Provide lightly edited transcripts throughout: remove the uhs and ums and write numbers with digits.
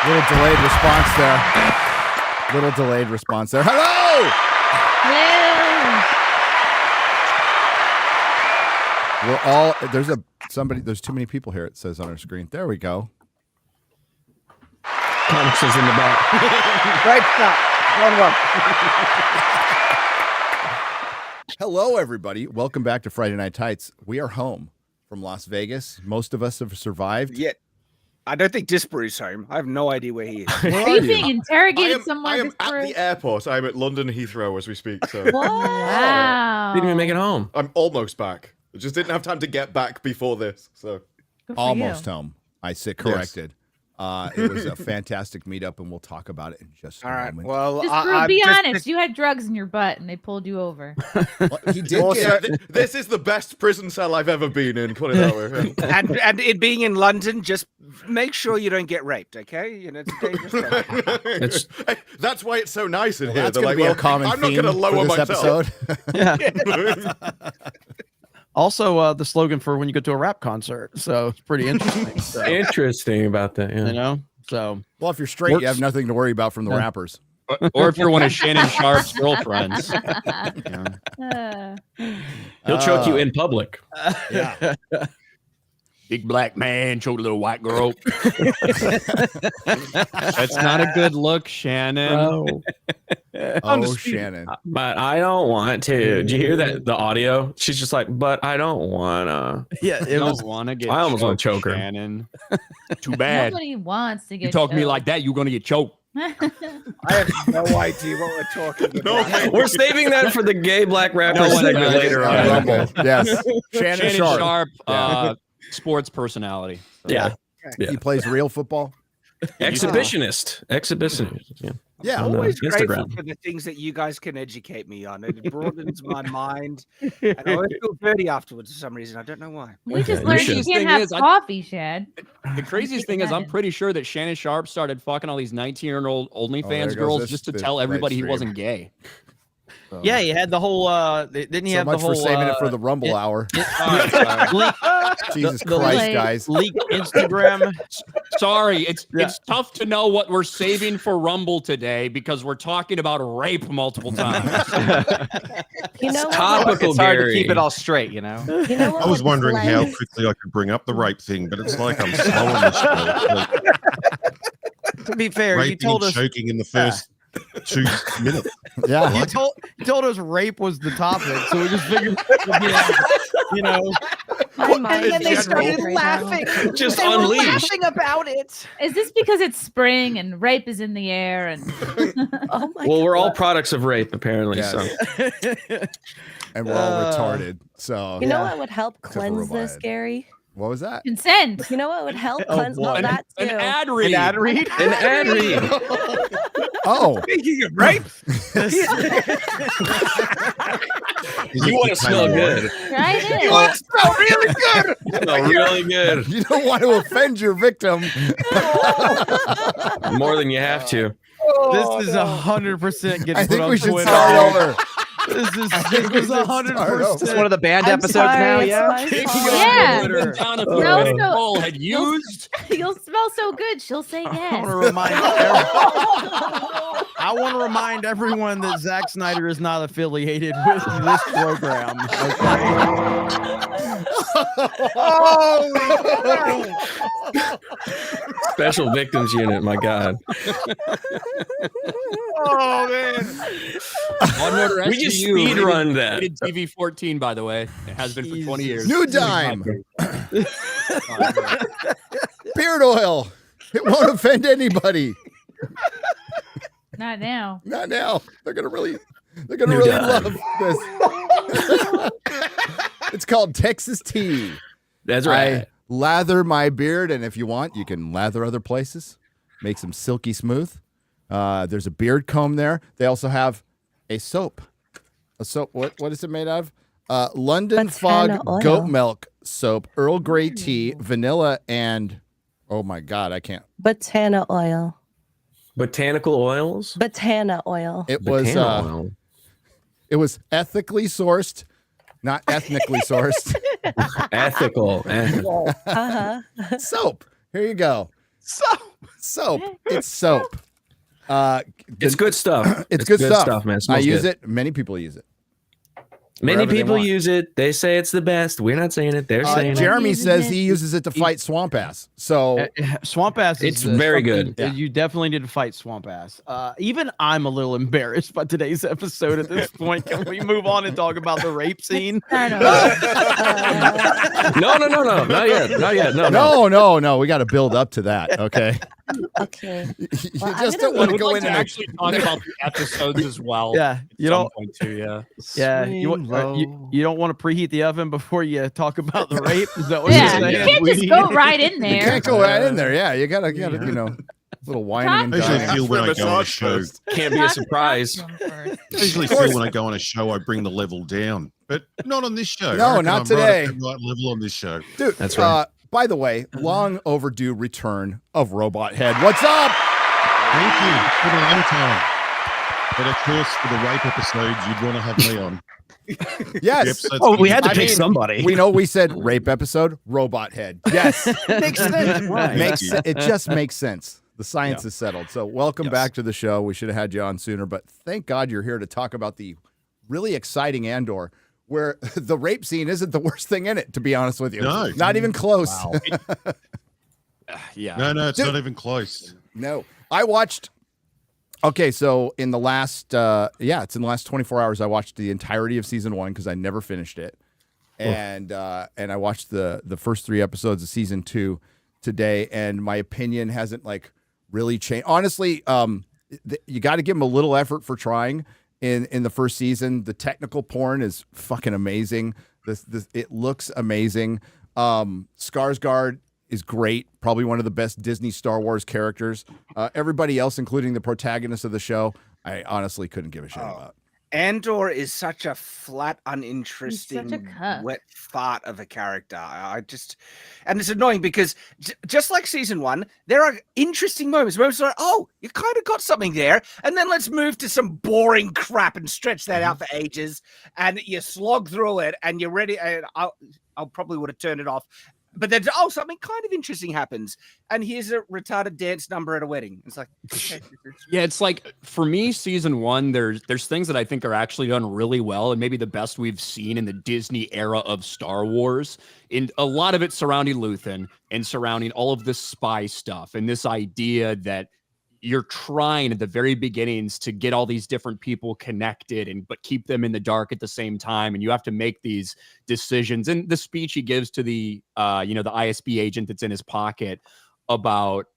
Little delayed response there. Little delayed response there. Hello! Hello! We're all there's too many people here, it says on our screen. There we go. Comics is in the back. Right stop. Going well. Hello, everybody. Welcome back to Friday Night Tights. We are home from Las Vegas. Most of us have survived. Yet, I don't think Disparu's home. I have no idea where he is. Where Are you being interrogated somewhere? I am at the airport. I'm at London Heathrow as we speak. So Wow. Didn't even make it home. I'm almost back. I just didn't have time to get back before this. So Almost home. I sit corrected. It was a fantastic meetup, and we'll talk about it in just a moment. Well, Just be honest. You had drugs in your butt, and they pulled you over. Well, he did this is the best prison cell I've ever been in. Put it that way. and it being in London, just make sure you don't get raped, okay? You know, it's dangerous. That's why it's so nice in here. That's They're going like, to be a common I'm not theme going to lower for this myself. episode. Yeah. Also, the slogan for when you go to a rap concert. So it's pretty interesting. So, Interesting about that. Yeah. you know, so Well, if you're straight, you have nothing to worry about from the rappers. Or if you're one of Shannon Sharp's girlfriends. He'll choke you in public. Yeah. Big black man choked a little white girl. That's not a good look, Shannon. Oh, Shannon. But I don't want to. Did you hear that? The audio? She's just like, but I don't wanna. yeah, I don't want to get I almost want to choke her. Shannon. Too bad. Nobody wants to get You talk to me choked. like that, you're going to get choked. I have no idea what we're talking about. We're saving that for the gay black rapper segment later on. Rumble. Yes. Shannon, Shannon Sharp. Sharp, sports personality. So, Yeah. He plays real football. Exhibitionist. Yeah. Yeah. On, Always grateful Instagram. for the things that you guys can educate me on. It broadens my mind. And I always feel dirty afterwards for some reason. I don't know why. We just you learned should. you Thing can't have is, coffee, Shad. The craziest thing is, I'm pretty sure that Shannon Sharp started fucking all these 19-year-old there OnlyFans goes girls this- just to this tell red everybody he stream. wasn't gay. yeah, he had the whole. Didn't he So have much the whole? for saving it for the Rumble hour. leak, Jesus the Christ, late- guys. leak Instagram. Sorry, it's Yeah. tough to know what we're saving for Rumble today because we're talking about rape multiple times. You know what? Topical, It's hard to Gary. keep it all straight, you know. You know what I was would wondering how cleanse- quickly I could bring up the rape thing, but it's like I'm slowing this. To be fair, you Raping told and us choking in the first 2 minutes. Yeah. you told us rape was the topic, so we just figured, you know, My mind And then they is started right now. laughing. Just They were unleashed. laughing about it. Is this because it's spring and rape is in the air and Oh my Well, we're all products of rape, apparently. Yes. So And we're all retarded. So, You know what would help for cleanse this, Ryan. Gary? what was that? consent? You know what would help Oh, cleanse boy. that too? An ad read. An ad read. an ad read. Oh, Speaking of rape, You want to smell good. Right? It you is. want to smell really good. Smell really good. you don't want to offend your victim. More than you have to. this is 100% getting I put think on we should Twitter. start over. This is we should start over. 100%. One of the band I'm episodes sorry, now, it's yeah. my fault. Yeah. Written down if No, your so- Nicole had used. You'll smell so good. She'll say I yes. want to remind everyone that Zack Snyder is not affiliated with this program. Okay? Special victims unit. My God. Oh man. One order We just SVU, speed run that. rated TV-14, by the way. It has been for 20 years. New dime. Beard oil. It won't offend anybody. Not now. Not now. They're gonna really New love dime. this. It's called Texas tea. That's right. I lather my beard, and if you want, you can lather other places. Makes them silky smooth. There's a beard comb there. They also have a soap. A soap. What is it made of? London Fog Banana oil. goat milk soap, Earl Grey tea, vanilla, and oh my God, I can't. Botana oil. Botanical oils. Botana oil. It was Botana oil. it was ethically sourced, not ethnically sourced. Ethical. Uh-huh. Soap. Here you go. Soap. It's soap. It's good stuff. It's good stuff. Man. It I smells use good. it. Many people use it. Many wherever they people want. use it. They say it's the best. We're not saying it. They're saying Jeremy Uses says it. he uses it to fight swamp ass. So Swamp ass. It's Is, very something- good. You definitely need to fight swamp ass. Even I'm a little embarrassed by today's episode at this point. Can we move on and talk about the rape scene? it. No, not yet. no. We got to build up to that. Okay. Okay. You Well, I'm just gonna don't want to I would go like in to and actually talk about the episodes as well. Yeah, at you some don't. point too, yeah. Yeah, you don't want to preheat the oven before you talk about the rape. Is that what Yeah, you're you saying? can't just go right in you there. can't go right in there. Yeah, you gotta little whining and I usually dying. feel when I After a go on a massage show. first. Can't be a surprise. I usually feel when I go on a show, I bring the level down, but not on this show. No, I reckon not I'm right at today. the right level on this show. Dude, That's right. By the way, long overdue return of Robot Head. What's up? Thank you for the long time. But of course, for the rape episodes, you'd want to have me on. Yes. Episodes Oh, we that had to I pick mean, somebody. We know we said rape episode, Robot Head. Yes. Makes sense. Right. It just makes sense. The science is settled. So welcome back to the show. We should have had you on sooner, but thank God you're here to talk about the really exciting Andor, where the rape scene isn't the worst thing in it, to be honest with you. No. Not even close. Yeah. No, it's Dude. not even close. No. I watched. Okay, so in the last, it's in the last 24 hours, I watched the entirety of season 1 because I never finished it, and I watched the first 3 episodes of season 2 today, and my opinion hasn't really changed. Honestly, you got to give them a little effort for trying. In the first season, the technical porn is fucking amazing. It looks amazing. Skarsgård is great. Probably one of the best Disney Star Wars characters. Everybody else, including the protagonist of the show, I honestly couldn't give a shit about. Andor is such a flat, uninteresting, cuck. wet fart of a character. And it's annoying because just like season 1, there are interesting moments where it's like, oh, you kind of got something there, and then let's move to some boring crap and stretch that out for ages, and you slog through it, and you're ready. And I'll probably would have turned it off. But then, something kind of interesting happens, and here's a retarded dance number at a wedding. It's like, okay. Yeah, it's like for me, season 1, there's things that I think are actually done really well, and maybe the best we've seen in the Disney era of Star Wars. And a lot of it surrounding Luthen and surrounding all of the spy stuff, and this idea that you're trying at the very beginnings to get all these different people connected but keep them in the dark at the same time. And you have to make these decisions. And the speech he gives to the ISB agent that's in his pocket about,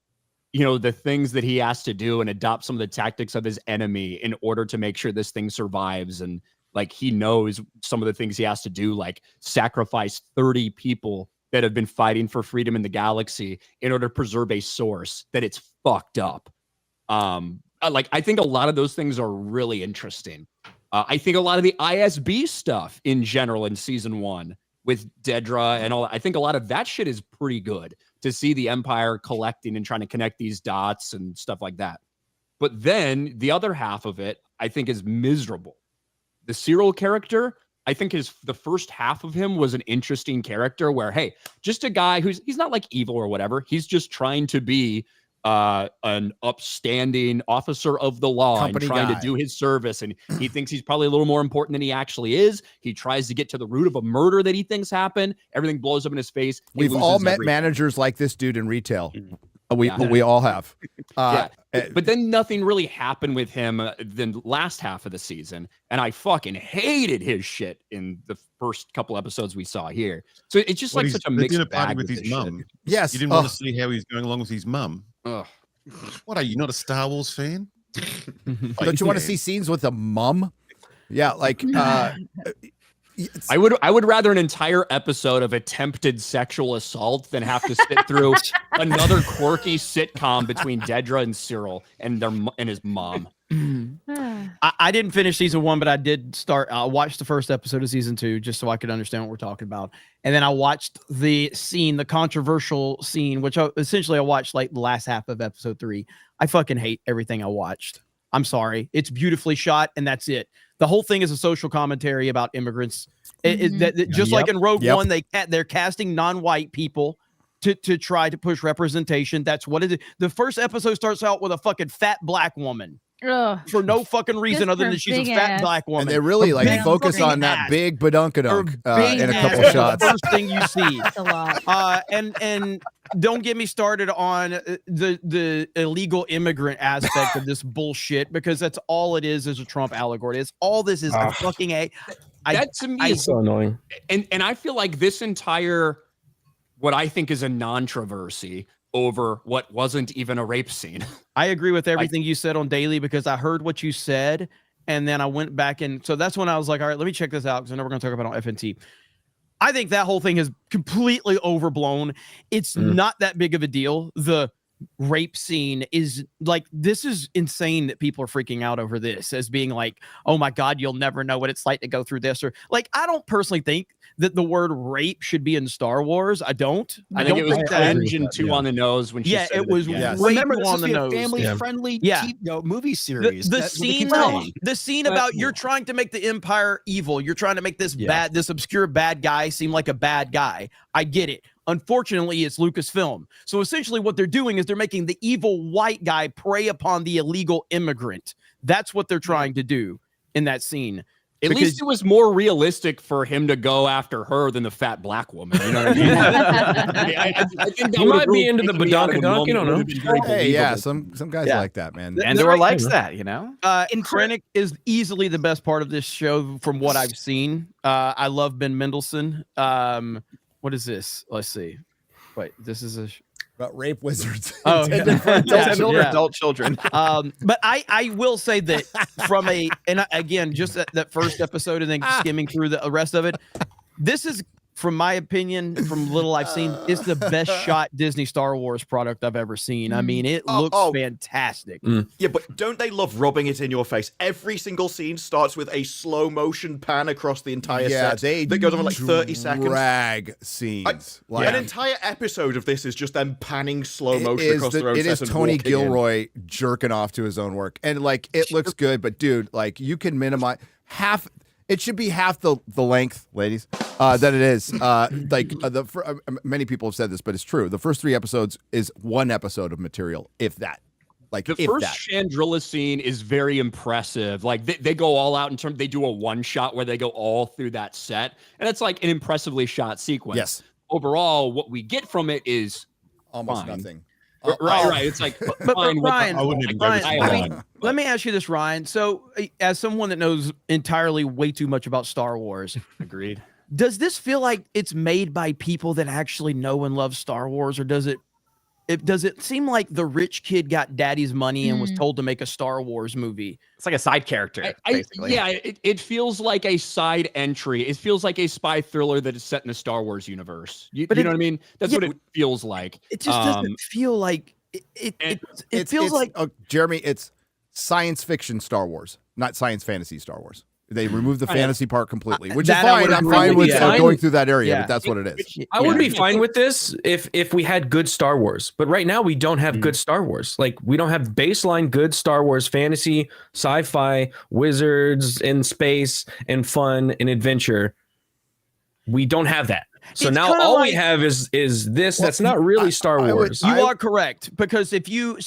the things that he has to do and adopt some of the tactics of his enemy in order to make sure this thing survives. And he knows some of the things he has to do, like sacrifice 30 people that have been fighting for freedom in the galaxy in order to preserve a source that it's fucked up. I think a lot of those things are really interesting. I think a lot of the ISB stuff in general in season 1 with Dedra and all, I think a lot of that shit is pretty good to see the Empire collecting and trying to connect these dots and stuff like that. But then the other half of it, I think, is miserable. The Cyril character, I think the first half of him was an interesting character where, hey, just a guy he's not evil or whatever. He's just trying to be an upstanding officer of the law Company and trying guy. to do his service. And he thinks he's probably a little more important than he actually is. He tries to get to the root of a murder that he thinks happened. Everything blows up in his face. He We've all loses met everything. managers like this dude in retail. Yeah. We all have. But then nothing really happened with him the last half of the season. And I fucking hated his shit in the first couple episodes we saw here. So it's just Well, such a the mixed dinner party bag with with his this shit. mum. Yes. You didn't want to see how he's going along with his mum. Ugh. What are you, not a Star Wars fan? Don't you want to see scenes with a mum? Yeah, I would rather an entire episode of attempted sexual assault than have to sit through another quirky sitcom between Dedra and Cyril and his mom. I didn't finish season 1, but I did start. I watched the first episode of season 2 just so I could understand what we're talking about, and then I watched the controversial scene, which essentially I watched the last half of episode 3. I fucking hate everything I watched. I'm sorry. It's beautifully shot, and that's it. The whole thing is a social commentary about immigrants. Just like in Rogue One, they're casting non-white people to try to push representation. That's what it is. The first episode starts out with a fucking fat black woman. Ugh. For no fucking reason Just other her than she's a big fat ass. black woman. And they really Her like big focus fucking on that ass. big Her badunkadunk big in a ass couple is shots. The first thing you see. That's a lot. And don't get me started on the illegal immigrant aspect of this bullshit, because that's all it is a Trump allegory. It's all this is a fucking That to me is so annoying. And I feel like this entire, what I think is a non-traversy over what wasn't even a rape scene. I agree with everything you said on Daily, because I heard what you said and then I went back, and so that's when I was like, all right, let me check this out, because I know we're going to talk about it on FNT. I think that whole thing is completely overblown. It's not that big of a deal. The rape scene is like, this is insane that people are freaking out over this as being like, oh my God, you'll never know what it's like to go through this. Or like, I don't personally think that the word rape should be in Star Wars. I don't. I think it was that. cringe and too on the nose when she said it was again. way Remember, too this on is the a nose. family-friendly movie series. The That's what they scene, keep saying. the scene about you're trying to make the Empire evil. You're trying to make this this obscure bad guy seem like a bad guy. I get it. Unfortunately, it's Lucasfilm. So essentially what they're doing is they're making the evil white guy prey upon the illegal immigrant. That's what they're trying to do in that scene. At least it was more realistic for him to go after her than the fat black woman. You know what I mean? I think that You might would've be into really the taken me out of the badonkadonk, you moment. don't It know. would've been very Hey, yeah, believable. some guys Yeah. like that, man. Andor likes that, you know. Krennic is easily the best part of this show from what I've seen. I love Ben Mendelsohn. What is this? Let's see. Wait, this is a About rape wizards. Oh, Intended for adult children. Adult children. but I will say that from again, just that first episode and then skimming through the rest of it, this is, from my opinion, from little I've seen, it's the best shot Disney Star Wars product I've ever seen. I mean, it looks fantastic. Yeah, but don't they love rubbing it in your face? Every single scene starts with a slow motion pan across the entire set that goes on for like 30 seconds. Drag scenes. An entire episode of this is just them panning slow motion across their own it set is and Tony walking Gilroy jerking off to his own work, and like it looks good, but dude, like you can minimize half. It should be half the length, ladies, that it is. Many people have said this, but it's true. The first 3 episodes is 1 episode of material, if that. Like The first Chandrilla scene is very impressive. Like they go all out in terms. They do a one shot where they go all through that set, and it's like an impressively shot sequence. Yes. Overall, what we get from it is almost fine. nothing. Right. It's like But fine with Ryan, the- I wouldn't even go Ryan, this I far. mean, let me ask you this, Ryan. So, as someone that knows entirely way too much about Star Wars, Agreed. does this feel like it's made by people that actually know and love Star Wars, or does it seem like the rich kid got daddy's money and was told to make a Star Wars movie? It's like a side character, basically. It feels like a side entry. It feels like a spy thriller that is set in the Star Wars universe. You know what I mean? That's what it feels like. It just doesn't feel like it feels like Jeremy, it's science fiction Star Wars, not science fantasy Star Wars. They removed the fantasy part completely, which is that I fine. would I'm agree fine with, with yeah. going through that area, Yeah. but that's what it is. I would be fine with this if we had good Star Wars, but right now we don't have good Star Wars. Like we don't have baseline good Star Wars fantasy, sci-fi, wizards in space, and fun and adventure. We don't have that. So It's now kinda all like- we have is this. That's not really Star Wars. You are correct, because if you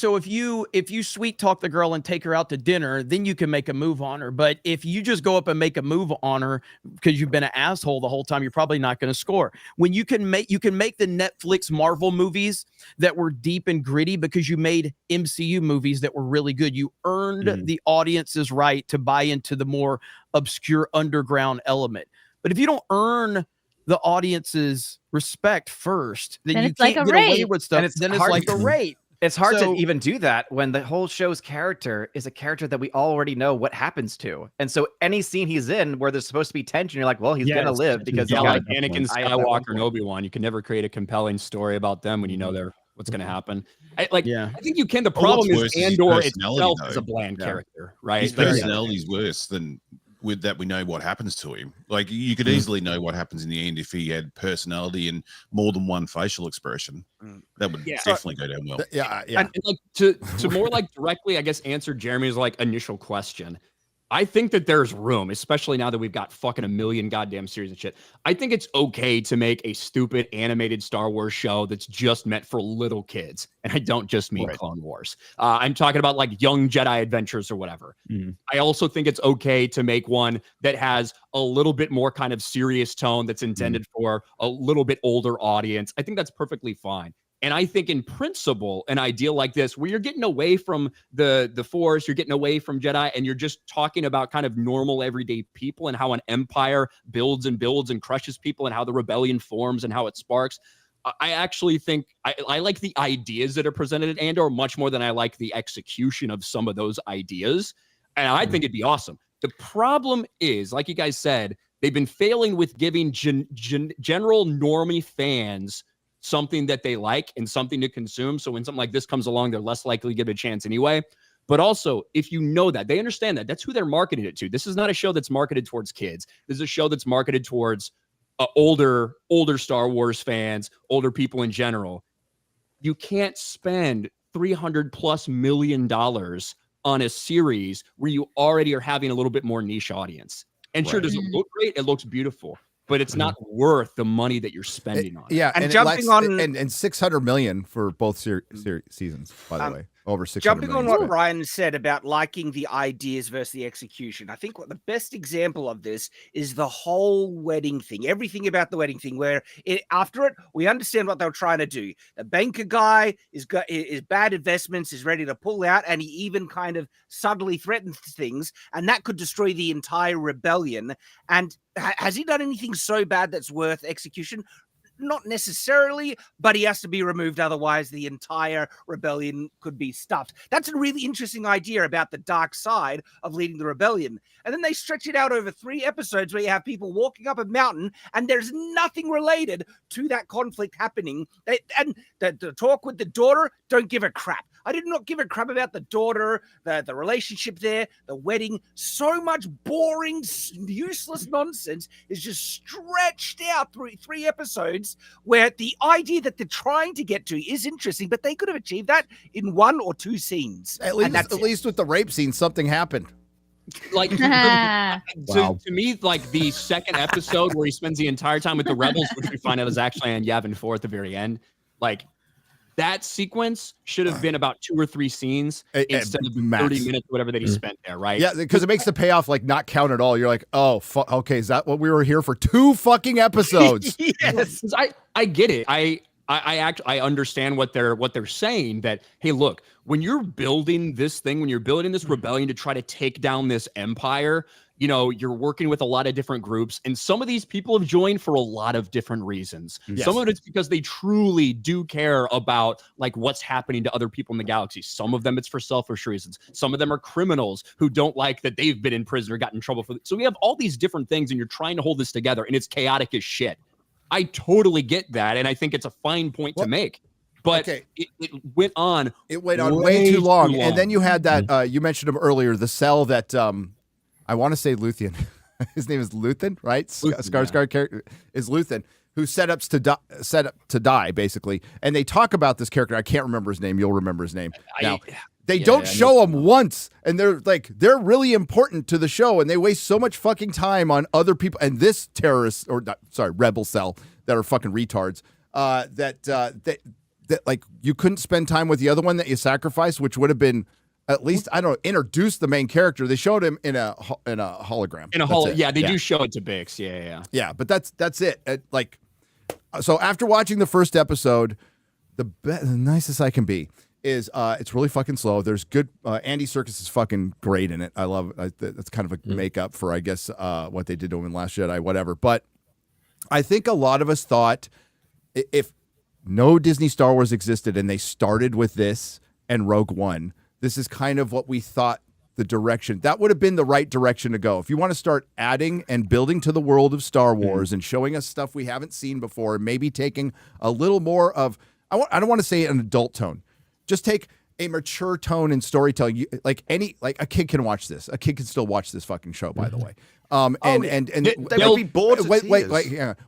sweet talk the girl and take her out to dinner, then you can make a move on her. But if you just go up and make a move on her because you've been an asshole the whole time, you're probably not going to score. When you can make the Netflix Marvel movies that were deep and gritty because you made MCU movies that were really good. You earned the audience's right to buy into the more obscure underground element. But if you don't earn the audience's respect first, then you it's like can't a get away rape. with stuff. And it's Then it's hard like to- a rape. It's hard So- to even do that when the whole show's character is a character that we already know what happens to. And so any scene he's in where there's supposed to be tension, you're like, well, he's going to live because Yeah, he's like got Anakin I have that one Skywalker and point. Obi-Wan. You can never create a compelling story about them when you know what's going to happen. I think you can. The Well, problem what's is worse is his Andor personality, itself though. is a bland character, right? His personality is worse than with that. We know what happens to him. Like you could easily know what happens in the end if he had personality and more than one facial expression. That would definitely go down well. Yeah. And like to more like directly, I guess, answer Jeremy's like initial question. I think that there's room, especially now that we've got fucking a million goddamn series and shit. I think it's okay to make a stupid animated Star Wars show that's just meant for little kids. And I don't just mean Clone Wars. I'm talking about like Young Jedi Adventures or whatever. I also think it's okay to make one that has a little bit more kind of serious tone that's intended for a little bit older audience. I think that's perfectly fine. And I think in principle, an idea like this, where you're getting away from the Force, you're getting away from Jedi, and you're just talking about kind of normal everyday people and how an empire builds and crushes people and how the rebellion forms and how it sparks. I actually think I like the ideas that are presented at Andor much more than I like the execution of some of those ideas. And I think it'd be awesome. The problem is, like you guys said, they've been failing with giving general normie fans something that they like and something to consume. So when something like this comes along, they're less likely to give it a chance anyway. But also, if you know that, they understand that. That's who they're marketing it to. This is not a show that's marketed towards kids. This is a show that's marketed towards older Star Wars fans, older people in general. You can't spend $300+ million on a series where you already are having a little bit more niche audience. And sure, does it look great? It looks beautiful. But it's not worth the money that you're spending on it. Yeah, and jumping on and $600 million for both seasons, by the way, over 600 jumping million. on what Ryan said about liking the ideas versus the execution. I think what the best example of this is the whole wedding thing. Everything about the wedding thing, where after it, we understand what they were trying to do. The banker guy is bad investments, is ready to pull out, and he even kind of subtly threatens things, and that could destroy the entire rebellion. And has he done anything so bad that's worth execution? Not necessarily, but he has to be removed. Otherwise, the entire rebellion could be stuffed. That's a really interesting idea about the dark side of leading the rebellion. And then they stretch it out over 3 episodes where you have people walking up a mountain and there's nothing related to that conflict happening. And the talk with the daughter, don't give a crap. I did not give a crap about the daughter, the relationship there, the wedding. So much boring, useless nonsense is just stretched out through 3 episodes where the idea that they're trying to get to is interesting, but they could have achieved that in 1 or 2 scenes. At least with the rape scene, something happened. Like to me, like the second episode where he spends the entire time with the rebels, which we find out is actually on Yavin 4 at the very end, like that sequence should have been about 2 or 3 scenes instead of 30 minutes, whatever that he spent there, right? Yeah, because it makes the payoff like not count at all. You're like, oh, okay, is that what we were here for? 2 fucking episodes? Yes, I get it. I understand what they're saying, that hey, look, when you're building this thing, when you're building this rebellion to try to take down this empire, you know, you're working with a lot of different groups, and some of these people have joined for a lot of different reasons. Yes. Some of it's because they truly do care about like what's happening to other people in the galaxy. Some of them it's for selfish reasons. Some of them are criminals who don't like that they've been in prison or got in trouble for it. So we have all these different things, and you're trying to hold this together, and it's chaotic as shit. I totally get that, and I think it's a fine point to make. But it went on. It went on way too long. And then you had that, you mentioned him earlier, the cell that, I want to say Luthen. His name is Luthen, right? Skarsgård character is Luthen, who set up to die, basically. And they talk about this character. I can't remember his name. You'll remember his name. Now, they don't show him once. And they're really important to the show. And they waste so much fucking time on other people. And this terrorist, rebel cell that are fucking retards, that like you couldn't spend time with the other one that you sacrificed, which would have been at least, I don't know, introduce the main character. They showed him in a hologram. They do show it to Bix. Yeah, but that's it. So after watching the first episode, the nicest I can be is it's really fucking slow. There's good. Andy Serkis is fucking great in it. I love it. That's kind of a makeup for, I guess, what they did to him in Last Jedi, whatever. But I think a lot of us thought if no Disney Star Wars existed and they started with this and Rogue One, this is kind of what we thought the direction. That would have been the right direction to go. If you want to start adding and building to the world of Star Wars and showing us stuff we haven't seen before, and maybe taking a little more of, I don't want to say an adult tone, just take a mature tone in storytelling. Like a kid can watch this. A kid can still watch this fucking show, by the way. They will be bored.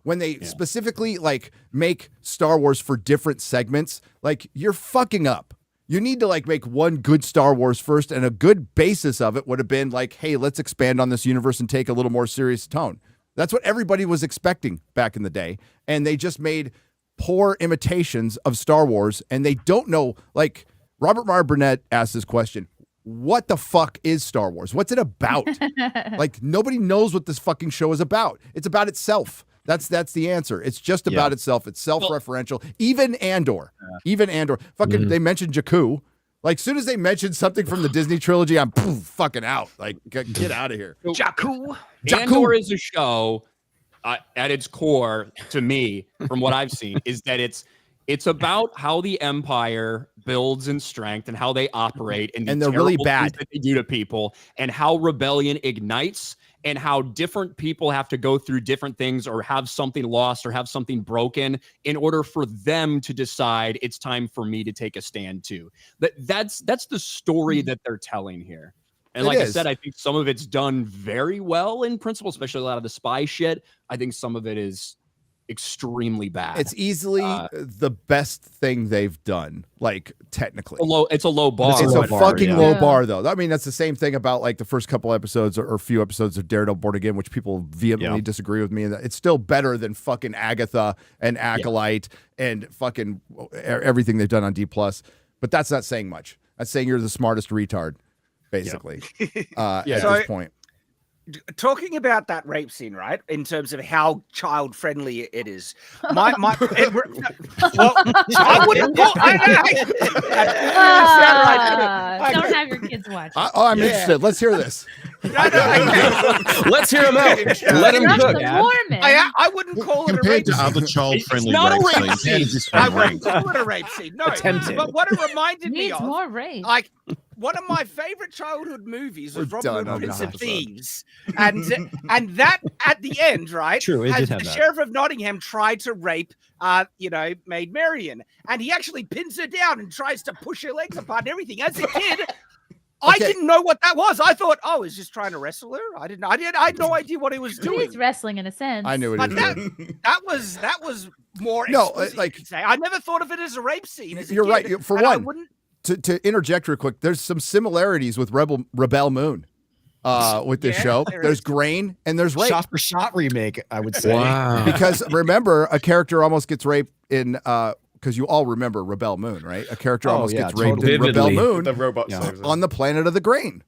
When they specifically like make Star Wars for different segments, like you're fucking up. You need to like make one good Star Wars first, and a good basis of it would have been like, hey, let's expand on this universe and take a little more serious tone. That's what everybody was expecting back in the day, and they just made poor imitations of Star Wars, and they don't know. Like Robert Meyer Burnett asked this question: what the fuck is Star Wars? What's it about? Like nobody knows what this fucking show is about. It's about itself. That's the answer. It's just about itself. It's self-referential. Even Andor. Fucking, they mentioned Jakku. Like, soon as they mention something from the Disney trilogy, I'm fucking out. Like, get out of here. Jakku. Andor is a show at its core, to me, from what I've seen, is that it's about how the Empire builds in strength and how they operate and they're really bad that they do to people, and how rebellion ignites, and how different people have to go through different things or have something lost or have something broken in order for them to decide it's time for me to take a stand too. That's the story that they're telling here. And like I said, I think some of it's done very well in principle, especially a lot of the spy shit. I think some of it is extremely bad. It's easily the best thing they've done, like technically. It's a low bar. It's a fucking low bar, though. I mean, that's the same thing about like the first couple episodes or few episodes of Daredevil Born Again, which people vehemently disagree with me. And it's still better than fucking Agatha and Acolyte and fucking everything they've done on D+. But that's not saying much. That's saying you're the smartest retard, basically, at this point. Talking about that rape scene, right? In terms of how child friendly it is, well, I wouldn't. Don't have your kids watch. I'm interested. Let's hear this. Let's hear him out. Let him cook. I wouldn't call it a rape scene. Compared to other child-friendly rape scenes. I wouldn't call it a rape scene. No, but what it reminded me of, more rape. like one of my favorite childhood movies was Robin Hood, Prince of Thieves, and that at the end, right? True, it did have the that. Sheriff of Nottingham tried to rape, Maid Marian, and he actually pins her down and tries to push her legs apart and everything. As a kid, I didn't know what that was. I thought, he's just trying to wrestle her. I had no idea what he was doing. He's wrestling in a sense. I knew it. But that was more. No, like I never thought of it as a rape scene. As a you're kid, right. For and I one, wouldn't. To interject real quick, there's some similarities with Rebel Moon with this show. There's grain and there's rape. Shot for shot remake, I would say. Wow. Because remember, a character almost gets raped in because you all remember Rebel Moon, right? A character almost gets raped in Rebel Moon The robot on the planet of the grain.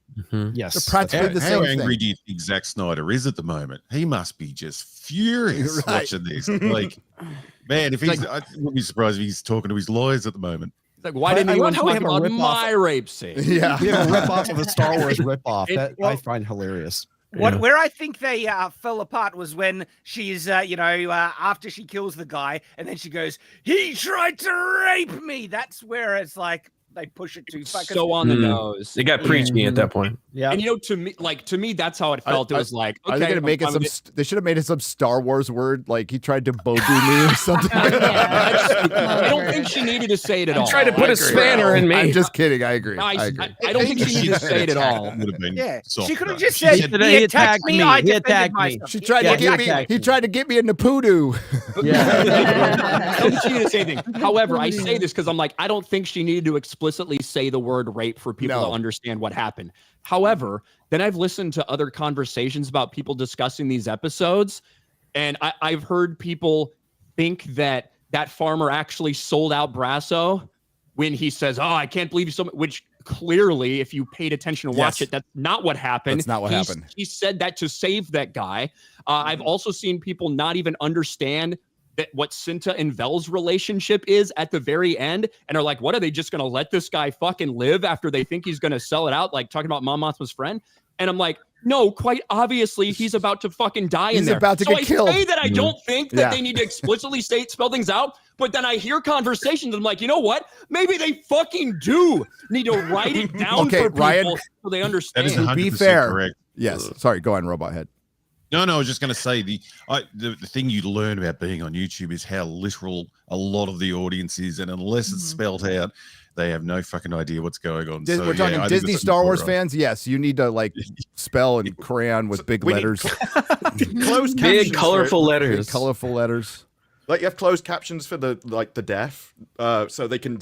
Yes. They're practically the How same angry thing. do you think Zack Snyder is at the moment? He must be just furious watching this. Like, man, if he's, I wouldn't be surprised if he's talking to his lawyers at the moment. It's like, why didn't anyone talk about my rape scene? Yeah. We have a rip-off of a Star Wars rip-off. That I find hilarious. Where I think they fell apart was when she's, after she kills the guy, and then she goes, "He tried to rape me." That's where it's like they push it too far. So on the nose. It got preachy at that point. Yeah. And to me, that's how it felt. It was like, okay, Are they gonna make it some? They should have made it some Star Wars word, like he tried to Bobu me or something. I don't think she needed to say it at all. Tried to put a spanner in me. I'm just kidding. I agree. No, I agree. don't think she needed to say it at all. Would have been She could have softer. just said, "He attacked me. I He defended attacked me." myself." She tried to get me. He tried to get me in Napudu. I don't think she needed to say anything. However, I say this because I'm like, I don't think she needed to explicitly say the word rape for people to understand what happened. However, then I've listened to other conversations about people discussing these episodes, and I've heard people think that farmer actually sold out Brasso when he says, "Oh, I can't believe you so much," which clearly, if you paid attention to watch it, that's not what happened. That's not what happened. He said that to save that guy. I've also seen people not even understand that what Cinta and Vel's relationship is at the very end, and are like, what, are they just going to let this guy fucking live after they think he's going to sell it out, like talking about Mon Mothma's friend? And I'm like, no, quite obviously he's about to fucking die in there. He's about to get killed. I say that I don't think that they need to explicitly spell things out, but then I hear conversations and I'm like, you know what? Maybe they fucking do need to write it down for people, Ryan, so they understand. That is 100% be fair. correct. Yes. Sorry. Go on, Robot Head. No, I was just going to say the thing you learn about being on YouTube is how literal a lot of the audience is, and unless it's spelled out, they have no fucking idea what's going on. So, We're talking I think Disney that's Star Wars right. fans. Yes, you need to like spell and crayon with big letters, Closed captions, Big colorful letters. colorful letters. Like you have closed captions for the deaf, so they can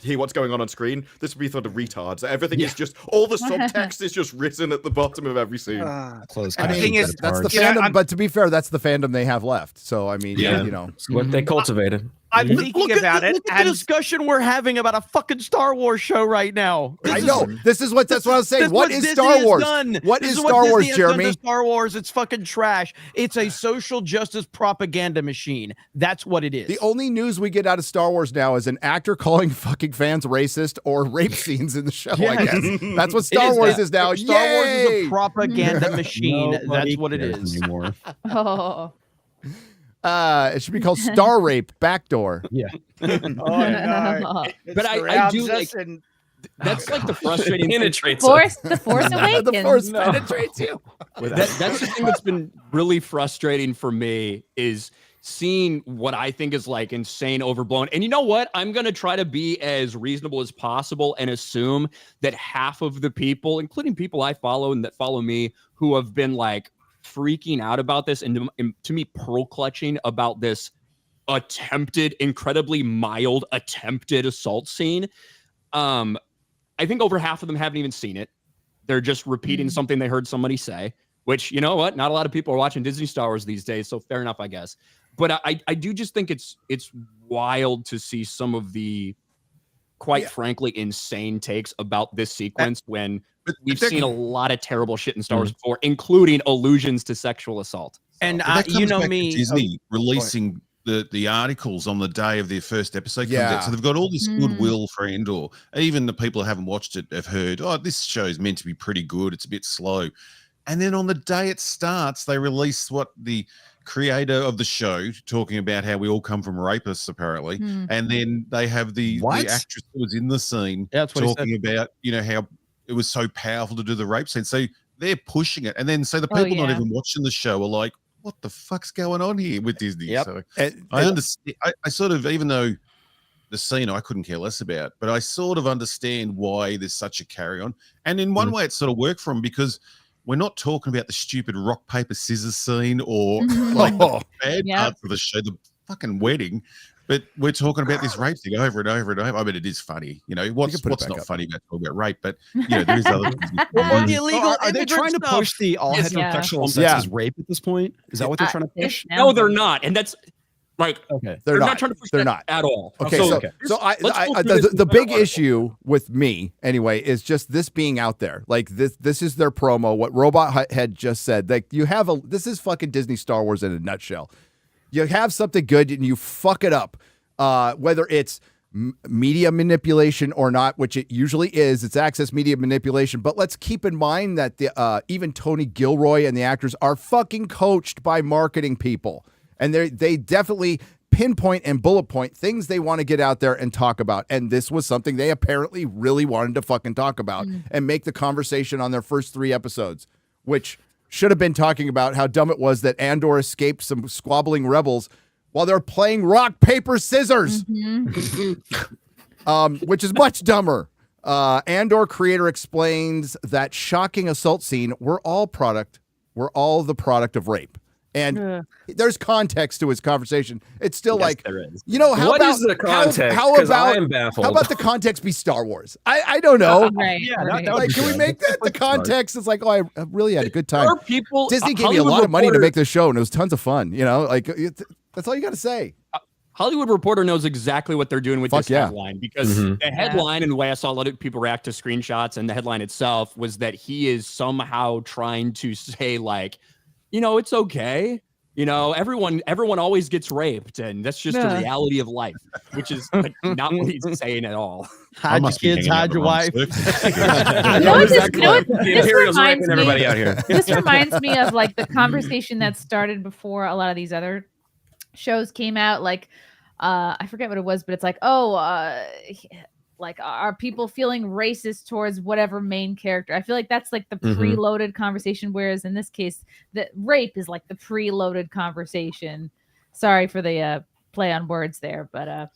hear what's going on screen, this would be for the retards. Everything is just all the subtext is just written at the bottom of every scene. Close. And the thing is, That's the you know, fandom. But to be fair, that's the fandom they have left. So I mean, you know, It's what they cultivated. I'm thinking about it, Look at the discussion we're having about a fucking Star Wars show right now. I know. That's what I was saying. That's What is Disney Star has Wars? done. What This is what Star Disney Wars, has done to Jeremy? Star Wars, it's fucking trash. It's a social justice propaganda machine. That's what it is. The only news we get out of Star Wars now is an actor calling fucking fans racist or rape scenes in the show. I guess that's what Star Wars is now. Star Wars is Yay! a propaganda machine. Nobody That's what it cares is. anymore. Oh. It should be called Star Rape Backdoor. Yeah. Oh no! But I do like that's like the frustrating thing. Penetrates The Force Awakens. The Force penetrates you. That's the thing that's been really frustrating for me is seeing what I think is like insane overblown. And you know what? I'm going to try to be as reasonable as possible and assume that half of the people, including people I follow and that follow me, who have been like freaking out about this and to me pearl clutching about this incredibly mild attempted assault scene. I think over half of them haven't even seen it. They're just repeating something they heard somebody say, which, you know what? Not a lot of people are watching Disney Star Wars these days, so fair enough, I guess. But I do just think it's wild to see some of the, quite frankly, insane takes about this sequence when we've seen a lot of terrible shit in Star Wars before, including allusions to sexual assault. And you know me, Disney releasing the articles on the day of their first episode comes out. So they've got all this goodwill for Andor. Even the people who haven't watched it have heard, oh, this show is meant to be pretty good. It's a bit slow. And then on the day it starts, they release what the creator of the show talking about how we all come from rapists, apparently. And then they have the actress who was in the scene talking about, you know, how it was so powerful to do the rape scene. So they're pushing it. And then so the people not even watching the show are like, what the fuck's going on here with Disney? So I understand. I sort of, even though the scene I couldn't care less about, but I sort of understand why there's such a carry on. And in one way, it sort of worked for them because we're not talking about the stupid rock, paper, scissors scene or like the bad parts of the show, the fucking wedding. But we're talking about this rape thing over and over and over. I mean, it is funny. You know, what's not funny about talking about rape, but, you know, there is other things. Or the illegal Are they trying to push the all heterosexual sex as rape at this point? Is that what they're trying to push? No, they're not. And that's like, they're not trying to push that at all. Okay, so the big issue with me anyway is just this being out there. Like this is their promo. What Robot had just said. Like this is fucking Disney Star Wars in a nutshell. You have something good and you fuck it up, whether it's media manipulation or not, which it usually is. It's access media manipulation. But let's keep in mind that even Tony Gilroy and the actors are fucking coached by marketing people. And they definitely pinpoint and bullet point things they want to get out there and talk about. And this was something they apparently really wanted to fucking talk about and make the conversation on their first 3 episodes, which should have been talking about how dumb it was that Andor escaped some squabbling rebels while they're playing rock, paper, scissors, which is much dumber. Andor creator explains that shocking assault scene, we're all the product of rape. And there's context to his conversation. It's still like, you know, what is the context? Because I am baffled. How about the context be Star Wars? I don't know. Right. Can we make that the context? It's like, oh, I really had a good time. People, Disney gave me a lot of money to make this show, and it was tons of fun. You know, like that's all you got to say. Hollywood Reporter knows exactly what they're doing with this headline because the headline and the way I saw a lot of people react to screenshots and the headline itself was that he is somehow trying to say like, you know, it's okay. You know, everyone always gets raped, and that's just the reality of life, which is like, not what he's saying at all. Hide your kids, hide your wife. Everybody out here. This reminds me of like the conversation that started before a lot of these other shows came out. Like, I forget what it was, but it's like, like, are people feeling racist towards whatever main character? I feel like that's like the preloaded conversation, whereas in this case, the rape is like the preloaded conversation. Sorry for the play on words there, but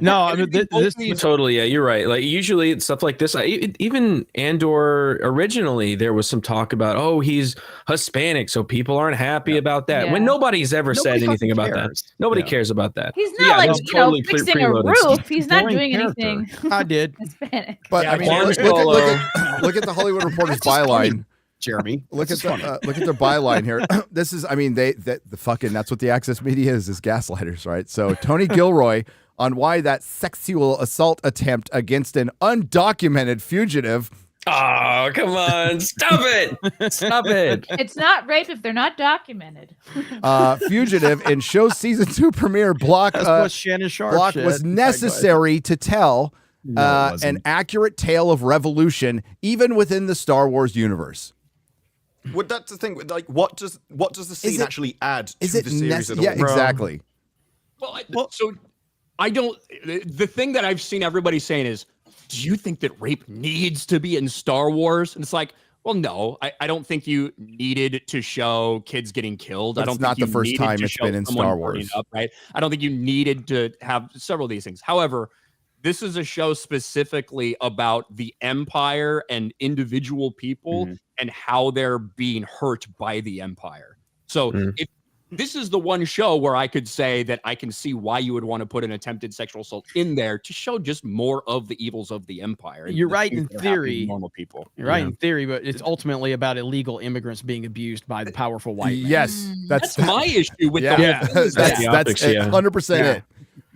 No, I mean this totally. Yeah, you're right. Like usually it's stuff like this. Even Andor originally, there was some talk about, oh, he's Hispanic, so people aren't happy about that. When nobody's ever said anything about that. Nobody cares about that. he's not like fixing a roof. He's not doing anything. I did Hispanic. But I mean, look at the Hollywood Reporter's byline. Jeremy, look at their byline here. This is, I mean, the fucking, that's what the Access Media is gaslighters, right? So Tony Gilroy on why that sexual assault attempt against an undocumented fugitive. Oh, come on. Stop it. Stop it. It's not rape if they're not documented. Fugitive in show season 2 premiere block. That's what Shannon Sharp block said. was necessary to tell an accurate tale of revolution, even within the Star Wars universe. Well, that's the thing. Like, what does the scene actually add to the series at all? Yeah, exactly. Well, so I don't. The thing that I've seen everybody saying is, do you think that rape needs to be in Star Wars? And it's like, well, no, I don't think you needed to show kids getting killed. I don't think not the first time it's been in Star Wars. Right? I don't think you needed to have several of these things. However, this is a show specifically about the Empire and individual people and how they're being hurt by the Empire. So if this is the one show where I could say that I can see why you would want to put an attempted sexual assault in there to show just more of the evils of the Empire. You're right in theory. Normal people. You're right in theory, but it's ultimately about illegal immigrants being abused by the powerful white man. Yes, that's my issue with the whole thing. That's 100% it.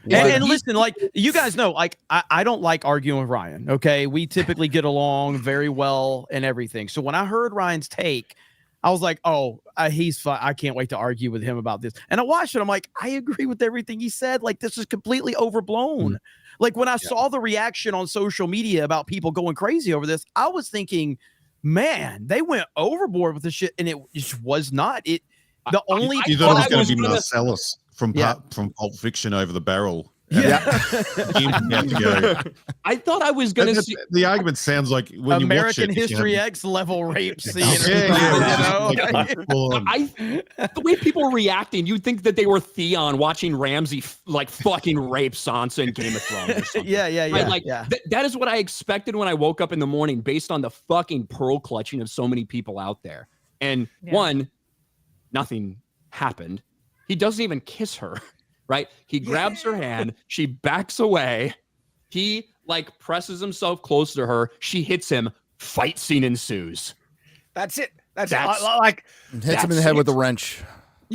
And listen, like you guys know, like I don't like arguing with Ryan. Okay, we typically get along very well and everything. So when I heard Ryan's take, I was like, oh, he's fine. I can't wait to argue with him about this. And I watched it. I'm like, I agree with everything he said. Like, this is completely overblown. Like when I saw the reaction on social media about people going crazy over this, I was thinking, man, they went overboard with this shit, and it just was not. You thought it was going to be Marcellus from Pulp Fiction over the barrel. Yeah. I thought I was going to see. The argument sounds like when American you watch History X level rape scene. The way people are reacting, you'd think that they were Theon watching Ramsay like fucking rape Sansa in Game of Thrones or something. That is what I expected when I woke up in the morning based on the fucking pearl clutching of so many people out there. And one, nothing happened. He doesn't even kiss her. Right? He grabs her hand. She backs away. He like presses himself close to her. She hits him. Fight scene ensues. That's it. That's like hits him in the head with a wrench.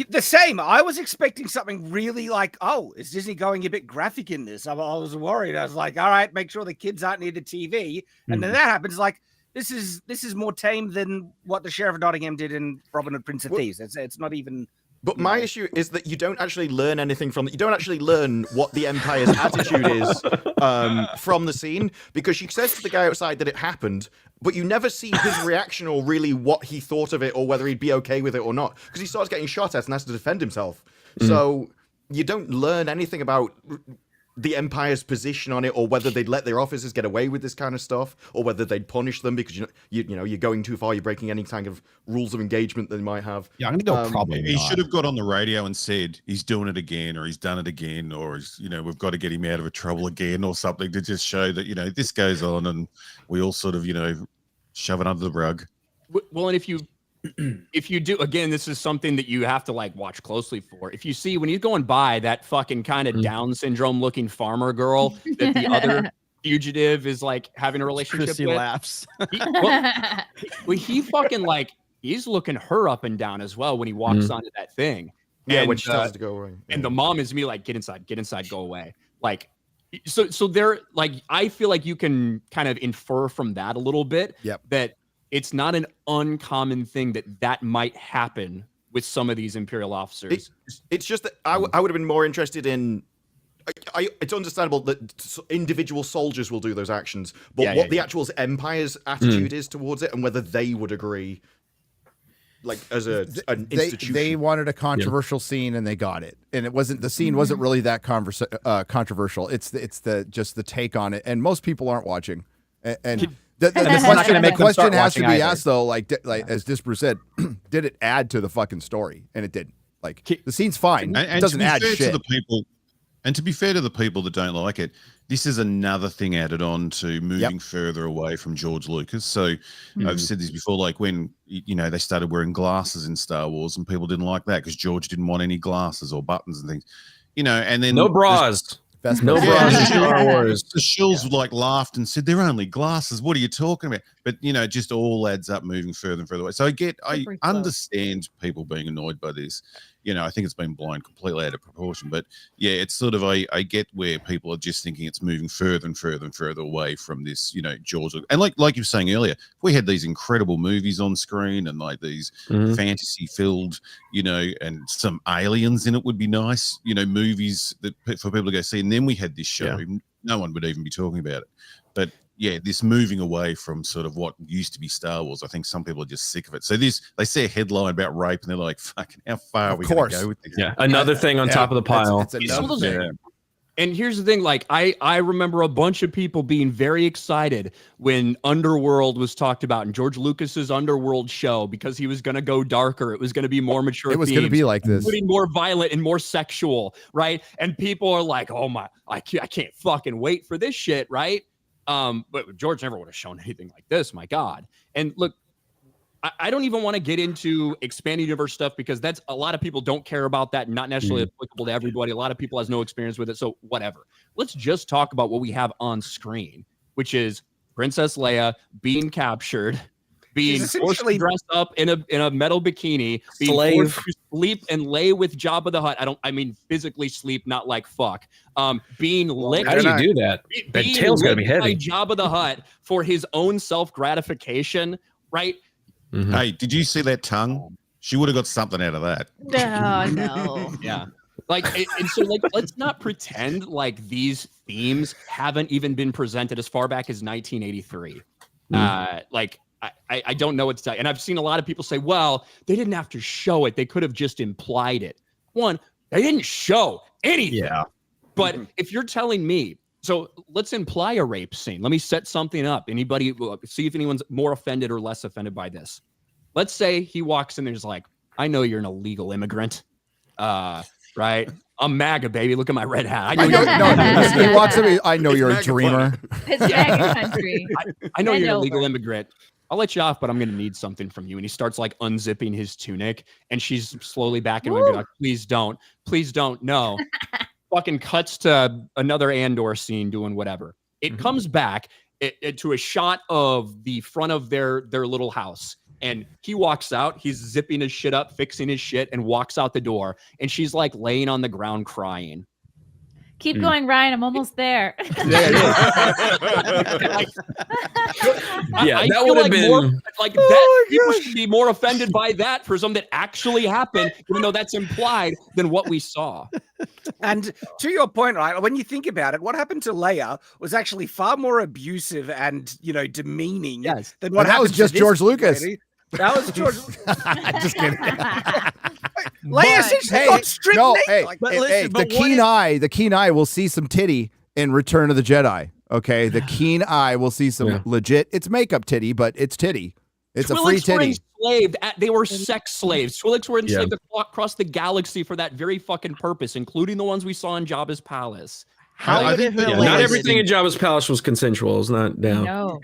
The same. I was expecting something really like, oh, is Disney going a bit graphic in this? I was worried. I was like, all right, make sure the kids aren't near the TV. And then that happens. Like, this is more tame than what the Sheriff of Nottingham did in Robin Hood, Prince of Thieves. It's not even. But my issue is that you don't actually learn anything from it. You don't actually learn what the Empire's attitude is from the scene, because she says to the guy outside that it happened, but you never see his reaction or really what he thought of it or whether he'd be okay with it or not, because he starts getting shot at and has to defend himself. So you don't learn anything about the Empire's position on it, or whether they'd let their officers get away with this kind of stuff, or whether they'd punish them because you're going too far, you're breaking any kind of rules of engagement that they might have. Yeah, I'm gonna go probably. He should have got on the radio and said he's doing it again, or he's done it again, or we've got to get him out of trouble again, or something to just show that this goes on, and we all sort of shove it under the rug. Well, and if you do, again, this is something that you have to like watch closely for. If you see when he's going by that fucking kind of Down syndrome looking farmer girl that the other fugitive is like having a relationship Chrissy with, laughs. He fucking like he's looking her up and down as well when he walks onto that thing. Yeah, and, when she tells her to go away. And the mom is me like, get inside, go away. Like, so they're like, I feel like you can kind of infer from that a little bit that it's not an uncommon thing that might happen with some of these Imperial officers. It's just that I would have been more interested in. It's understandable that individual soldiers will do those actions, but what the actual Empire's attitude is towards it, and whether they would agree, like as an institution. They wanted a controversial scene, and they got it. And it wasn't, the scene wasn't really that controversial. It's the take on it, and most people aren't watching. And the question has to be asked though, like as Disparu said, did it add to the fucking story? And it didn't. Like the scene's fine. It doesn't add shit. And to be fair to the people that don't like it, this is another thing added on to moving further away from George Lucas. So I've said this before, like when, they started wearing glasses in Star Wars and people didn't like that because George didn't want any glasses or buttons and things, and then no bras. No bras in Star Wars. The shills laughed and said, they're only glasses. What are you talking about? But, it just all adds up moving further and further away. So I understand people being annoyed by this. I think it's been blown completely out of proportion. But, yeah, it's sort of, I get where people are just thinking it's moving further and further and further away from this, George. And like you were saying earlier, if we had these incredible movies on screen and like these fantasy-filled, and some aliens in it would be nice, movies that for people to go see. And then we had this show. Yeah. No one would even be talking about it. But, yeah, this moving away from sort of what used to be Star Wars, I think some people are just sick of it. So they see a headline about rape and they're like, fucking, how far are we going to go with this? Yeah, another thing on top of the pile. It's another thing. And here's the thing, like I remember a bunch of people being very excited when Underworld was talked about in George Lucas's Underworld show because he was going to go darker. It was going to be more mature. It was going to be like this. Including more violent and more sexual, right? And people are like, oh my, I can't fucking wait for this shit, right? But George never would have shown anything like this, my God. And look, I don't even want to get into expanded universe stuff because that's a lot of people don't care about that, not necessarily applicable to everybody. A lot of people has no experience with it, so whatever. Let's just talk about what we have on screen, which is Princess Leia being captured, being forced to dress up in a metal bikini, being forced to sleep and lay with Jabba the Hutt. I mean physically sleep, not like fuck. Being licked. How do you do that? That tail's gotta be heavy. By Jabba the Hutt for his own self gratification, right? Mm-hmm. Hey, did you see that tongue? She would have got something out of that. No. Yeah. And so let's not pretend like these themes haven't even been presented as far back as 1983. I don't know what to tell you. And I've seen a lot of people say, well, they didn't have to show it. They could have just implied it. One, they didn't show anything. Yeah. But if you're telling me, so let's imply a rape scene. Let me set something up. Anybody, see if anyone's more offended or less offended by this. Let's say he walks in and is like, I know you're an illegal immigrant. Right? I'm MAGA, baby. Look at my red hat. He walks in, I know you're a dreamer. It's MAGA country. I know you're an illegal immigrant. I'll let you off, but I'm going to need something from you. And he starts like unzipping his tunic and she's slowly backing away. Like, please don't, no. Fucking cuts to another Andor scene doing whatever. It comes back to a shot of the front of their little house. And he walks out, he's zipping his shit up, fixing his shit, and walks out the door. And she's like laying on the ground crying. Keep going, Ryan. I'm almost there. Yeah, that would have been like that. People should be more offended by that for something that actually happened, even though that's implied, than what we saw. And to your point, right, when you think about it, what happened to Leia was actually far more abusive and demeaning than what happened. That was just George Lucas. That was George. Just kidding. Leia essentially got stripped naked. The keen eye will see some titty in Return of the Jedi. Okay, the keen eye will see some legit. It's makeup titty, but it's titty. It's a free titty. They were sex slaves. Twi'leks were enslaved across the galaxy for that very fucking purpose, including the ones we saw in Jabba's palace. Not everything in Jabba's palace was consensual. It's not down. No.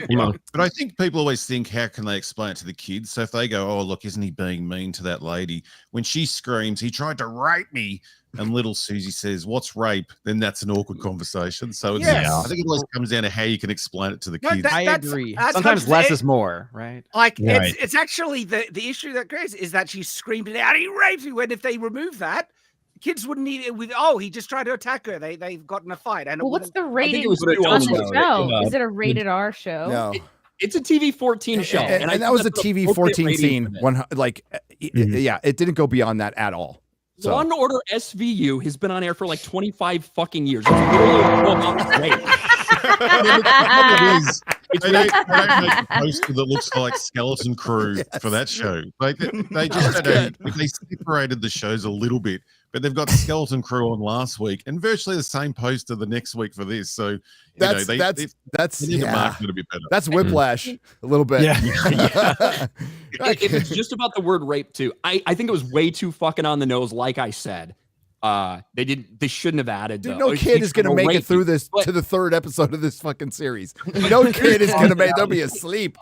But I think people always think, how can they explain it to the kids? So if they go, oh, look, isn't he being mean to that lady? When she screams, he tried to rape me, and little Susie says, what's rape? Then that's an awkward conversation. So it's, I think it always comes down to how you can explain it to the kids. I agree. Sometimes less is more, right? It's actually the issue that creates is that she screamed it out, he raped me, when if they remove that, kids wouldn't need it with, he just tried to attack her. They've gotten a fight. And what's the rating on the show? Is it a rated R show? No. It's a TV-14 show. And that was a TV-14 scene. It didn't go beyond that at all. So. Law & Order SVU has been on air for like 25 fucking years. It's literally they don't make a poster that looks like Skeleton Crew for that show. Like they just they separated the shows a little bit, but they've got Skeleton Crew on last week and virtually the same poster the next week for this. So that's need to market it a bit better. That's whiplash a little bit. If it's just about the word rape too, I think it was way too fucking on the nose. Like I said, They shouldn't have added. Dude, no kid is going to make it through this to the third episode of this fucking series. No kid is going to make. They'll be asleep.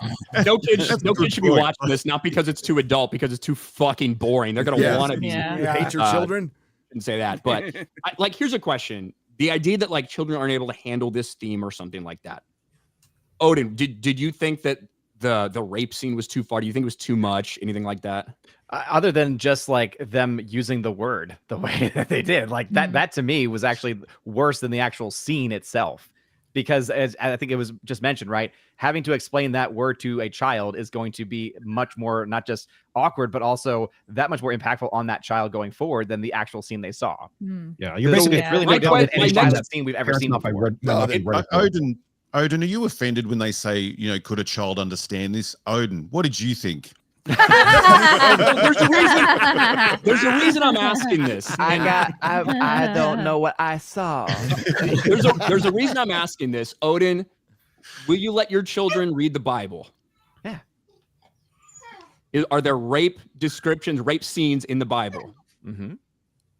No kid should be watching this, not because it's too adult, because it's too fucking boring. They're going to want to be. You hate your children. Didn't say that, but here's a question: the idea that like children aren't able to handle this theme or something like that. Odin, did you think that the rape scene was too far? Do you think it was too much? Anything like that? Other than just like them using the word the way that they did, like that to me was actually worse than the actual scene itself, because as I think it was just mentioned, right, having to explain that word to a child is going to be much more not just awkward, but also that much more impactful on that child going forward than the actual scene they saw. Yeah, you're basically really no different than any violent scene we've ever seen before. Odin, are you offended when they say, could a child understand this? Odin, what did you think? There's a reason I'm asking this. I don't know what I saw. There's a reason I'm asking this. Odin, will you let your children read the Bible? Yeah. Are there rape descriptions, rape scenes in the Bible? Mm-hmm.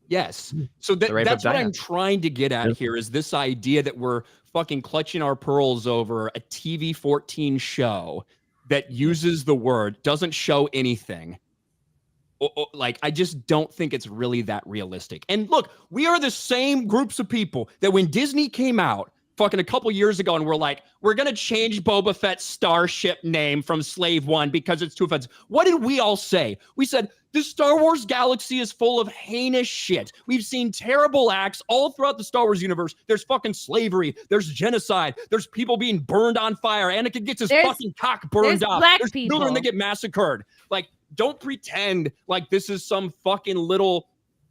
Yes. So that's what I'm trying to get at here is this idea that we're fucking clutching our pearls over a TV-14 show that uses the word, doesn't show anything. Like, I just don't think it's really that realistic. And look, we are the same groups of people that when Disney came out fucking a couple years ago and we're like, we're going to change Boba Fett's starship name from Slave One because it's too offensive. What did we all say? We said, the Star Wars galaxy is full of heinous shit. We've seen terrible acts all throughout the Star Wars universe. There's fucking slavery. There's genocide. There's people being burned on fire. Anakin gets his fucking cock burned off. There's children that get massacred. Like, don't pretend like this is some fucking little,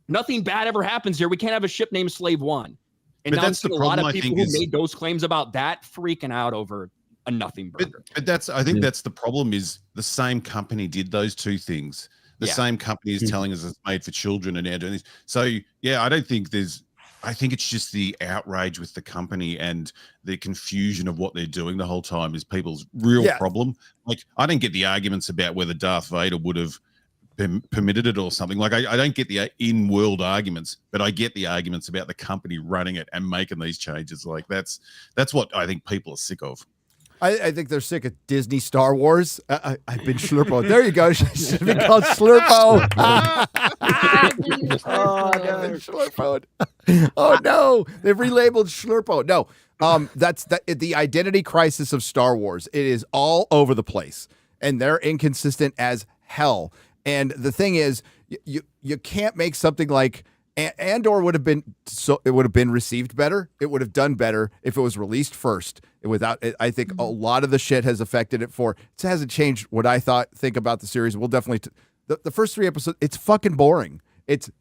nothing bad ever happens here. We can't have a ship named Slave One. And but now that's the a problem, lot of people who made those claims about that freaking out over a nothing burger. But I think that's the problem is the same company did those two things. The same company is telling us it's made for children and now doing this. So yeah, I think it's just the outrage with the company and the confusion of what they're doing the whole time is people's real problem. Like, I don't get the arguments about whether Darth Vader would have permitted it or something. Like, I don't get the in-world arguments, but I get the arguments about the company running it and making these changes. Like, that's what I think people are sick of. I think they're sick of Disney Star Wars. I've been Slurpo. There you go. She should be called Slurpo. Oh no, they've relabeled Slurpo. No, that's the identity crisis of Star Wars. It is all over the place, and they're inconsistent as hell. And the thing is, you can't make something like Andor would have been received better. It would have done better if it was released first. I think a lot of the shit has affected it. It hasn't changed what I think about the series. We'll definitely the first 3 episodes. It's fucking boring. It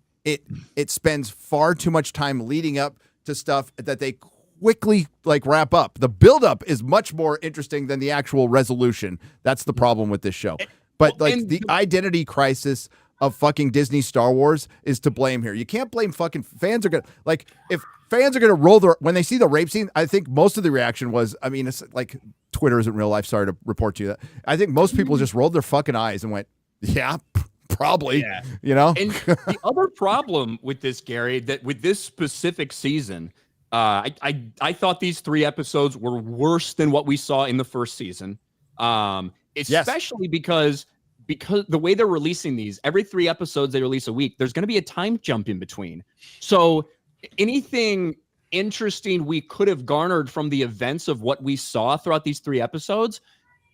spends far too much time leading up to stuff that they quickly wrap up. The buildup is much more interesting than the actual resolution. That's the problem with this show. But the identity crisis of fucking Disney Star Wars is to blame here. You can't blame fucking fans. If fans are gonna roll when they see the rape scene, I think most of the reaction was, I mean, it's like Twitter isn't real life. Sorry to report to you that. I think most people just rolled their fucking eyes and went, yeah, probably. Yeah. And the other problem with this, Gary, that with this specific season, I thought these 3 episodes were worse than what we saw in the first season. Especially because the way they're releasing these, every 3 episodes they release a week, there's going to be a time jump in between. So anything interesting we could have garnered from the events of what we saw throughout these 3 episodes,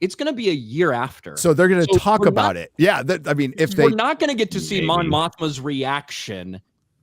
it's going to be a year after. So they're going to talk about it. Yeah. We're not going to get to see Mon Mothma's reaction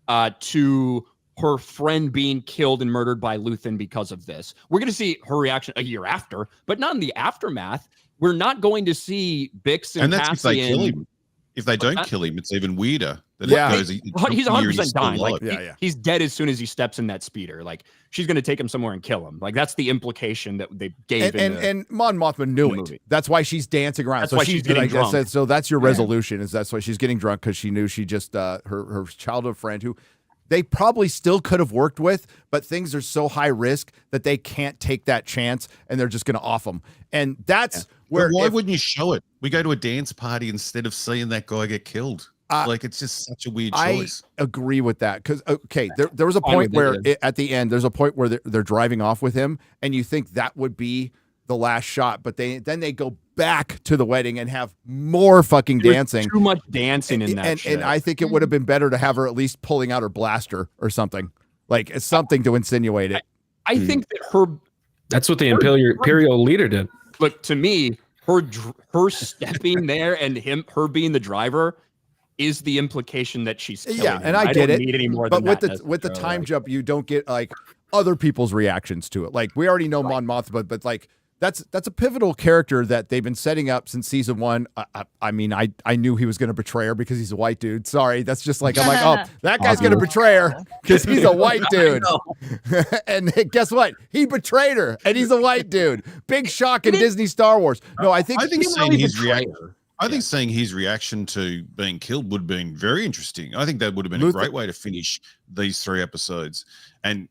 to her friend being killed and murdered by Luthen because of this. We're going to see her reaction a year after, but not in the aftermath. We're not going to see Bix and that's Cassian. If they kill him. If they don't kill him, it's even weirder. He's 100% dying. He's dead as soon as he steps in that speeder. Like, she's going to take him somewhere and kill him. Like, that's the implication that they gave. And Mon Mothma knew it. That's why she's dancing around. That's why she's getting drunk. So that's your resolution. Is that's why she's getting drunk, because she knew she just her childhood friend who they probably still could have worked with, but things are so high risk that they can't take that chance, and they're just going to off them. And that's where. Why wouldn't you show it? We go to a dance party instead of seeing that guy get killed. Like it's just such a weird choice. I agree with that because there was a point where at the end there's a point where they're driving off with him, and you think that would be the last shot, but then they go back to the wedding and have more fucking dancing. Too much dancing in that. And I think it would have been better to have her at least pulling out her blaster or something, like it's something to insinuate it. I think that that's what the imperial leader did. Look, to me, her stepping there and her being the driver is the implication that she's killing him. And I get don't it. need any more but than with the time jump, you don't get like other people's reactions to it. Like we already know Mon Mothma, but like that's a pivotal character that they've been setting up since season 1. I mean, I knew he was going to betray her because he's a white dude. Sorry, that's just like I'm like, oh, that guy's going to betray her because he's a white dude. And guess what? He betrayed her, and he's a white dude. Big shock in Disney Star Wars. No, I think seeing his reaction. I think seeing his reaction to being killed would have been very interesting. I think that would have been a great way to finish these 3 episodes. And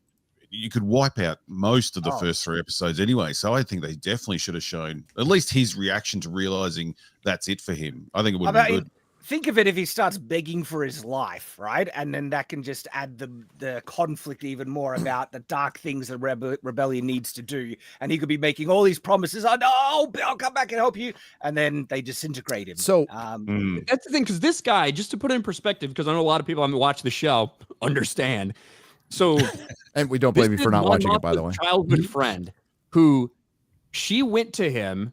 you could wipe out most of the first 3 episodes anyway. So I think they definitely should have shown at least his reaction to realizing that's it for him. I think it would have been good. Think of it if he starts begging for his life, right? And then that can just add the conflict even more about the dark things the rebellion needs to do. And he could be making all these promises. Oh, no, I'll come back and help you. And then they disintegrate him. So that's the thing, because this guy, just to put it in perspective, because I know a lot of people haven't watched the show, understand. So, and we don't blame you for not watching it, by the way. Childhood friend who she went to him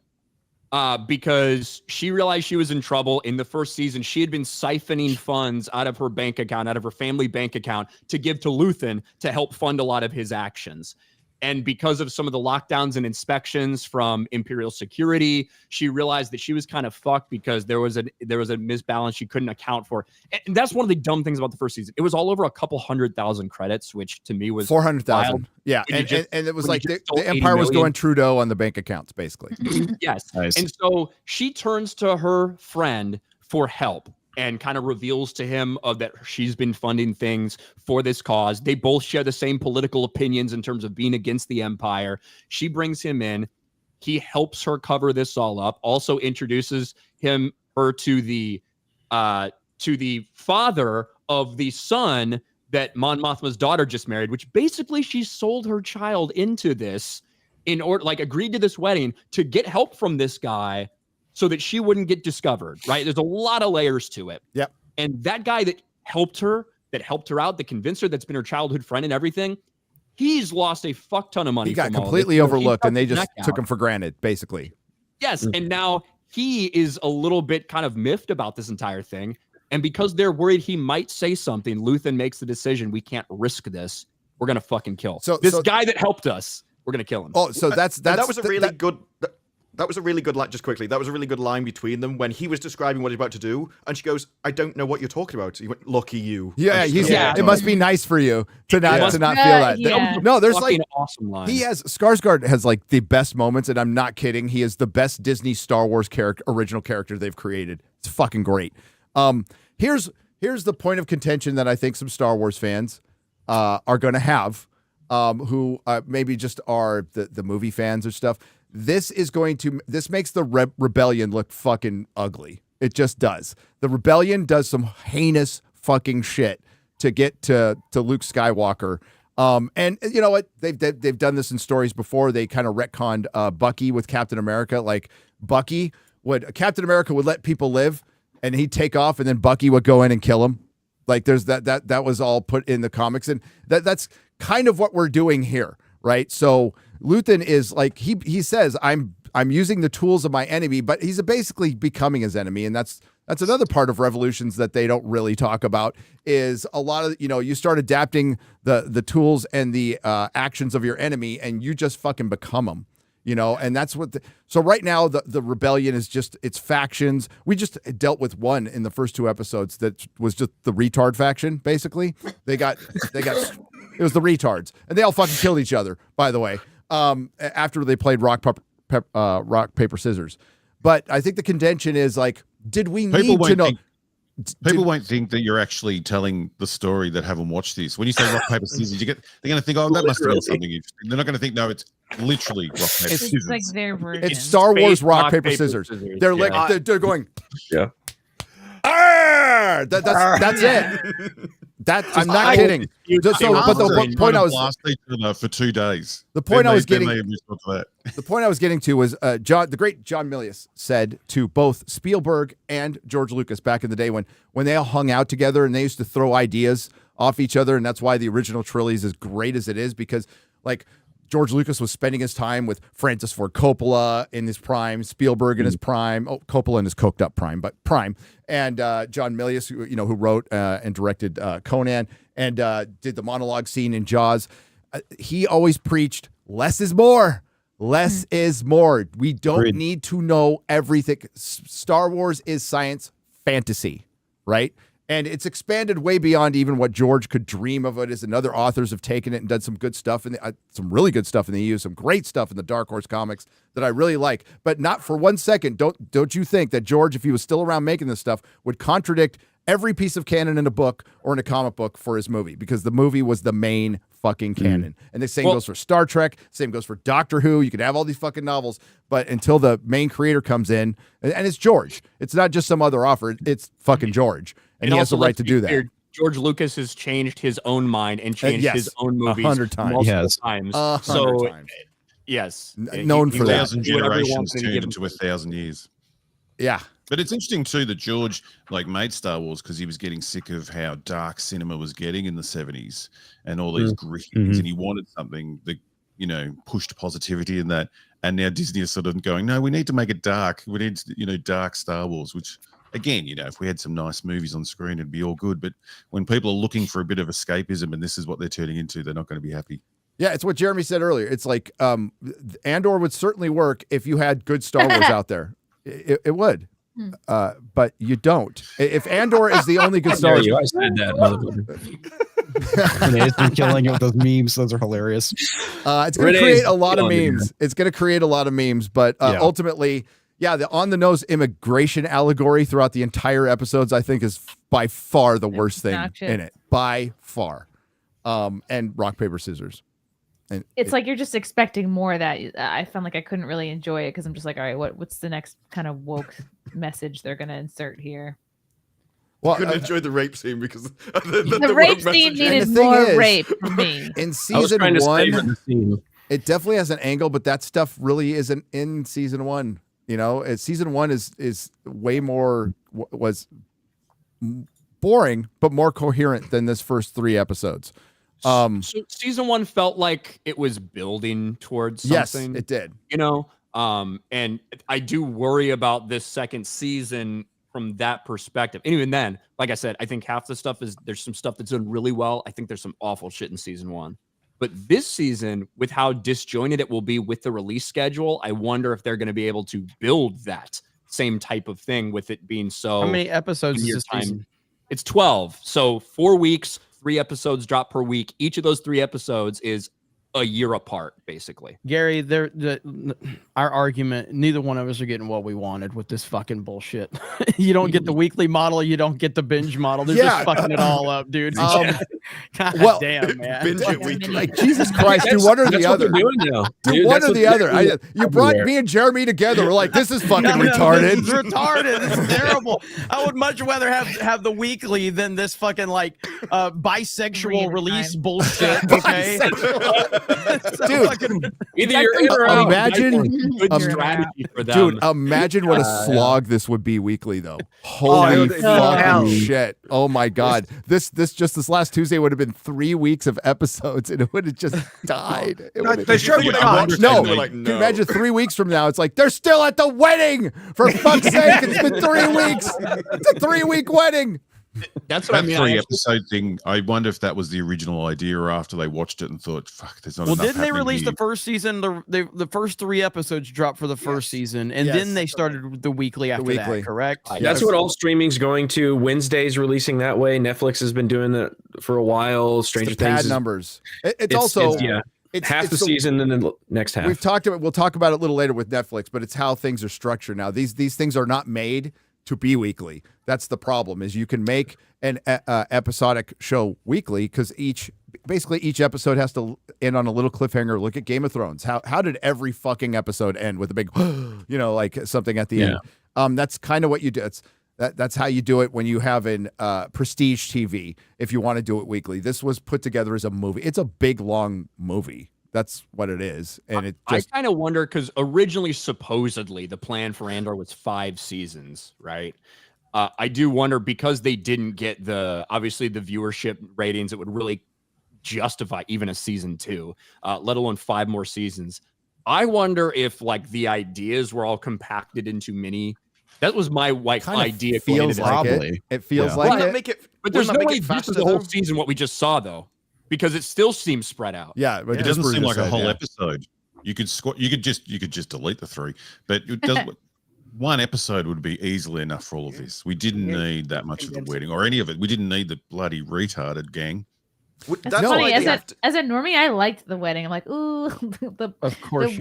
because she realized she was in trouble in the first season. She had been siphoning funds out of her bank account, out of her family bank account, to give to Luthen to help fund a lot of his actions. And because of some of the lockdowns and inspections from Imperial security, she realized that she was kind of fucked because there was a misbalance she couldn't account for. And that's one of the dumb things about the first season. It was all over a couple 100,000 credits, which to me was 400,000. Yeah, and it was like the Empire was going Trudeau on the bank accounts, basically. Yes. Nice. And so she turns to her friend for help and kind of reveals to him that she's been funding things for this cause. They both share the same political opinions in terms of being against the Empire. She brings him in. He helps her cover this all up. Also introduces her to the father of the son that Mon Mothma's daughter just married, which basically she sold her child into this in order, like agreed to this wedding to get help from this guy so that she wouldn't get discovered, right? There's a lot of layers to it. Yep. And that guy that helped her out, that convinced her, that's been her childhood friend and everything, he's lost a fuck ton of money. He got completely overlooked, and they just took him for granted, basically. Yes, and now he is a little bit kind of miffed about this entire thing. And because they're worried he might say something, Luthen makes the decision, we can't risk this. We're going to fucking kill. So this guy that helped us, we're going to kill him. Oh, so that was a really good... That was a really good line, just quickly. That was a really good line between them when he was describing what he's about to do, and she goes, "I don't know what you're talking about." He went, "Lucky you." Yeah, it must be nice for you to not feel that. Yeah. No, there's like awesome line. He has Skarsgård has like the best moments, and I'm not kidding. He is the best Disney Star Wars original character they've created. It's fucking great. Here's the point of contention that I think some Star Wars fans are going to have, who maybe just are the movie fans or stuff. This makes the rebellion look fucking ugly. It just does. The rebellion does some heinous fucking shit to get to Luke Skywalker. And you know what? They've done this in stories before. They kind of retconned Bucky with Captain America. Like Captain America would let people live, and he'd take off, and then Bucky would go in and kill him. Like there's that was all put in the comics, and that's kind of what we're doing here, right? So Luthen is like he says, I'm using the tools of my enemy, but he's basically becoming his enemy, and that's another part of Revolutions that they don't really talk about. Is a lot of you start adapting the tools and the actions of your enemy, and you just fucking become them. And that's what. So right now the rebellion is just it's factions. We just dealt with one in the first 2 episodes that was just the retard faction. Basically, they got it was the retards, and they all fucking killed each other. By the way, after they played rock paper scissors. But I think the contention is like, did we need to know? People won't think that you're actually telling the story that haven't watched this. When you say rock, paper, scissors, they're going to think, oh, that must have been something interesting. They're not going to think, no, it's literally rock, paper, scissors. It's like their version. It's Star Wars rock, paper, scissors. They're like, they're going, That's it. I'm not kidding. But the point I was last each other for 2 days. The point I was getting. The The point I was getting to was the great John Milius said to both Spielberg and George Lucas back in the day when they all hung out together and they used to throw ideas off each other, and that's why the original trilogy is as great as it is, because like George Lucas was spending his time with Francis Ford Coppola in his prime, Spielberg in his prime, Coppola in his coked up prime, but prime, and John Milius, who wrote and directed Conan and did the monologue scene in Jaws. He always preached less is more. Less is more. We don't need to know everything. Star Wars is science fantasy, right? And it's expanded way beyond even what George could dream of it as, and other authors have taken it and done some good stuff, and some really good stuff in the EU, some great stuff in the Dark Horse comics that I really like. But not for 1 second, don't you think that George, if he was still around making this stuff, would contradict every piece of canon in a book or in a comic book for his movie, because the movie was the main fucking canon. And the same goes for Star Trek, same goes for Doctor Who. You could have all these fucking novels, but until the main creator comes in, and it's George, it's not just some other author, it's fucking George. And he has the right to do that. George Lucas has changed his own mind and changed his own movies 100 times. multiple times. 100 times. Yes. Known for that. 1,000 generations turned into 1,000 years. Yeah. But it's interesting too that George made Star Wars because he was getting sick of how dark cinema was getting in the 70s and all these gritty things, and he wanted something that pushed positivity in that. And now Disney is sort of going, no, we need to make it dark. We need dark Star Wars, which again, if we had some nice movies on screen, it'd be all good. But when people are looking for a bit of escapism and this is what they're turning into, they're not going to be happy. Yeah, it's what Jeremy said earlier. It's like Andor would certainly work if you had good Star Wars out there. It would. But you don't. If Andor is the only good Star Wars, I said that, motherfucker. Renee's been killing it with those memes. Those are hilarious. It's going to create a lot of memes. It's going to create a lot of memes, but ultimately, the on-the-nose immigration allegory throughout the entire episodes, I think, is by far the worst thing in it. By far. And rock, paper, scissors. And it's like you're just expecting more of that. I found like I couldn't really enjoy it because I'm just like, all right, what's the next kind of woke message they're going to insert here? Well, I couldn't enjoy the rape scene because the rape scene needed more rape from me. In season one, it definitely has an angle, but that stuff really isn't in season one. Season one is way more was boring, but more coherent than this first 3 episodes. So season one felt like it was building towards something. Yes, it did. And I do worry about this second season from that perspective. And even then, like I said, I think half the stuff there's some stuff that's done really well. I think there's some awful shit in season one. But this season, with how disjointed it will be with the release schedule, I wonder if they're going to be able to build that same type of thing with it being so. How many episodes is this season? It's 12. So 4 weeks, 3 episodes drop per week. Each of those 3 episodes is a year apart, basically. Gary, our argument, neither one of us are getting what we wanted with this fucking bullshit. You don't get the weekly model, you don't get the binge model. They're just fucking it all up, dude. God damn, man. Binge it weekly. Like, Jesus Christ, do one or the other. Do one or the other. You brought me and Jeremy together. We're like, this is fucking retarded. This is retarded. This is terrible. I would much rather have the weekly than this fucking bisexual release bullshit. Okay. Dude, either you're in or out. Imagine good strategy for them. Dude, imagine what a slog this would be weekly, though. Holy fucking shit! Oh my god, this last Tuesday would have been 3 weeks of episodes, and it would have just died. The show would not. No, can you imagine 3 weeks from now? It's like they're still at the wedding. For fuck's sake, it's been 3 weeks. It's a 3-week wedding. That's what I mean. 3 episode thing. I wonder if that was the original idea, or after they watched it and thought, "Fuck, there's not." Well, didn't they release the first season? The first 3 episodes dropped for the first season, and then they started with the weekly after that. Correct. That's what all streaming's going to. Wednesday's releasing that way. Netflix has been doing it for a while. Stranger Things numbers. It's also half the season and then the next half. We'll talk about it a little later with Netflix, but it's how things are structured now. These things are not made to be weekly. That's the problem, is you can make an episodic show weekly because each episode has to end on a little cliffhanger. Look at Game of Thrones. How did every fucking episode end with a big, like something at the end? That's kind of what you do. That's how you do it when you have an prestige TV. If you want to do it weekly, this was put together as a movie. It's a big, long movie. That's what it is, and it just. I kind of wonder because originally, supposedly, the plan for Andor was 5 seasons, right? I do wonder because they didn't get obviously the viewership ratings that would really justify even a season 2, let alone 5 more seasons. I wonder if like the ideas were all compacted into mini. That was my idea. Feels like it feels like it. Make it, but there's no way this faster, is the whole though? season what we just saw though, because it still seems spread out. Yeah, It doesn't seem like a whole episode. You could just delete the 3, but it does. One episode would be easily enough for all of this. We didn't need that much of the wedding or any of it. We didn't need the bloody retarded gang. That's funny. As a normie, I liked the wedding. I'm like, ooh, the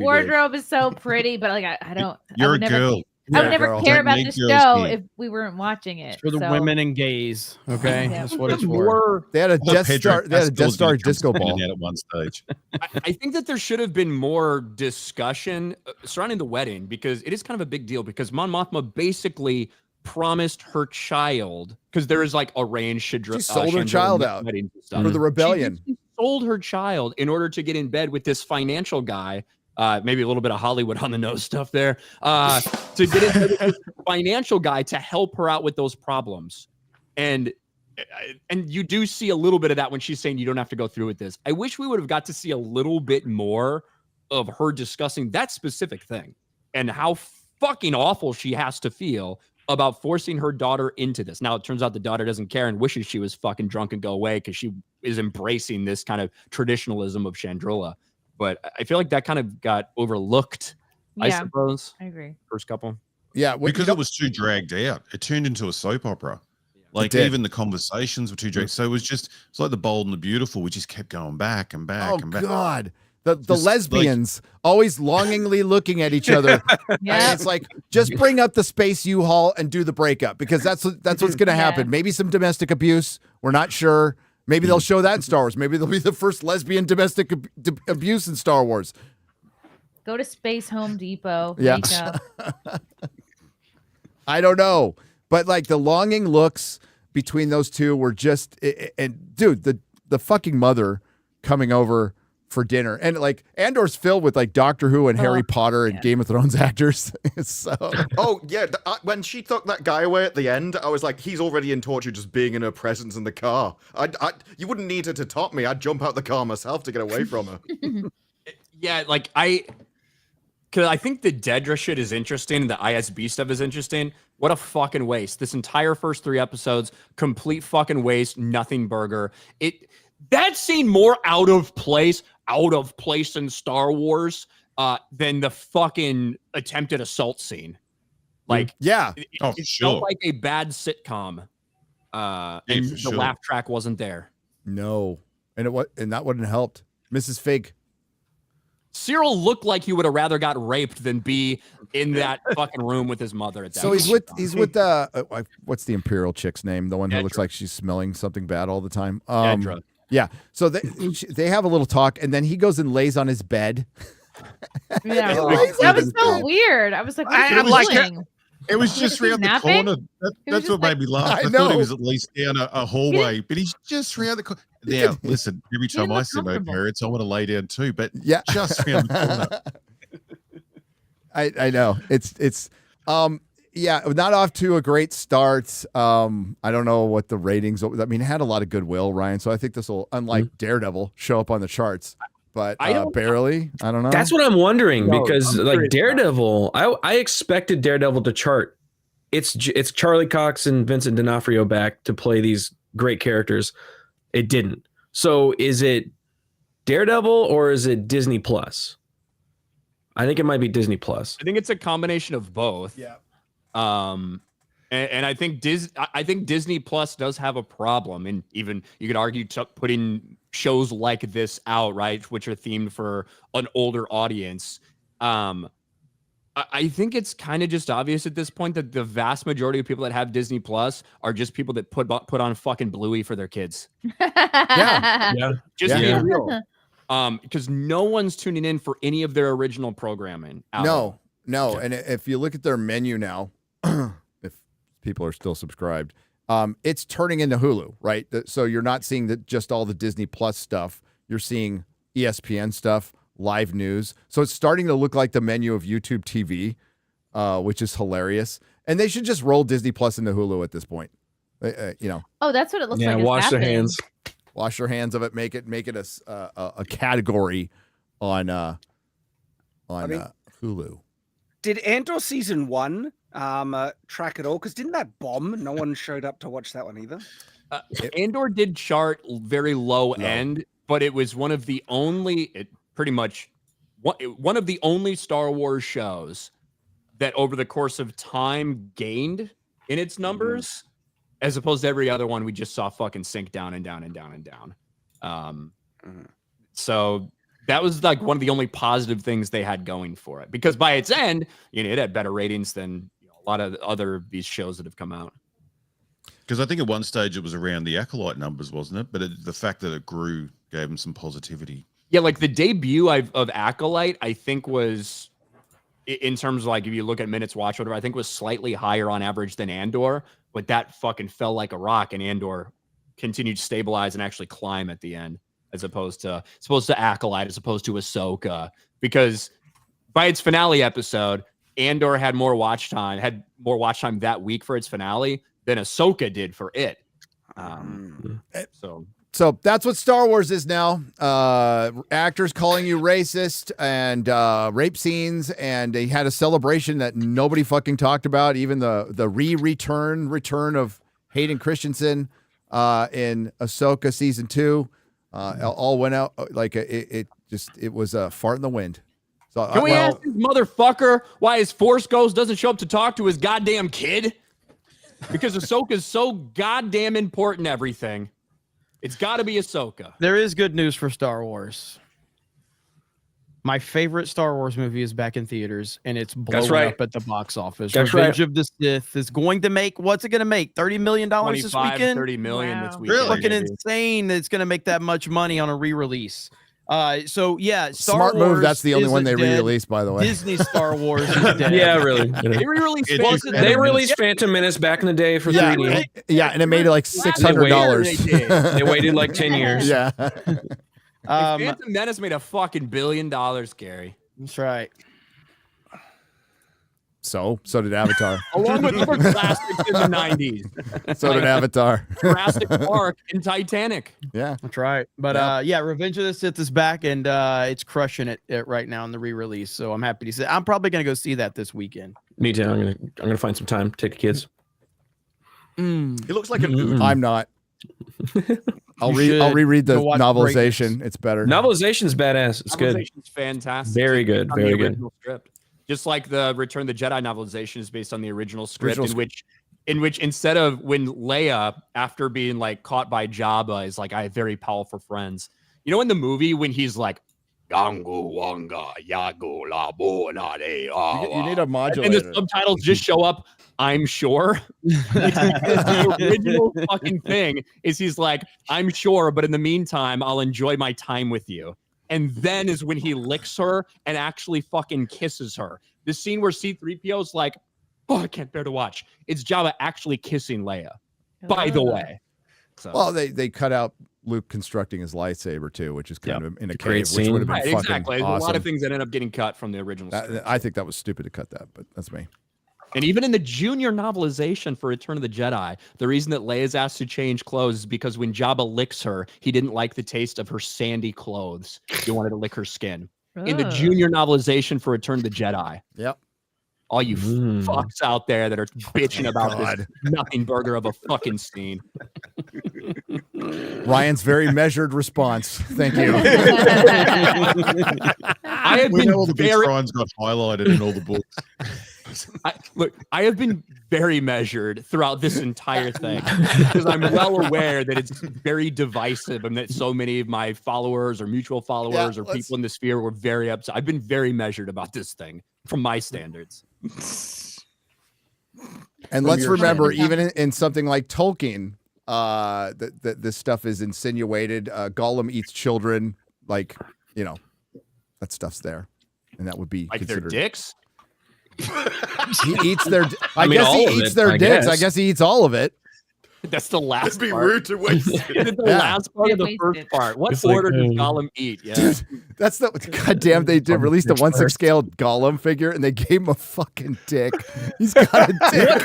wardrobe is so pretty, but like I don't. You're a girl. I would never care about the show if we weren't watching it. It's for the women and gays. Okay, that's what it's for. They had a Death Star. They had a Death Star disco ball at one stage. I think that there should have been more discussion surrounding the wedding because it is kind of a big deal. Because Mon Mothma basically promised her child because there is like arranged. She sold her child out for the rebellion. She sold her child in order to get in bed with this financial guy. Maybe a little bit of Hollywood on the nose stuff there, to get into this financial guy to help her out with those problems. And you do see a little bit of that when she's saying you don't have to go through with this. I wish we would have got to see a little bit more of her discussing that specific thing and how fucking awful she has to feel about forcing her daughter into this. Now, it turns out the daughter doesn't care and wishes she was fucking drunk and go away because she is embracing this kind of traditionalism of Chandrila. But I feel like that kind of got overlooked, I suppose. I agree. First couple. Yeah. Because it was too dragged out. It turned into a soap opera. Like even the conversations were too dragged. So it's like The Bold and the Beautiful. We just kept going back and back and back. Oh, God. The lesbians always longingly looking at each other. Yeah. It's like, just bring up the space U-Haul and do the breakup because that's what's going to happen. Maybe some domestic abuse. We're not sure. Maybe they'll show that in Star Wars. Maybe they'll be the first lesbian domestic abuse in Star Wars. Go to Space Home Depot. Yeah. I don't know. But like the longing looks between those two were just, and dude, the fucking mother coming over for dinner. And like Andor's filled with like Doctor Who and Harry Potter and Game of Thrones actors. So oh yeah, when she took that guy away at the end, I was like, he's already in torture just being in her presence in the car. You wouldn't need her to top me. I'd jump out the car myself to get away from her. Yeah, like because I think the Dedra shit is interesting and the ISB stuff is interesting. What a fucking waste. This entire first 3 episodes, complete fucking waste, nothing burger. That scene more out of place in Star Wars than the fucking attempted assault scene. Like, it felt like a bad sitcom. And the laugh track wasn't there. No. And that wouldn't have helped. Mrs. Fig. Cyril looked like he would have rather got raped than be in that fucking room with his mother at that. So he's with what's the Imperial chick's name? The one who looks like she's smelling something bad all the time. Yeah. So they have a little talk, and then he goes and lays on his bed. Yeah, that was so weird. I was like, what are you doing? It was just around the corner. That's what made me laugh. I thought he was at least down a hallway, but he's just around the corner. Now, listen, every time I see my parents, I want to lay down too, but just around the corner. I know. It's not off to a great start. I don't know what the ratings. I mean, it had a lot of goodwill, Ryan. So I think this will, unlike Daredevil, show up on the charts. But barely. I don't know. That's what I'm wondering because like Daredevil, I expected Daredevil to chart. It's Charlie Cox and Vincent D'Onofrio back to play these great characters. It didn't. So is it Daredevil or is it Disney Plus? I think it might be Disney Plus. I think it's a combination of both. Yeah. And I think Disney Plus does have a problem, and even you could argue putting shows like this out, right, which are themed for an older audience. I think it's kind of just obvious at this point that the vast majority of people that have Disney Plus are just people that put on fucking Bluey for their kids. Just being real. Because no one's tuning in for any of their original programming. No. And if you look at their menu now, people are still subscribed. It's turning into Hulu, right? So you're not seeing just all the Disney Plus stuff. You're seeing ESPN stuff, live news. So it's starting to look like the menu of YouTube TV, which is hilarious. And they should just roll Disney Plus into Hulu at this point. Oh, that's what it looks like. Yeah, wash their hands. Wash your hands of it. Make it a category on Hulu. Did Andor season 1 track at all? Because didn't that bomb? No one showed up to watch that one either. Andor did chart very low end, but it was one of the only Star Wars shows that over the course of time gained in its numbers, as opposed to every other one we just saw fucking sink down and down and down and down. So that was like one of the only positive things they had going for it, because by its end, it had better ratings than a lot of other these shows that have come out. Because I think at one stage it was around the Acolyte numbers, wasn't it? But the fact that it grew gave them some positivity. Yeah, like the debut of Acolyte, I think was, in terms of like if you look at minutes watched, whatever, I think was slightly higher on average than Andor, but that fucking fell like a rock, and Andor continued to stabilize and actually climb at the end, as opposed to Acolyte, as opposed to Ahsoka, because by its finale episode, Andor had more watch time that week for its finale than Ahsoka did for it. So that's what Star Wars is now. Actors calling you racist and rape scenes, and they had a celebration that nobody fucking talked about. Even the return of Hayden Christensen in Ahsoka season 2, all went out like it was a fart in the wind. So can we ask this motherfucker why his Force Ghost doesn't show up to talk to his goddamn kid? Because Ahsoka's so goddamn important. Everything. It's got to be Ahsoka. There is good news for Star Wars. My favorite Star Wars movie is back in theaters, and it's blowing up at the box office. That's Revenge of the Sith is going to make, what's it going to make? $30 million this weekend? $30 million this weekend. Really? Fucking insane that it's going to make that much money on a re-release. So yeah, Smart move. That's the only one they re-released, by the way. Disney Star Wars is dead. Yeah, really. They re-released They released Phantom Menace back in the day for 3D. Yeah, and it made it like $600. They waited like 10 years. Yeah. Phantom Menace made a fucking $1 billion, Gary. That's right. So did Avatar. Along with other classics in the 90s. So did Avatar. Jurassic Park and Titanic. Yeah. That's right. But yeah, Revenge of the Sith is back, and it's crushing it right now in the re-release. So I'm happy to see. I'm probably gonna go see that this weekend. Me too. I'm gonna find some time. Take the kids. It looks like an I'm not. I'll reread the novelization. It's better. Novelization's badass. It's good. Novelization's fantastic. Very good. On the Very good. original script. Just like the Return of the Jedi novelization is based on the original script, in which instead of when Leia, after being like caught by Jabba, is like, I have very powerful friends. You know, in the movie when he's like, Gangu Wanga Yago La Bo La De. You need a modulator. And the subtitles just show up, I'm sure. The original fucking thing is he's like, I'm sure, but in the meantime, I'll enjoy my time with you. And then is when he licks her and actually fucking kisses her. The scene where C-3PO's like, oh, I can't bear to watch. It's Jabba actually kissing Leia, by the way. So. Well, they cut out Luke constructing his lightsaber too, which is kind of in a cave, scene. which would have been fucking exactly. There's awesome. a lot of things that end up getting cut from the original script. I think that was stupid to cut that, but that's me. And even in the junior novelization for Return of the Jedi, the reason that Leia's asked to change clothes is because when Jabba licks her, he didn't like the taste of her sandy clothes. He wanted to lick her skin. In the junior novelization for Return of the Jedi. Yep. All you fucks out there that are bitching about this nothing burger of a fucking scene. Ryan's very measured response. Thank you. I have We been know all the big very... shrines got highlighted in all the books. I have been very measured throughout this entire thing because I'm well aware that it's very divisive and that so many of my followers or mutual followers or people in the sphere were very upset. I've been very measured about this thing from my standards. And let's remember, even in something like Tolkien, that this stuff is insinuated. Gollum eats children, like, that stuff's there, and that would be like considered. their dicks. He eats their. I mean, guess he all of eats it, their I dicks. I guess. guess he eats all of it. That's the last It'd be part. rude to waste it. The Yeah. last part of the Wasted. first part. What It's like, order does Gollum eat? Yeah. Dude, that's the goddamn. They did release the 1/6 scale Gollum figure, and they gave him a fucking dick. He's got a dick.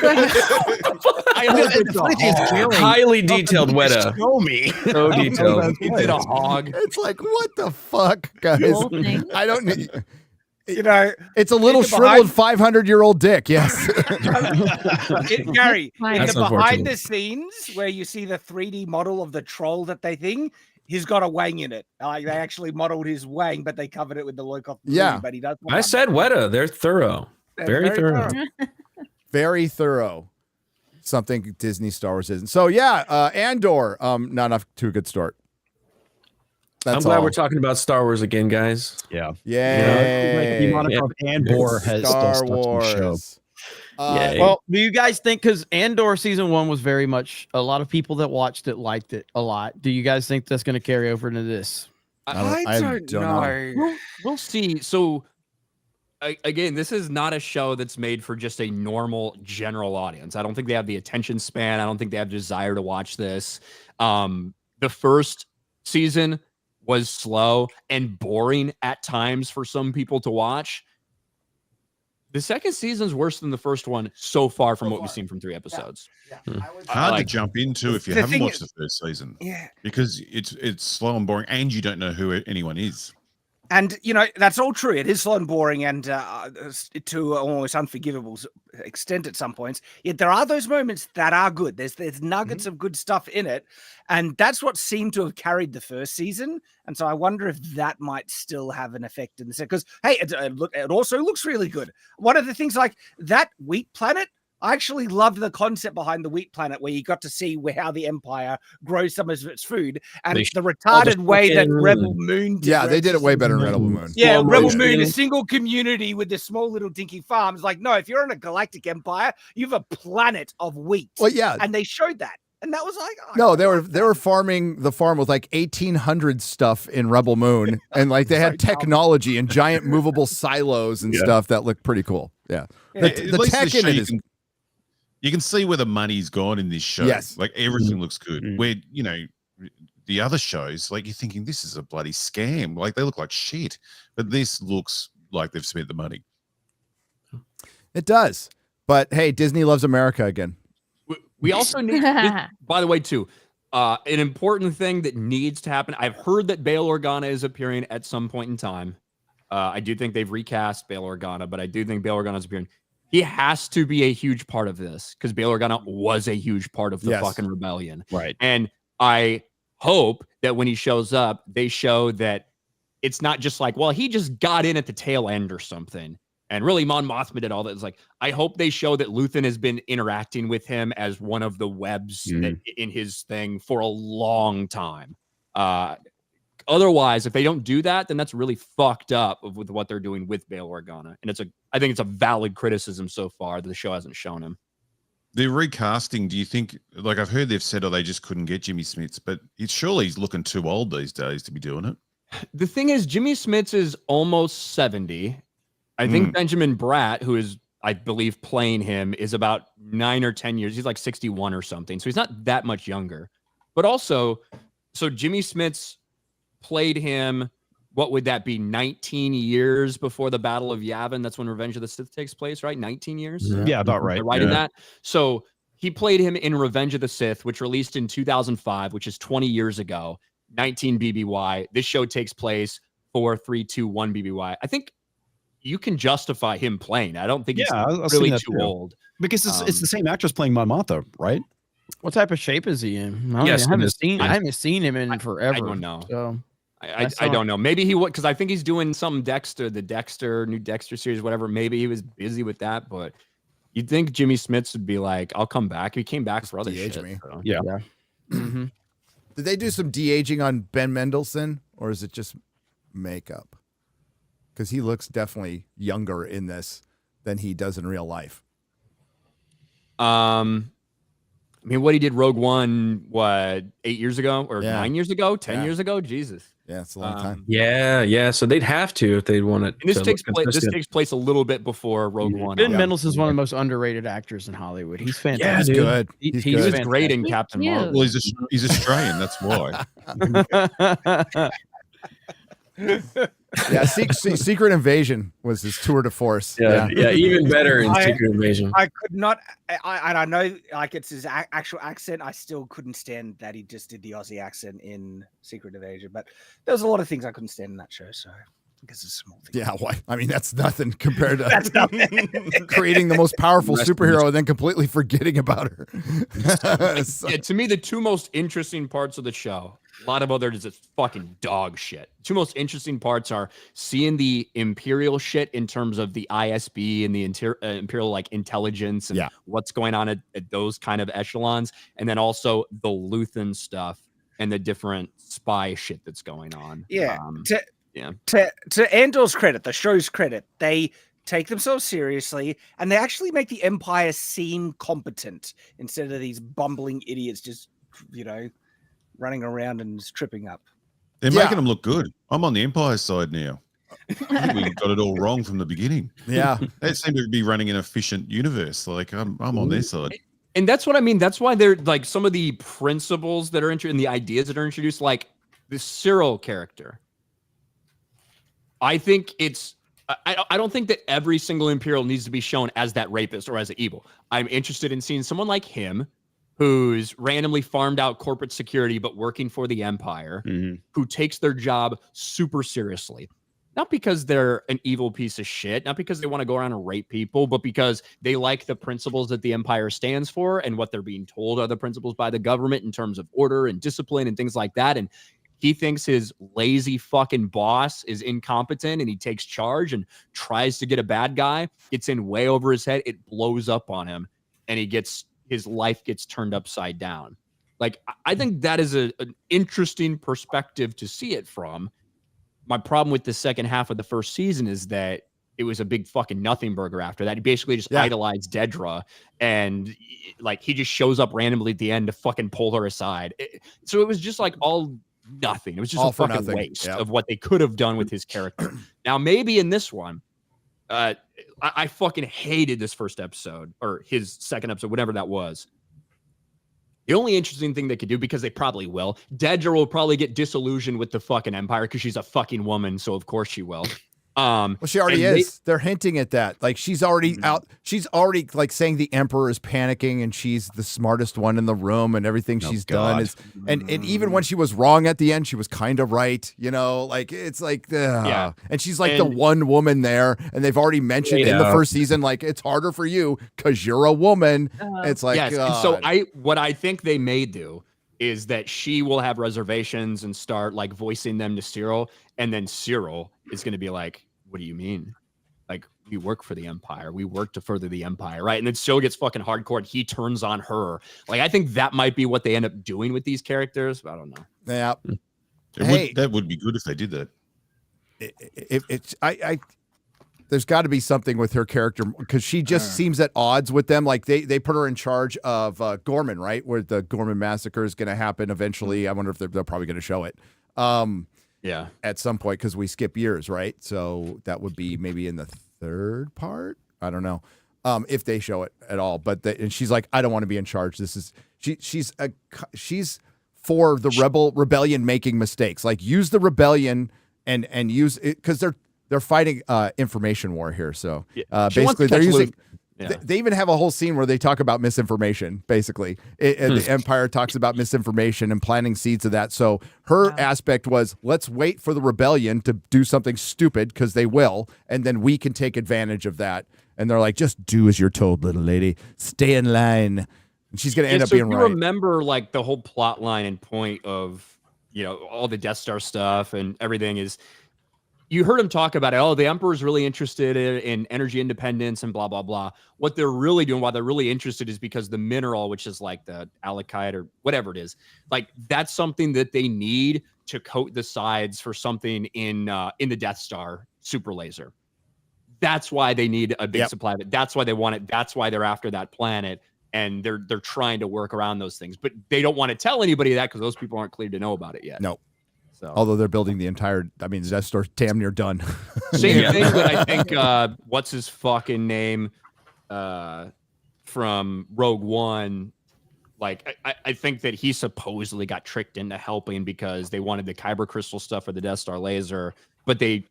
I hope it's a Highly detailed Weta. Show me. So detailed. He did a hog. It's like, what the fuck, guys? The whole thing. I don't need. You know, It's a little in the behind- shriveled 500-year-old dick. Yes. Gary, Fine. in That's the behind unfortunate. the scenes where you see the 3D model of the troll that they think, he's got a wang in it. Like they actually modeled his wang, but they covered it with the look of the Yeah. movie, but he does. I said Weta. They're thorough. They're Very thorough. Very thorough. Something Disney Star Wars isn't. So yeah, Andor. Not off to a good start. That's I'm glad all. we're talking about Star Wars again, guys. Yeah. Yay. The moniker of Andor has still Star stuck to the show. Wars. Yay. Well, do you guys think, because Andor season 1 was very much, a lot of people that watched it liked it a lot. Do you guys think that's going to carry over into this? I don't know. We'll see. So, again, this is not a show that's made for just a normal general audience. I don't think they have the attention span. I don't think they have desire to watch this. The first season was slow and boring at times for some people to watch. The second season's worse than the first one so far from what we've seen from 3 episodes. Hard like- to jump into if you The haven't thing watched is- the first season Yeah. because it's slow and boring, and you don't know who anyone is. And you know that's all true. It is slow and boring, and to almost unforgivable extent at some points. Yet there are those moments that are good. There's nuggets of good stuff in it, and that's what seemed to have carried the first season. And so I wonder if that might still have an effect in the second. Because hey, it also looks really good. One of the things like that wheat planet. I actually loved the concept behind the wheat planet, where you got to see how the Empire grows some of its food, and They the retarded way that fucking- Rebel Moon did. Yeah, they did it way better in Mm. Rebel Moon. Yeah, Slow Rebel motion. Moon, a single community with this small little dinky farms. Like, no, if you're in a galactic empire, you have a planet of wheat. Well, yeah. And they showed that. And that was like, oh, No, I they were like they were farming the farm with like 1800 stuff in Rebel Moon, and like they had So dumb. technology and giant movable silos and stuff that looked pretty cool. Yeah, Yeah, the, At the least tech this in show it you is. you can see where the money's gone in this show. Yes. Like everything looks good. Mm. Where, you know, the other shows, like you're thinking this is a bloody scam. Like they look like shit. But this looks like they've spent the money. It does, but hey, Disney loves America again. We also need, by the way, too, an important thing that needs to happen. I've heard that Bail Organa is appearing at some point in time. I do think they've recast Bail Organa, but I do think Bail Organa is appearing. He has to be a huge part of this because Bail Organa was a huge part of the Yes. fucking rebellion. Right. And I hope that when he shows up, they show that it's not just like, well, he just got in at the tail end or something. And really, Mon Mothma did all that. It's like, I hope they show that Luthen has been interacting with him as one of the webs that, in his thing for a long time. Otherwise, if they don't do that, then that's really fucked up with what they're doing with Bail Organa. And I think it's a valid criticism so far that the show hasn't shown him. The recasting, do you think, like I've heard they've said, oh, they just couldn't get Jimmy Smits, but surely he's looking too old these days to be doing it. The thing is, Jimmy Smits is almost 70. I think Benjamin Bratt, who is, I believe, playing him, is about 9 or 10 years. He's like 61 or something. So he's not that much younger. But also, so Jimmy Smits played him, what would that be, 19 years before the Battle of Yavin? That's when Revenge of the Sith takes place, right? 19 years? Yeah, about right. Am I right in that? So he played him in Revenge of the Sith, which released in 2005, which is 20 years ago. 19 BBY. This show takes place 4, 3, 2, 1 BBY. I think you can justify him playing. I don't think he's really too old. Because it's the same actress playing Mon Mothma, right? What type of shape is he in? I Yes, I haven't seen him in forever. I don't know. So I don't know. Maybe he would, because I think he's doing some new Dexter series, whatever. Maybe he was busy with that, but you'd think Jimmy Smits would be like, I'll come back. He came back for other De-age shit. me. So. Yeah. Mm-hmm. Did they do some de-aging on Ben Mendelsohn, or is it just makeup? Because he looks definitely younger in this than he does in real life. I mean, what he did Rogue One, what, 8 years ago or 9 years ago, 10 years ago? Jesus. Yeah, it's a long time. Yeah. So they'd have to if they'd want it. And this to takes look place. This consistent. takes place a little bit before Rogue One. Ben Mendelsohn's one of the most underrated actors in Hollywood. He's Yeah, fantastic. He's good. He's He was fantastic. great in Captain cute. Marvel. Well, he's Australian. That's why. Yeah, Secret Invasion was his tour de force. Yeah, even better in Secret Invasion. I could not, and I know like it's his actual accent. I still couldn't stand that he just did the Aussie accent in Secret Invasion. But there was a lot of things I couldn't stand in that show. So I guess it's a small thing. Yeah, why? I mean, that's nothing compared to That's nothing. creating the most powerful Rest in superhero and then completely forgetting about her. Yeah, to me, the two most interesting parts of the show, a lot of others is fucking dog shit. Two most interesting parts are seeing the Imperial shit in terms of the ISB and the Imperial like intelligence and what's going on at those kind of echelons, and then also the Luthen stuff and the different spy shit that's going on. Yeah. To Andor's credit, the show's credit, they take themselves seriously and they actually make the Empire seem competent instead of these bumbling idiots just, running around and tripping up. They're making them look good. I'm on the Empire side now. I think we got it all wrong from the beginning. Yeah. They seem to be running an efficient universe. Like I'm on their side. And that's what I mean. That's why they're like some of the principles that are and the ideas that are introduced, like the Cyril character. I think it's. I don't think that every single Imperial needs to be shown as that rapist or as an evil. I'm interested in seeing someone like him, who's randomly farmed out corporate security but working for the Empire, who takes their job super seriously. Not because they're an evil piece of shit, not because they want to go around and rape people, but because they like the principles that the Empire stands for and what they're being told are the principles by the government in terms of order and discipline and things like that. And he thinks his lazy fucking boss is incompetent and he takes charge and tries to get a bad guy. It's in way over his head. It blows up on him and his life gets turned upside down. Like, I think that is an interesting perspective to see it from. My problem with the second half of the first season is that it was a big fucking nothing burger after that. He basically just idolized Dedra and like he just shows up randomly at the end to fucking pull her aside. So it was just like all nothing. It was just all a fucking waste of what they could have done with his character. Now, maybe in this one, I fucking hated this first episode or his second episode, whatever that was. The only interesting thing they could do, because they probably will, Dedra will probably get disillusioned with the fucking Empire because she's a fucking woman, so of course she will. Well, she already is. They're hinting at that. Like she's already out. She's already like saying the Emperor is panicking and she's the smartest one in the room and everything she's done is. And even when she was wrong at the end, she was kind of right. Like it's like, and she's like the one woman there. And they've already mentioned in the first season, like it's harder for you because you're a woman. It's like, yes. And so what I think they may do is that she will have reservations and start like voicing them to Cyril, and then Cyril is going to be like, what do you mean? Like, we work for the Empire. We work to further the Empire, right? And then Cyril gets fucking hardcore and he turns on her. Like, I think that might be what they end up doing with these characters, but I don't know. Yeah. That would be good if they did that. There's got to be something with her character because she just seems at odds with them. Like they put her in charge of Gorman, right? Where the Gorman massacre is going to happen eventually. I wonder if they're probably going to show it. At some point because we skip years, right? So that would be maybe in the third part. I don't know if they show it at all. But and she's like, I don't want to be in charge. This is she's for the rebellion making mistakes. Like use the rebellion and use it because they're fighting information war here. So basically they're using. Yeah. They even have a whole scene where they talk about misinformation, basically. The Empire talks about misinformation and planting seeds of that. So her aspect was, let's wait for the rebellion to do something stupid, because they will, and then we can take advantage of that. And they're like, just do as you're told, little lady. Stay in line. And she's going to end up being right. Remember, like, the whole plot line and point of, all the Death Star stuff and everything is... You heard him talk about it. Oh, the Emperor's really interested in energy independence and blah, blah, blah. What they're really doing, why they're really interested, is because the mineral, which is like the alakite or whatever it is, like that's something that they need to coat the sides for something in the Death Star super laser. That's why they need a big supply of it. That's why they want it. That's why they're after that planet. and they're trying to work around those things, but they don't want to tell anybody that because those people aren't cleared to know about it yet. No. So Although they're building the entire, the Death Star's damn near done. same thing that I think what's his fucking name from Rogue One. Like, I think that he supposedly got tricked into helping because they wanted the Kyber crystal stuff for the Death Star laser, but they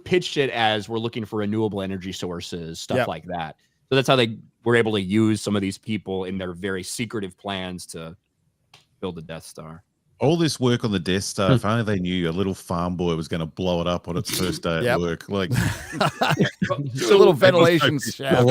pitched it as we're looking for renewable energy sources, stuff like that. So that's how they were able to use some of these people in their very secretive plans to build the Death Star. All this work on the Death Star, if only they knew a little farm boy was going to blow it up on its first day at work. Like, so a little ventilation shaft.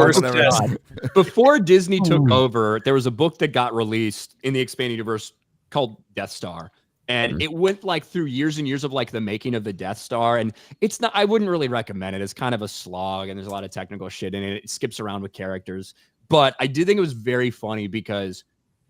Before Disney took over, there was a book that got released in the expanded universe called Death Star. And it went like through years and years of like the making of the Death Star. And it's not, I wouldn't really recommend it. It's kind of a slog and there's a lot of technical shit in it. It skips around with characters. But I did think it was very funny because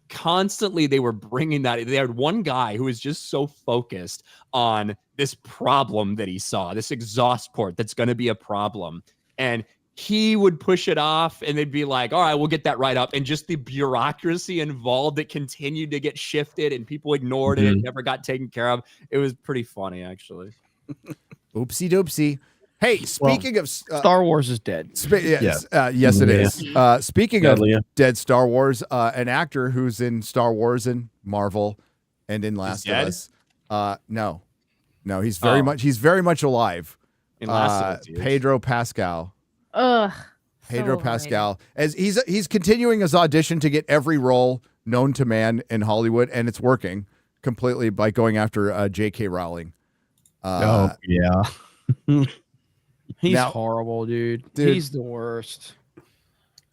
constantly they were bringing that. They had one guy who was just so focused on this problem that he saw, this exhaust port that's going to be a problem. And he would push it off and they'd be like, all right, we'll get that right up. And just the bureaucracy involved that continued to get shifted and people ignored it and never got taken care of. It was pretty funny, actually. Oopsie doopsie. Hey, speaking of Star Wars is dead. Yes, it is. Speaking of dead Star Wars, an actor who's in Star Wars and Marvel and in Last of Us. No, he's very much alive. In Last of Us, Pedro Pascal. Ugh. Pedro Pascal, as he's continuing his audition to get every role known to man in Hollywood, and it's working completely by going after J.K. Rowling. He's horrible, dude. He's the worst.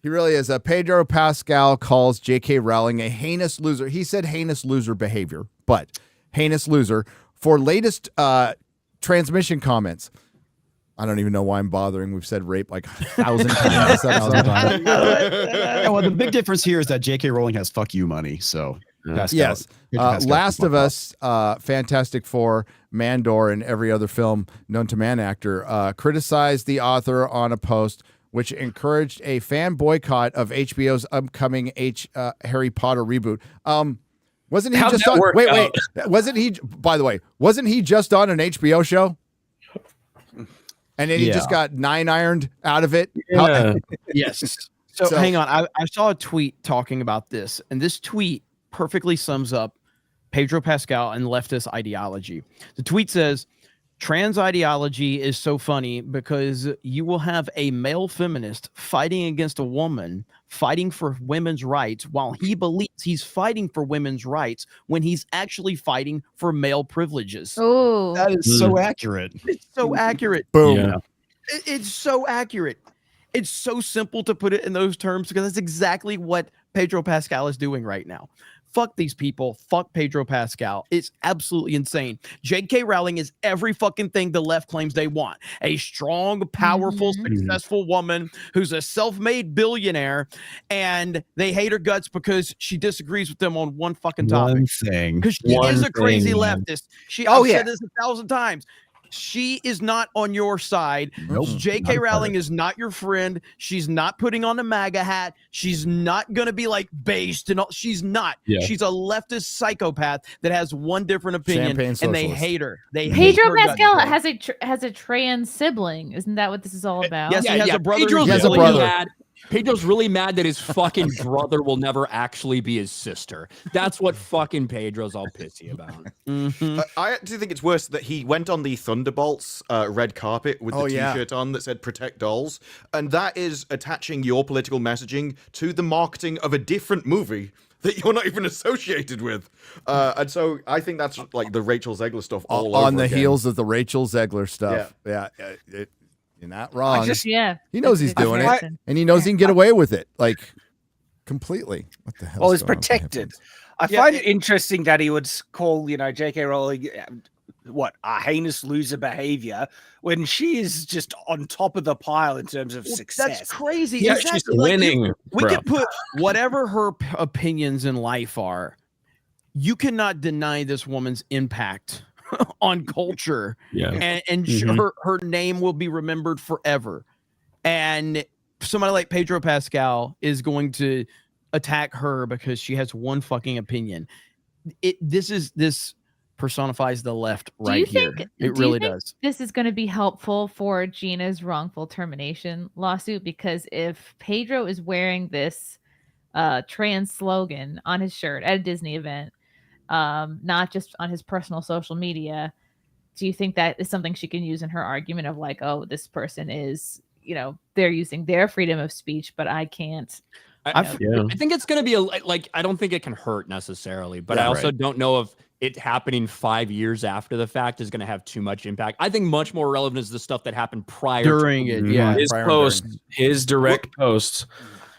He really is. Pedro Pascal calls J.K. Rowling a heinous loser. He said heinous loser behavior, but heinous loser for latest transmission comments. I don't even know why I'm bothering. We've said rape like 1,000 times. Yeah, well, the big difference here is that J.K. Rowling has fuck you money. So yes, Last of Us, Fantastic Four, Mandor, and every other film known to man actor criticized the author on a post which encouraged a fan boycott of HBO's upcoming Harry Potter reboot. Wasn't he just on? Wait. Wasn't he? By the way, wasn't he just on an HBO show? And then he just got 9-ironed out of it. Yeah. Yes. So hang on. I saw a tweet talking about this, and this tweet perfectly sums up Pedro Pascal and leftist ideology. The tweet says, trans ideology is so funny because you will have a male feminist fighting against a woman fighting for women's rights while he believes he's fighting for women's rights when he's actually fighting for male privileges. Oh, that is so accurate. It's so accurate. Boom. Yeah. It's so accurate. It's so simple to put it in those terms because that's exactly what Pedro Pascal is doing right now. Fuck these people. Fuck Pedro Pascal. It's absolutely insane. J.K. Rowling is every fucking thing the left claims they want. A strong, powerful, successful woman who's a self-made billionaire, and they hate her guts because she disagrees with them on one fucking topic. One thing. Because she is a crazy leftist. I've said this 1,000 times. She is not on your side. Nope, J.K. Rowling is not your friend. She's not putting on a MAGA hat. She's not going to be like based and all. She's not. Yeah. She's a leftist psychopath that has one different opinion, and they hate her. Pedro Pascal has a trans sibling. Isn't that what this is all about? Yes, he has a brother. Pedro's really mad. Pedro's really mad that his fucking brother will never actually be his sister. That's what fucking Pedro's all pissy about. I actually think it's worse that he went on the Thunderbolts red carpet with the T-shirt on that said "Protect Dolls," and that is attaching your political messaging to the marketing of a different movie that you're not even associated with. And so I think that's like the Rachel Zegler stuff all over on the again. heels of the Rachel Zegler stuff. Yeah. You're not wrong. He knows he's doing it, and he knows he can get away with it, like completely. What the hell? Well, it's protected. I find it interesting that he would call, J.K. Rowling, a heinous loser behavior when she is just on top of the pile in terms of success. That's crazy. Yeah, she's winning. We can put whatever her opinions in life are. You cannot deny this woman's impact on culture, and her name will be remembered forever. And somebody like Pedro Pascal is going to attack her because she has one fucking opinion. This personifies the left right here. It really does. This is going to be helpful for Gina's wrongful termination lawsuit, because if Pedro is wearing this trans slogan on his shirt at a Disney event, not just on his personal social media, do you think that is something she can use in her argument of like, oh, this person is, they're using their freedom of speech, but I can't. I think it's going to be I don't think it can hurt necessarily, but I also don't know if it happening 5 years after the fact is going to have too much impact. I think much more relevant is the stuff that happened prior during it. Yeah, his direct posts.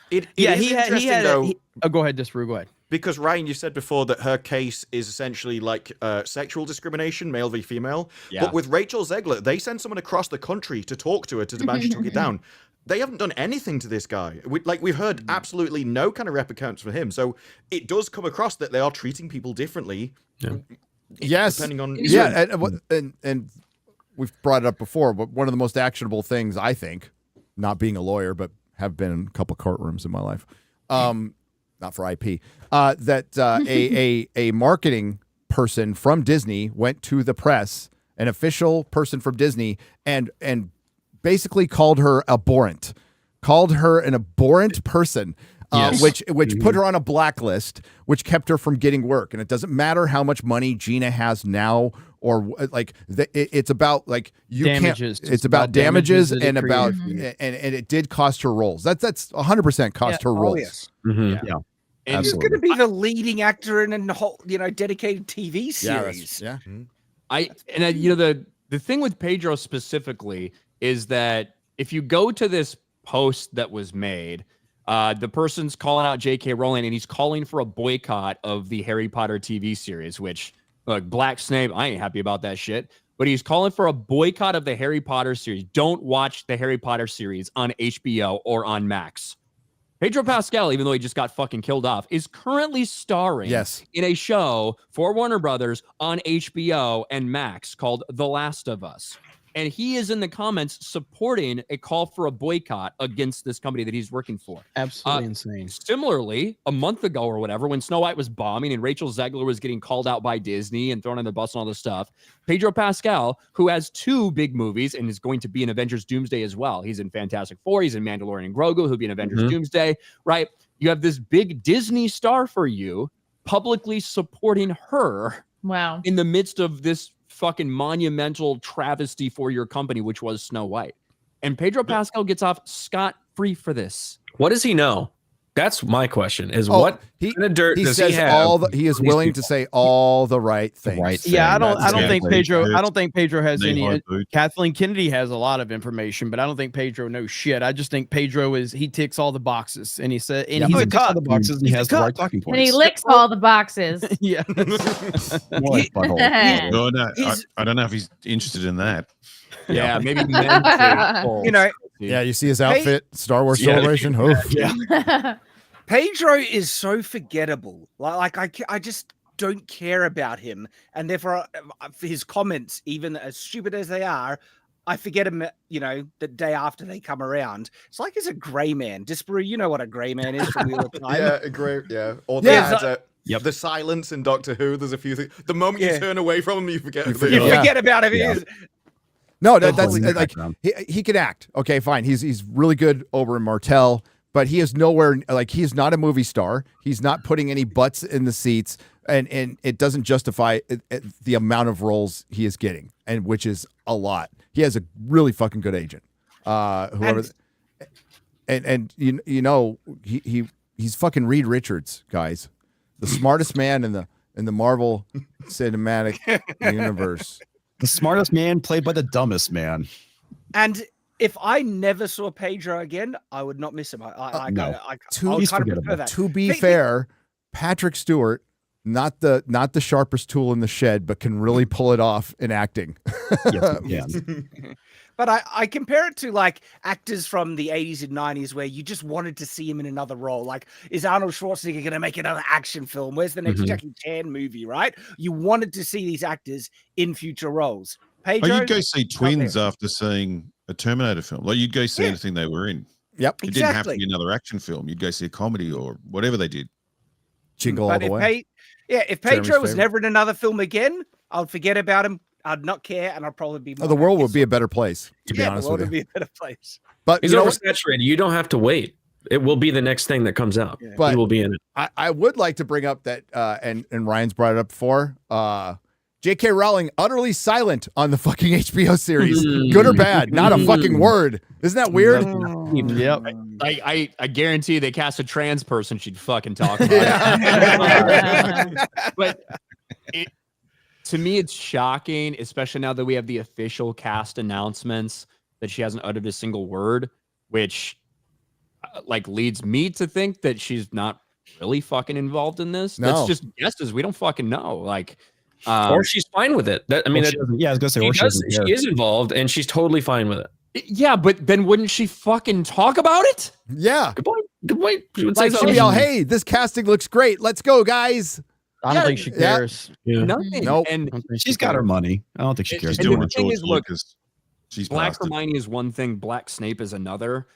He had. Though, go ahead, Disparu. Go ahead. Because Ryan, you said before that her case is essentially like sexual discrimination, male v female. Yeah. But with Rachel Zegler, they sent someone across the country to talk to her to demand she took it down. They haven't done anything to this guy. We've heard absolutely no kind of repercussions for him. So it does come across that they are treating people differently. Yeah. Yes. Depending on and we've brought it up before, but one of the most actionable things, I think, not being a lawyer, but have been in a couple courtrooms in my life, not for IP, that a marketing person from Disney went to the press, an official person from Disney, and basically called her abhorrent, called her an abhorrent person, which put her on a blacklist, which kept her from getting work. And it doesn't matter how much money Gina has now, or it's about like damages. It's about damages and about and it did cost her roles. That's 100% cost her roles. Yes. Yeah. And he's going to be the leading actor in a whole, dedicated TV series. The thing with Pedro specifically is that if you go to this post that was made, the person's calling out J.K. Rowling and he's calling for a boycott of the Harry Potter TV series, which, look, Black Snape, I ain't happy about that shit. But he's calling for a boycott of the Harry Potter series. Don't watch the Harry Potter series on HBO or on Max. Pedro Pascal, even though he just got fucking killed off, is currently starring in a show for Warner Brothers on HBO and Max called The Last of Us. And he is in the comments supporting a call for a boycott against this company that he's working for. Absolutely insane. Similarly, a month ago or whatever, when Snow White was bombing and Rachel Zegler was getting called out by Disney and thrown on the bus and all this stuff, Pedro Pascal, who has 2 big movies and is going to be in Avengers Doomsday as well. He's in Fantastic Four. He's in Mandalorian and Grogu, who'll be in Avengers Doomsday, right? You have this big Disney star for you publicly supporting her. Wow. In the midst of this fucking monumental travesty for your company, which was Snow White. And Pedro Pascal gets off scot-free for this. What does he know? That's my question. Is what kind of dirt does he have? He is willing to say all the right things. I don't think Pedro has any. Kathleen Kennedy has a lot of information, but I don't think Pedro knows shit. I just think Pedro he ticks all the boxes, and he said, and he's ticks all the boxes, and he has the right talking points, and he licks all the boxes. Yeah. I don't know if he's interested in that. Yeah, maybe. Yeah, you see his outfit, Star Wars Celebration. Pedro is so forgettable. I just don't care about him, and therefore, for his comments, even as stupid as they are, I forget him. The day after they come around, it's like he's a gray man. Disparu, you know what a gray man is from Wheel of Time. Yeah, a gray. Yeah, or the silence in Doctor Who. There's a few things. The moment you turn away from him, you forget. Forget about him. Yeah. No, that's like he can act. Okay, fine. He's really good over in Martell, but he is nowhere like he is not a movie star. He's not putting any butts in the seats, and it doesn't justify the amount of roles he is getting, and which is a lot. He has a really fucking good agent. He's fucking Reed Richards, guys, the smartest man in the Marvel Cinematic Universe. The smartest man played by the dumbest man. And if I never saw Pedro again, I would not miss him. I kind of prefer that. To be fair, Patrick Stewart, not the sharpest tool in the shed, but can really pull it off in acting. Yes, But I compare it to like actors from the 80s and 90s where you just wanted to see him in another role. Like, is Arnold Schwarzenegger going to make another action film? Where's the next Jackie Chan movie, right? You wanted to see these actors in future roles. Pedro, you'd go see Twins after seeing a Terminator film. Like, you'd go see anything they were in. Yep. It didn't have to be another action film. You'd go see a comedy or whatever they did. Jingle all the way. If Jeremy's Pedro was favorite. never in another film again, I'd forget about him. I'd not care, and I'd probably be more The world happy. would be a better place, to be Yeah, honest the world with would you. be a better place. But He's you know what? oversaturated. You don't have to wait. It will be the next thing that comes out. But he will be in it. I would like to bring up that, and Ryan's brought it up before. J.K. Rowling utterly silent on the fucking HBO series, good or bad, not a fucking word. Isn't that weird? Yep. I guarantee they cast a trans person, she'd fucking talk about it. But to me, it's shocking, especially now that we have the official cast announcements, that she hasn't uttered a single word, which leads me to think that she's not really fucking involved in this. No. That's just guesses. We don't fucking know. Or she's fine with it. I was gonna say, she is involved and she's totally fine with it. Yeah, but then wouldn't she fucking talk about it? Yeah. Good point. She would say Like she'd something. be all, hey, this casting looks great. Let's go, guys. I don't think she cares. Nothing. Nope. And She's got her money. I don't think she cares. She's doing the what thing George is, look, Lucas. She's Black past it. Hermione is one thing, Black Snape is another.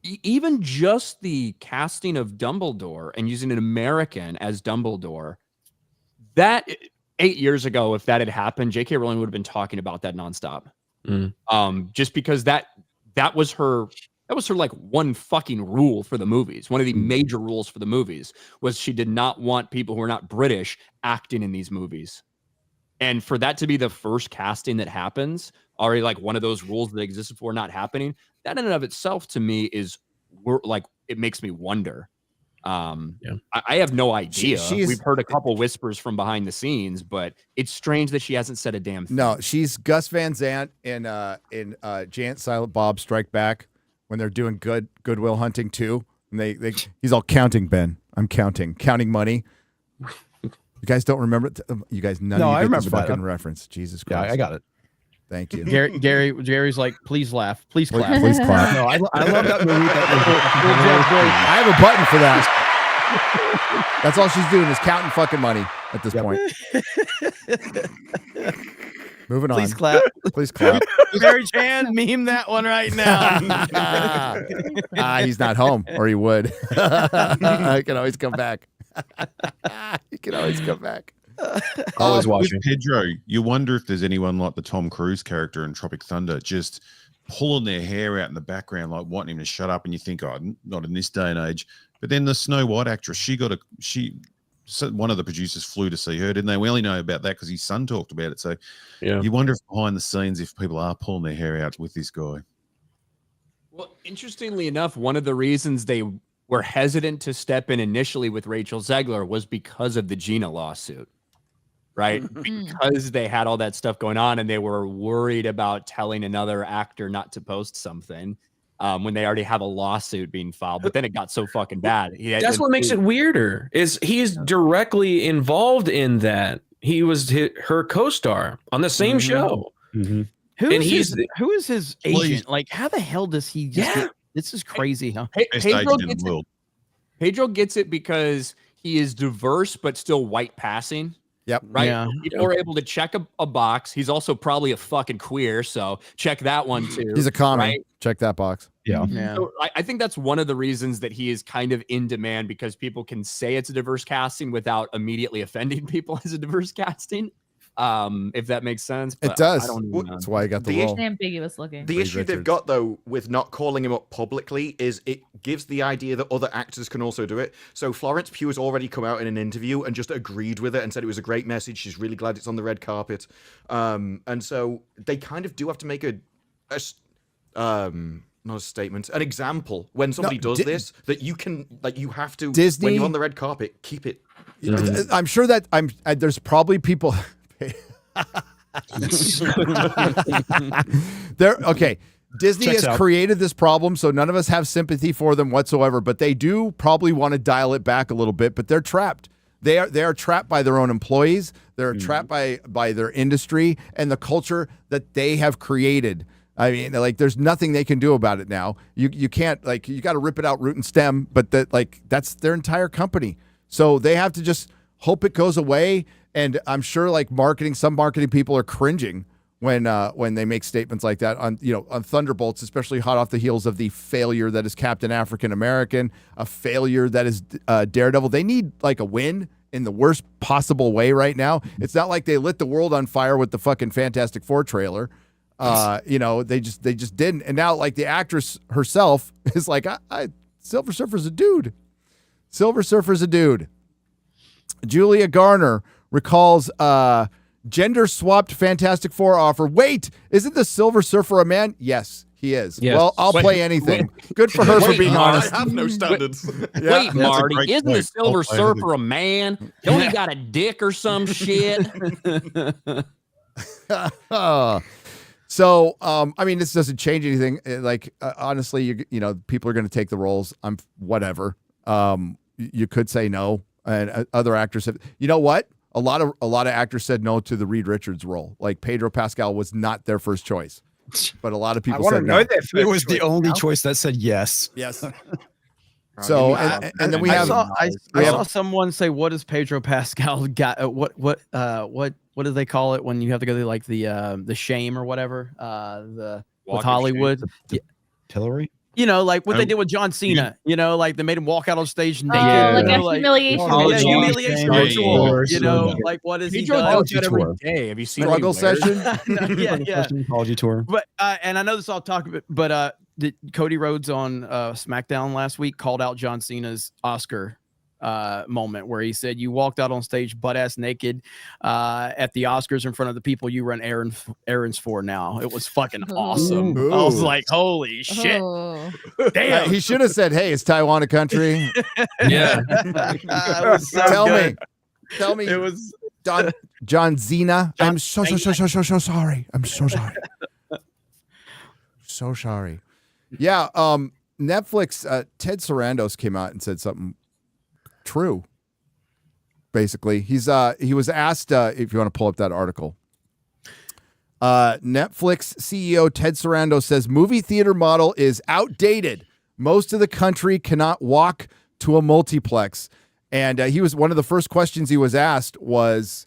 Even just the casting of Dumbledore and using an American as Dumbledore, that 8 years ago, if that had happened, J.K. Rowling would have been talking about that nonstop. Just because that was her like one fucking rule for the movies. One of the major rules for the movies was she did not want people who are not British acting in these movies. And for that to be the first casting that happens, already like one of those rules that existed before not happening, that in and of itself to me is it makes me wonder. I have no idea. We've heard a couple whispers from behind the scenes, but it's strange that she hasn't said a damn thing. No, she's Gus Van Sant in Giant Silent Bob Strike Back when they're doing Goodwill Hunting 2. And he's all counting, Ben. I'm counting money. You guys don't remember it? You guys, none of you I get this remember that. fucking reference. Jesus Christ. Yeah, I got it. Thank you. Gary's like, please laugh. Please clap. Please clap. No, I love that movie. I have a button for that. That's all she's doing is counting fucking money at this point. Moving on. Please clap. Please clap. Gary Chan, meme that one right now. He's not home, or he would. I can always come back. You can always come back. Always watching. With Pedro, you wonder if there's anyone like the Tom Cruise character in Tropic Thunder, just pulling their hair out in the background, like wanting him to shut up, and you think, oh, not in this day and age. But then the Snow White actress, one of the producers flew to see her, didn't they? We only know about that because his son talked about it. So you wonder if behind the scenes, if people are pulling their hair out with this guy. Well, interestingly enough, one of the reasons they were hesitant to step in initially with Rachel Zegler was because of the Gina lawsuit, right? Because they had all that stuff going on and they were worried about telling another actor not to post something when they already have a lawsuit being filed. But then it got so fucking bad. That's what makes it weirder, is he's directly involved in that. He was her co-star on the same show. Who is his agent? Like, how the hell does he just get, this is crazy, huh? Pedro gets it because he is diverse but still white passing. Yep. Right. Yeah. People are able to check a box. He's also probably a fucking queer, so check that one too. He's a commie. Right? Check that box. Yeah. So I think that's one of the reasons that he is kind of in demand, because people can say it's a diverse casting without immediately offending people as a diverse casting. If that makes sense. It does. I don't know. That's why I got the role. Ambiguous looking. The issue they've got, though, with not calling him up publicly is it gives the idea that other actors can also do it. So Florence Pugh has already come out in an interview and just agreed with it and said it was a great message. She's really glad it's on the red carpet. And so they kind of do have to make not a statement, an example when somebody does this, that you can, like, you have to, Disney, when you're on the red carpet, keep it. I'm sure that there's probably people okay. Disney has created this problem, so none of us have sympathy for them whatsoever, but they do probably want to dial it back a little bit, but they're trapped. They are trapped by their own employees. They're trapped by their industry and the culture that they have created. I mean, like, there's nothing they can do about it now. You can't, like, you got to rip it out root and stem, but that's their entire company. So they have to just hope it goes away. And I'm sure, like, some marketing people are cringing when they make statements like that on on Thunderbolts, especially hot off the heels of the failure that is Captain African American, a failure that is Daredevil. They need like a win in the worst possible way right now. It's not like they lit the world on fire with the fucking Fantastic Four trailer. They just didn't. And now like the actress herself is like, Silver Surfer's a dude. Silver Surfer's a dude. Julia Garner recalls gender-swapped Fantastic Four offer. Wait, isn't the Silver Surfer a man? Yes, he is. Yes. Well, I'll play anything. Good for her for being honest. I have no standards. Wait, Marty, great isn't the point. Silver I'll play anything. Surfer a man? Don't he got a dick or some shit? So, I mean, this doesn't change anything. Honestly, people are going to take the roles. Whatever. You could say no, and other actors have. You know what? A lot of actors said no to the Reed Richards role. Like Pedro Pascal was not their first choice, but a lot of people said no. It was the only choice that said yes. Yes. So, and then we have. I saw someone say, "What does Pedro Pascal got? What do they call it when you have to go through like the shame or whatever? With Hollywood, Hillary. Like what they did with John Cena. Like they made him walk out on stage naked. Like a humiliation. Humiliation Tour. tour. Like what is he Pedro done? does that every day. Have you seen Struggle session? Yeah. Apology tour. But and I know this all talk about, but Cody Rhodes on SmackDown last week called out John Cena's Oscar moment where he said, "You walked out on stage butt ass naked at the Oscars in front of the people you run errands for now." It was fucking awesome. Ooh. I was like, holy shit. Oh. Damn. He should have said, "Hey, is Taiwan a country?" Yeah. It was so Tell good. me. It was John Cena. I'm so sorry. I'm so sorry. So sorry. Yeah. Netflix. Ted Sarandos came out and said something true. Basically, he was asked if you want to pull up that article. Netflix CEO Ted Sarandos says movie theater model is outdated. Most of the country cannot walk to a multiplex, and he was one of the first questions he was asked was,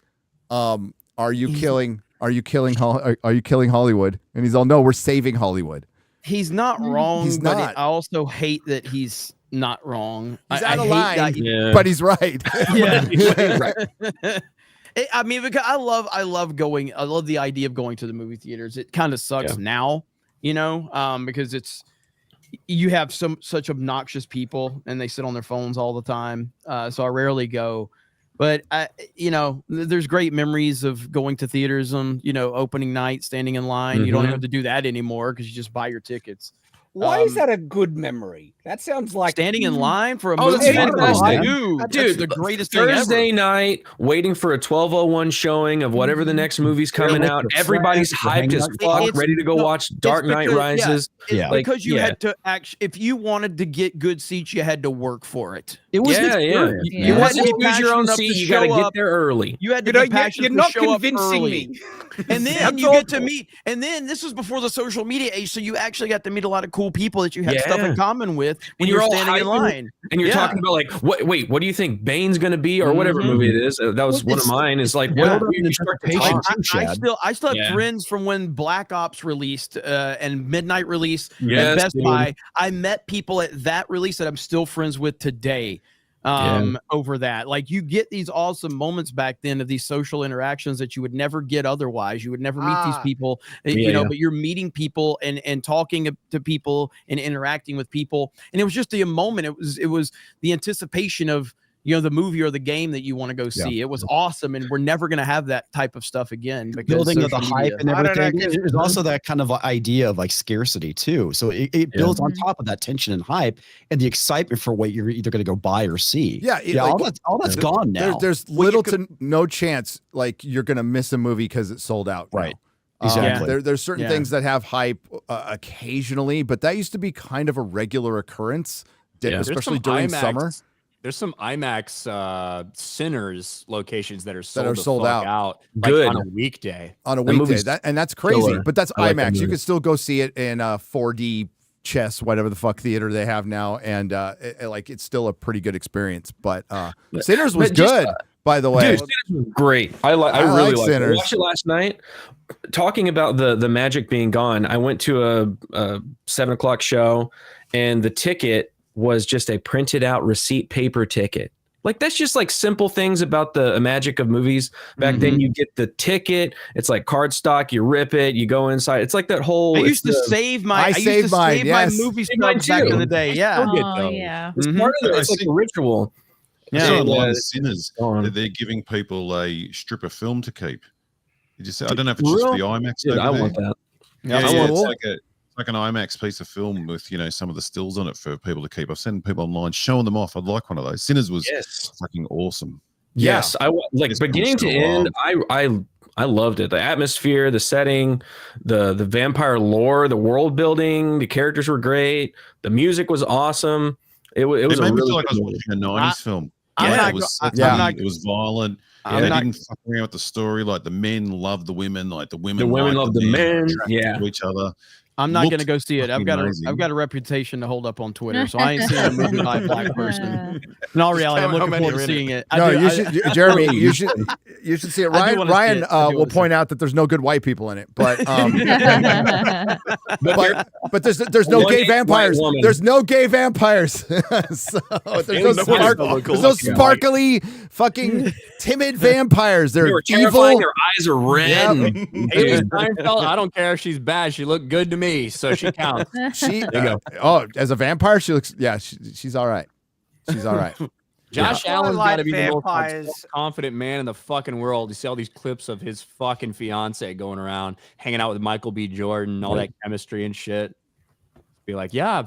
"Are you killing Hollywood?" And he's all, "No, we're saving Hollywood." He's not wrong. He's but not. I also hate that he's not wrong. He's I out of hate line, that Yeah. but he's right. Yeah. I mean, because I love the idea of going to the movie theaters. It kind of sucks now, because you have such obnoxious people and they sit on their phones all the time. So I rarely go, but there's great memories of going to theaters on, opening night, standing in line. You don't have to do that anymore because you just buy your tickets. Why is that a good memory? That sounds like Standing in line for a Oh, movie. that's fantastic. Dude, Dude, the greatest thing Thursday ever. night, waiting for a 12:01 showing of whatever the next movie's coming like out. the Everybody's flags, hyped as the fuck, It's- ready to go no, watch Dark Knight because- Rises. Yeah. Because you yeah. had to if you wanted to get good seats, you had to work for it. It was Yeah, yeah. Yeah. You had had to to be choose your own passionate enough seat. to You got to show get up. there early. You had to you're be passionate not to show up convincing early. me. And then That's you get to awful. meet, and then this was before the social media age, so you actually got to meet a lot of cool people that you had stuff Yeah. in common with when And you're you're all standing in hyping- line. And you're Yeah. talking about like, what do you think Bane's going to be, or whatever movie it is? That was one of mine. Is like, built what up we in start to anticipation. talk. I still have Yeah. friends from when Black Ops released and Midnight release Yes, and Best dude. Buy. I met people at that release that I'm still friends with today. Over that, like you get these awesome moments back then of these social interactions that you would never get otherwise. You would never meet these people, but you're meeting people and talking to people and interacting with people. And it was just the moment. It was the anticipation of the movie or the game that you want to go see. It was awesome, and we're never going to have that type of stuff again. Because Building of the social hype media. and How did I everything. get- There's also that kind of idea of like scarcity too. So it builds on top of that tension and hype and the excitement for what you're either going to go buy or see. Yeah, all that's gone now. There's little to no chance like you're gonna miss a movie because it's sold out. now. Right. Exactly. There's certain Yeah. things that have hype occasionally, but that used to be kind of a regular occurrence, especially during summer. There's some IMAX Sinners locations that are sold, sold out. like, Good. on a weekday. On a That weekday, movie's that's crazy. killer. But that's I like that IMAX. You movie. could still go see it in 4D chess, whatever the fuck theater they have now, and it's still a pretty good experience. But Sinners was but just, good. by the way. Dude, Sinners was great. I really like liked it. I Sinners. watched it last night. Talking about the magic being gone, I went to a 7:00 show, and the ticket was just a printed out receipt paper ticket. Like, that's just like simple things about the magic of movies. Back then, you get the ticket. It's like cardstock. You rip it. You go inside. It's like that whole. I used to save my. I used to mine, save yes. my movie Save mine stubs back too. in the day. Yeah. Oh, yeah. It's part of it. It's like a ritual. I saw Yeah, online it's Sinners gone. that they're giving people a strip of film to keep. Did you say? I don't know if it's just the IMAX. Dude, I over want there. that. Yeah, That's it's cool. like an IMAX piece of film with some of the stills on it for people to keep. I've seen people online showing them off. I'd like one of those. Sinners was fucking awesome. Yes, I like It's beginning to been so end. I loved it. The atmosphere, the setting, the vampire lore, the world building. The characters were great. The music was awesome. It was It a made me really feel like I good was movie. watching a '90s film. I'm Like, not it was go- sexy, I'm not- it was violent. I'm They not- didn't fuck around with the story. Like the men loved the women. Like the women women liked loved the men. attracted Yeah. to each other. I'm not Looked going to go see it. I've fucking got amazing. a reputation to hold up on Twitter, so I ain't seeing a movie by a black person. In all reality, I'm count how looking many forward are to in seeing it. it. I No, do- you I- should, Jeremy. You should see it. I do Ryan wanna see it. I do will wanna see point out that there's no good white people in it, but but there's no One gay white vampires. woman. There's no gay vampires. So there's no sparkly fucking timid vampires. They They're were terrifying. evil. Their eyes are red. Yep. and- Haley Steinfeld, I don't care if she's bad. She looked good to me, so she counts. She There you as a vampire, she looks she's all right. She's all right. Josh Yeah. Allen's I like got to be the most vampires. confident man in the fucking world. You see all these clips of his fucking fiance going around, hanging out with Michael B. Jordan, all that chemistry and shit. Be like, yeah,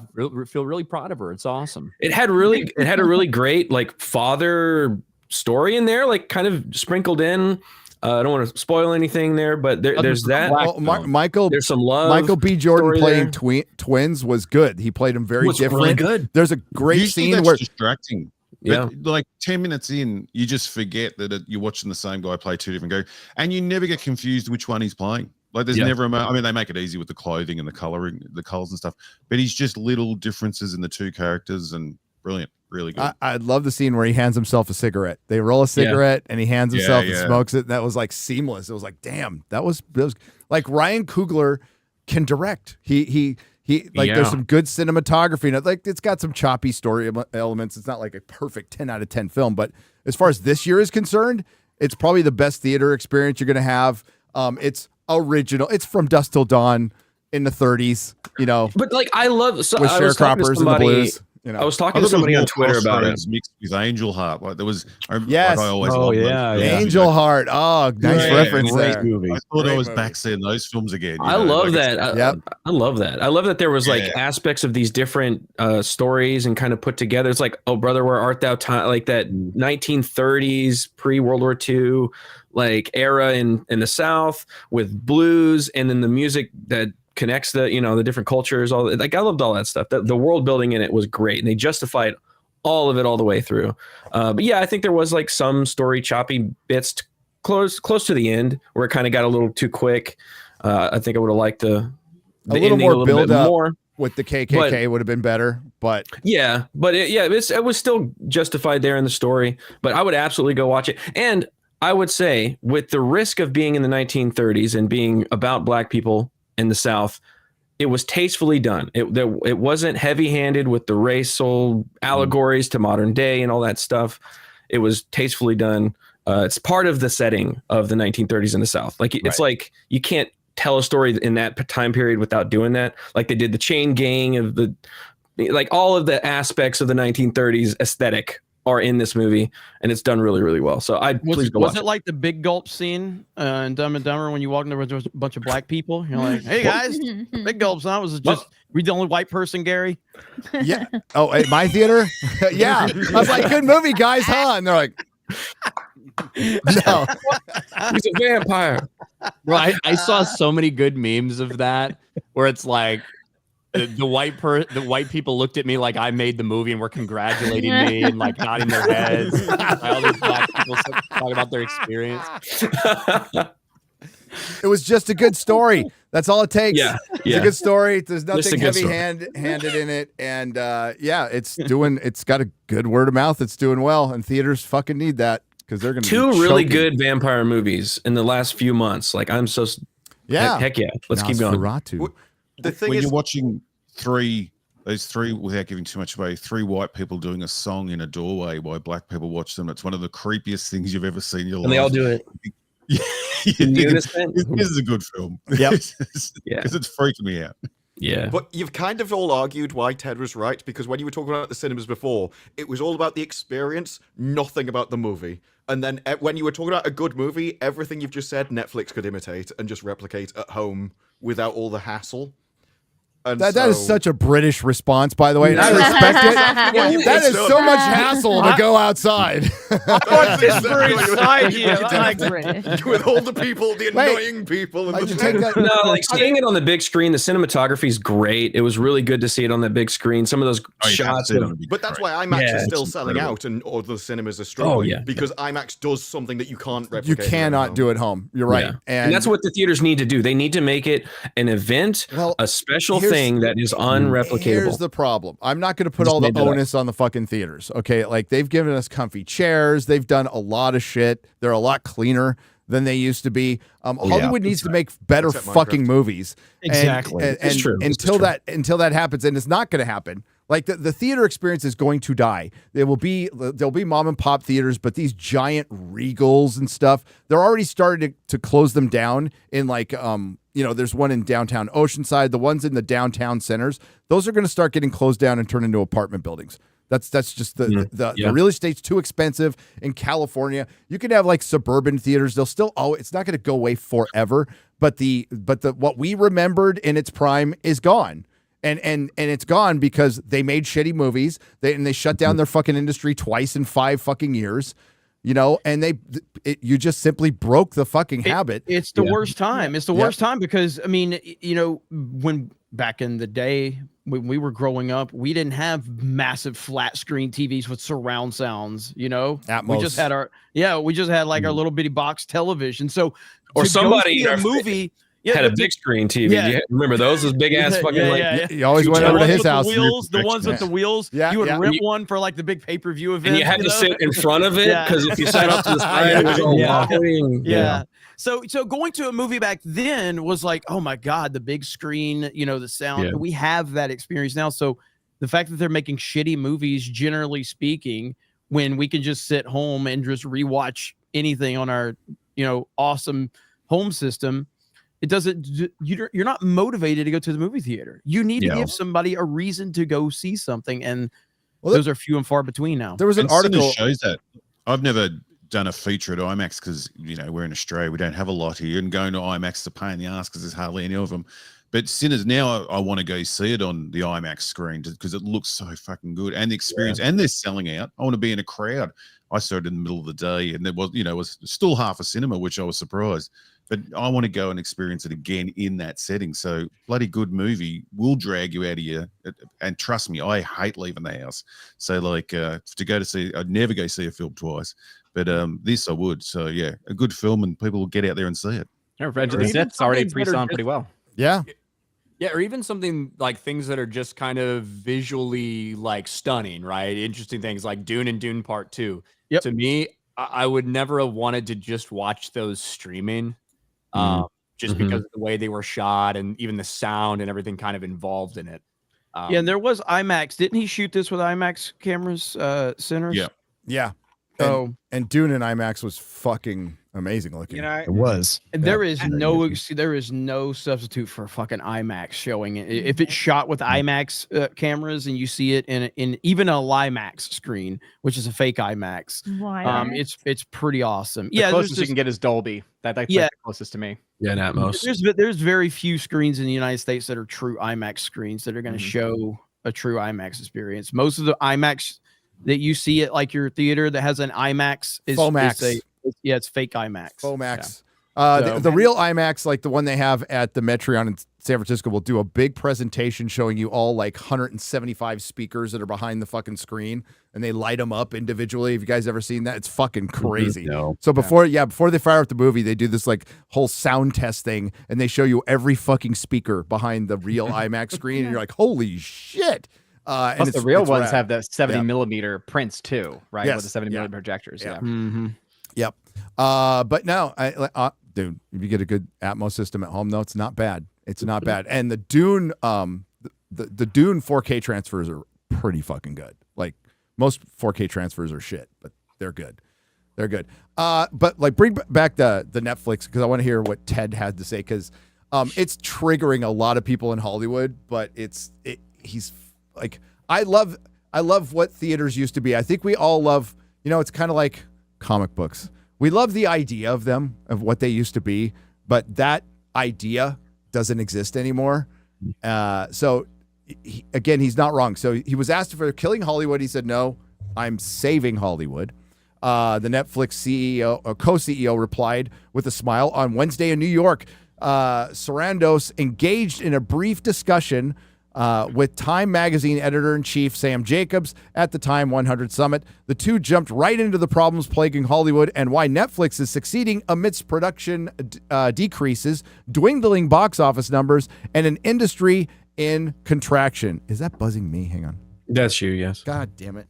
feel really proud of her. It's awesome. It had a really great like father story in there, like kind of sprinkled in. I don't want to spoil anything there, but there's that. Well, Michael There's some love. Michael B. Jordan story playing there. twins was good. He played them very Was different. really good. There's a great Usually scene that's where distracting. Yeah. But like 10 minutes in, you just forget that you're watching the same guy play two different characters, and you never get confused which one he's playing. Like there's never a I mean, they make it easy with the clothing and the coloring, the colors and stuff, but he's just little differences in the two characters, and brilliant, really good. I love the scene where he hands himself a cigarette. They roll a cigarette and he hands himself and yeah. smokes it. And that was like seamless. It was like, damn, that was like Ryan Coogler can direct. He like there's some good cinematography in it. Like it's got some choppy story elements. It's not like a perfect 10 out of 10 film, but as far as this year is concerned, it's probably the best theater experience you're going to have. It's original. It's from dusk till dawn in the 30s, But like I love with I was talking to sharecroppers and the somebody. blues. I was talking to somebody on Twitter about it. Mixed with Angel Heart, like there was. Yes. Like I always Oh, loved those yeah, films. yeah. Angel Heart. Oh, nice Yeah, reference great there. movie. I thought Great I was movie. back seeing those films again. I love that. Yep. I love that. I love that there was like Yeah. aspects of these different stories and kind of put together. It's like, oh brother, where art thou? Time like that 1930s pre World War II like era in the South with blues, and then the music that connects the the different cultures. All like I loved all that stuff. The world building in it was great, and they justified all of it all the way through. But yeah, I think there was like some story choppy bits close to the end where it kind of got a little too quick. I think I would have liked the little ending more a little build bit up. more. With the KKK would have been better, but Yeah, but it was still justified there in the story. But I would absolutely go watch it. And I would say, with the risk of being in the 1930s and being about Black people in the South, it was tastefully done. It wasn't heavy-handed with the racial allegories to modern day and all that stuff. It was tastefully done. It's part of the setting of the 1930s in the South. Like it's like you can't tell a story in that time period without doing that. Like they did the chain gang of like all of the aspects of the 1930s aesthetic are in this movie, and it's done really, really well. So please go watch Was it like the big gulp scene in Dumb and Dumber when you walked in there with a bunch of black people? You're like, hey guys, big gulps. Huh? Was it just we the only white person, Gary? yeah. Oh, at my theater? Yeah. I was like, good movie, guys, huh? And they're like, no. He's a vampire. Bro, I saw so many good memes of that where it's like the white people looked at me like I made the movie and were congratulating me and like nodding their heads. All these black people talking about their experience. It was just a good story. That's all it takes. Yeah. It's a good story. There's Just a nothing good story. handed in it. And it's got a good word of mouth. It's doing well. And theaters fucking need that. because they're going to Two really good vampire movies in the last few months. Like I'm so heck yeah. Let's keep going. The thing when is, you're watching those three, without giving too much away, three white people doing a song in a doorway while black people watch them. It's one of the creepiest things you've ever seen in your life. And they all do it. This is a good film. Yep. Because it's freaking me out. Yeah. But you've kind of all argued why Ted was right, because when you were talking about the cinemas before, it was all about the experience, nothing about the movie. And then when you were talking about a good movie, everything you've just said, Netflix could imitate and just replicate at home without all the hassle. And that is such a British response, by the way. And I respect it. That is so much hassle to go outside. With all the people, the annoying people. No, like seeing it on the big screen, the cinematography is great. It was really good to see it on the big screen. Some of those shots. But that's why IMAX is still selling out and all the cinemas are struggling. Because IMAX does something that you can't replicate. You cannot do at home. You're right. Yeah. And that's what the theaters need to do. They need to make it an event, a special thing that is unreplicatable. Here's the problem. I'm not going to put all the onus on the fucking theaters. Okay. Like they've given us comfy chairs. They've done a lot of shit. They're a lot cleaner than they used to be. Hollywood needs to make better fucking movies. Exactly. And until that happens, and it's not going to happen. Like the theater experience is going to die. There'll be mom and pop theaters, but these giant Regals and stuff, they're already starting to close them down in like there's one in downtown Oceanside, the ones in the downtown centers, those are going to start getting closed down and turned into apartment buildings. That's just the real estate's too expensive in California. You can have like suburban theaters. They'll still it's not going to go away forever, but the what we remembered in its prime is gone. And it's gone because they made shitty movies. They shut down their fucking industry twice in 5 fucking years. And you just simply broke the fucking habit. It's the worst time. It's the worst time because I mean, when back in the day when we were growing up, we didn't have massive flat screen TVs with surround sounds. Atmos. We just had our like our little bitty box television. So or somebody a movie. Had a big screen TV. Yeah. You remember those big ass fucking You always went over to his house. The ones with the wheels. You would rent one for like the big pay-per-view event. And you had to sit in front of it because if you sat up to the side, it was all wobbling. Yeah. So going to a movie back then was like, oh my God, the big screen, the sound. Yeah. We have that experience now. So the fact that they're making shitty movies, generally speaking, when we can just sit home and just rewatch anything on our, awesome home system, it doesn't. You're not motivated to go to the movie theater. You need to give somebody a reason to go see something, and those are few and far between now. There was an article that shows that. I've never done a feature at IMAX because we're in Australia. We don't have a lot here, and going to IMAX is a pain in the ass because there's hardly any of them. But Sinners now, I want to go see it on the IMAX screen because it looks so fucking good, and the experience, and they're selling out. I want to be in a crowd. I saw it in the middle of the day, and there was, it was still half a cinema, which I was surprised. But I want to go and experience it again in that setting. So bloody good movie will drag you out of here. And trust me, I hate leaving the house. So like to go to see, I'd never go see a film twice. But this I would. So yeah, a good film and people will get out there and see it. Yeah, Revenge of the Sith's already pre-selling pretty well. Yeah. Yeah, or even something like things that are just kind of visually like stunning, right? Interesting things like Dune and Dune Part 2. Yep. To me, I would never have wanted to just watch those streaming. Just because of the way they were shot and even the sound and everything kind of involved in it. And there was IMAX. Didn't he shoot this with IMAX cameras, Sinners? Yeah. And Dune in IMAX was fucking amazing looking. It was. There is no substitute for fucking IMAX showing it. If it's shot with IMAX cameras and you see it in even a LIMAX screen, which is a fake IMAX, it's pretty awesome. The closest you can get is Dolby. That's like the closest to me. Yeah, not most. There's very few screens in the United States that are true IMAX screens that are going to show a true IMAX experience. Most of the IMAX that you see at like your theater that has an IMAX is FOMAX. It's fake IMAX. FOMAX. The real IMAX, like the one they have at the Metreon in San Francisco, will do a big presentation showing you all like 175 speakers that are behind the fucking screen, and they light them up individually. Have you guys ever seen that? It's fucking crazy. No. So before they fire up the movie, they do this like whole sound test thing, and they show you every fucking speaker behind the real IMAX screen, and you're like, holy shit. Plus and the real ones have the 70 millimeter prints too, right? Yes. With the 70 millimeter projectors. Yeah. Yep. But no, dude, if you get a good Atmos system at home, though, it's not bad. It's not bad. And the Dune, the Dune 4K transfers are pretty fucking good. Like most 4K transfers are shit, but they're good. They're good. But like bring back the Netflix, because I want to hear what Ted had to say, because it's triggering a lot of people in Hollywood. But he's like, I love what theaters used to be. I think we all love, it's kind of like comic books. We love the idea of them, of what they used to be, but that idea doesn't exist anymore. So he's not wrong. So he was asked for killing Hollywood. He said, no, I'm saving Hollywood. The Netflix CEO, co-CEO replied with a smile on Wednesday in New York. Sarandos engaged in a brief discussion with Time Magazine editor-in-chief Sam Jacobs at the Time 100 Summit. The two jumped right into the problems plaguing Hollywood and why Netflix is succeeding amidst production decreases, dwindling box office numbers, and an industry in contraction. Is that buzzing me? Hang on. That's you, yes. God damn it.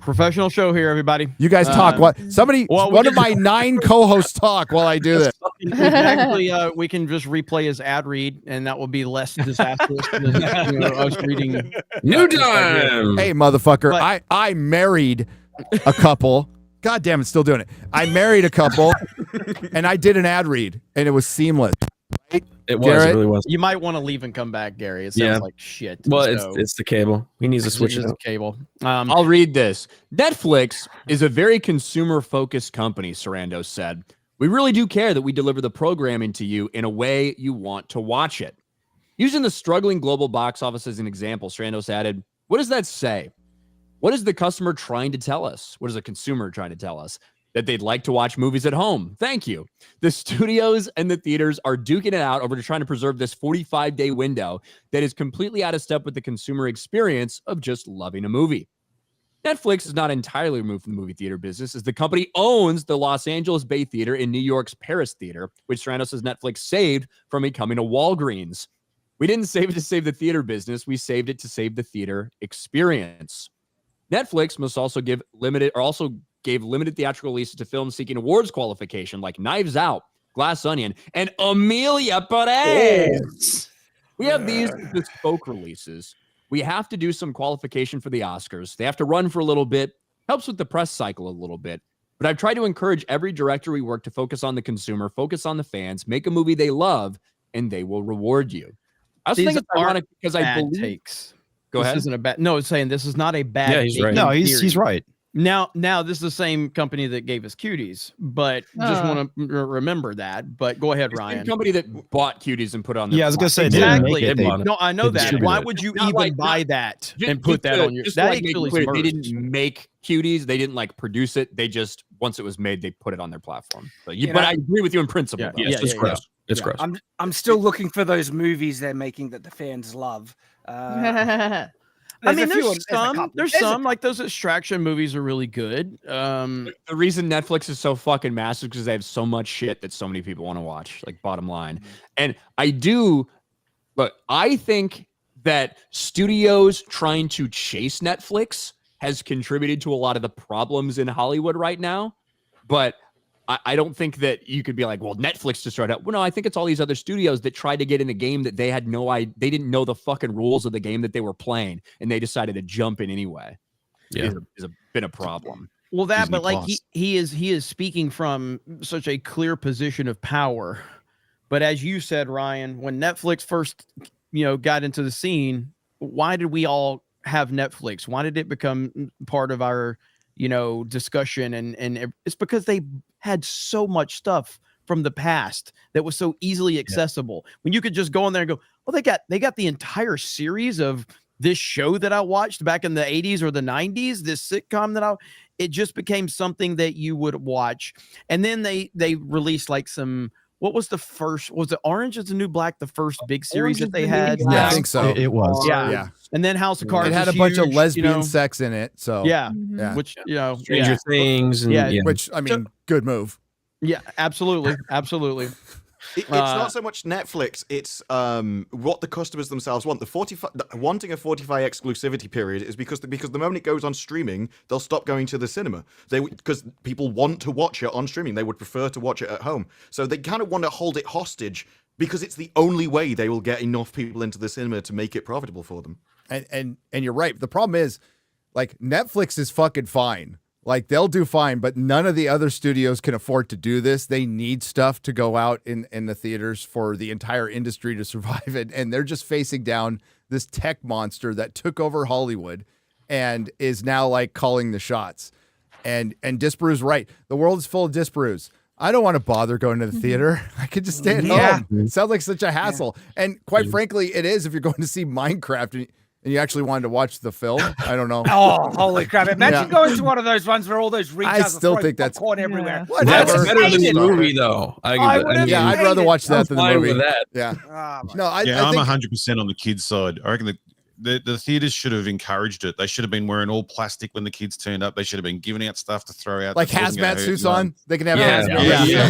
Professional show here, everybody. You guys talk. One of my 9 co-hosts talk while I do this. Actually, we can just replay his ad read, and that will be less disastrous than us reading. New time. Hey, motherfucker! I married a couple. God damn it, still doing it. I married a couple, and I did an ad read, and it was seamless. Right? It was. Garrett? It really was. You might want to leave and come back, Gary. It sounds like shit. Well, so it's the cable. He needs to switch it the up. cable. I'll read this. Netflix is a very consumer-focused company, Sarando said. We really do care that we deliver the programming to you in a way you want to watch it. Using the struggling global box office as an example, Sarandos added, what does that say? What is the customer trying to tell us? What is the consumer trying to tell us? That they'd like to watch movies at home. Thank you. The studios and the theaters are duking it out over trying to preserve this 45-day window that is completely out of step with the consumer experience of just loving a movie. Netflix is not entirely removed from the movie theater business, as the company owns the Los Angeles Bay Theater and New York's Paris Theater, which Serrano says Netflix saved from becoming a Walgreens. We didn't save it to save the theater business. We saved it to save the theater experience. Netflix must also gave limited theatrical releases to films seeking awards qualification like Knives Out, Glass Onion, and Amelia Perez. We have these bespoke releases. We have to do some qualification for the Oscars. They have to run for a little bit. Helps with the press cycle a little bit. But I've tried to encourage every director we work to focus on the consumer, focus on the fans, make a movie they love, and they will reward you. I also think it's ironic because I believe... Takes. Go ahead. This isn't a bad... No, it's saying this is not a bad... Yeah, he's right. No, he's right. Now, this is the same company that gave us Cuties, but just want to remember that. But go ahead, Ryan. The company that bought Cuties and put it on their Yeah, I was going to say, exactly. They didn't make it, No, I know that. distributed Why it. would you Not even like buy that and put that on your... That actually clear, they didn't make Cuties. They didn't like produce it. They just, once it was made, they put it on their platform. But I agree with you in principle. Yeah, though. Yes, it's gross. It's gross. I'm still looking for those movies they're making that the fans love. I mean, there's there's some like those extraction movies are really good. The reason Netflix is so fucking massive because they have so much shit that so many people want to watch, like bottom line. And I think that studios trying to chase Netflix has contributed to a lot of the problems in Hollywood right now. But I don't think that you could be like, well, Netflix destroyed it. Well, no, I think it's all these other studios that tried to get in a game that they had no idea. They didn't know the fucking rules of the game that they were playing, and they decided to jump in anyway. Yeah, is been a problem. Well, that, Disney but like Plus. he is speaking from such a clear position of power. But as you said, Ryan, when Netflix first, got into the scene, why did we all have Netflix? Why did it become part of our, discussion? And it's because they had so much stuff from the past that was so easily accessible. When you could just go in there and go, well, they got the entire series of this show that I watched back in the 80s or the 90s, this sitcom it just became something that you would watch. And then they released like some, what was the first, was it Orange is the New Black, the first big series that they had? Yeah, I think so. It was. Yeah. And then House of Cards. It had a was bunch of huge, lesbian sex in it. So Yeah. Yeah. Which, Stranger Things. And, Yeah. Which, I mean, good move. Yeah, absolutely. Absolutely. It's not so much Netflix. It's what the customers themselves want. Wanting a 45 exclusivity period is because the moment it goes on streaming, they'll stop going to the cinema. Because people want to watch it on streaming. They would prefer to watch it at home. So they kind of want to hold it hostage because it's the only way they will get enough people into the cinema to make it profitable for them. And you're right. The problem is, like, Netflix is fucking fine. Like, they'll do fine, but none of the other studios can afford to do this. They need stuff to go out in the theaters for the entire industry to survive it. And they're just facing down this tech monster that took over Hollywood and is now, like, calling the shots. And Disparu's right. The world is full of Disparus. I don't want to bother going to the theater. I could just stay at home. It sounds like such a hassle. Yeah. And quite frankly, it is if you're going to see Minecraft and you actually wanted to watch the film. I don't know. Oh, holy crap. Imagine going to one of those ones where all those retards I still think that's popcorn everywhere. That's better than the movie, though. I'd rather watch that than the movie. With that. Yeah. I think I'm 100% on the kids' side. I reckon the theaters should have encouraged it. They should have been wearing all plastic when the kids turned up. They should have been giving out stuff to throw out. Like hazmat suits on. They can have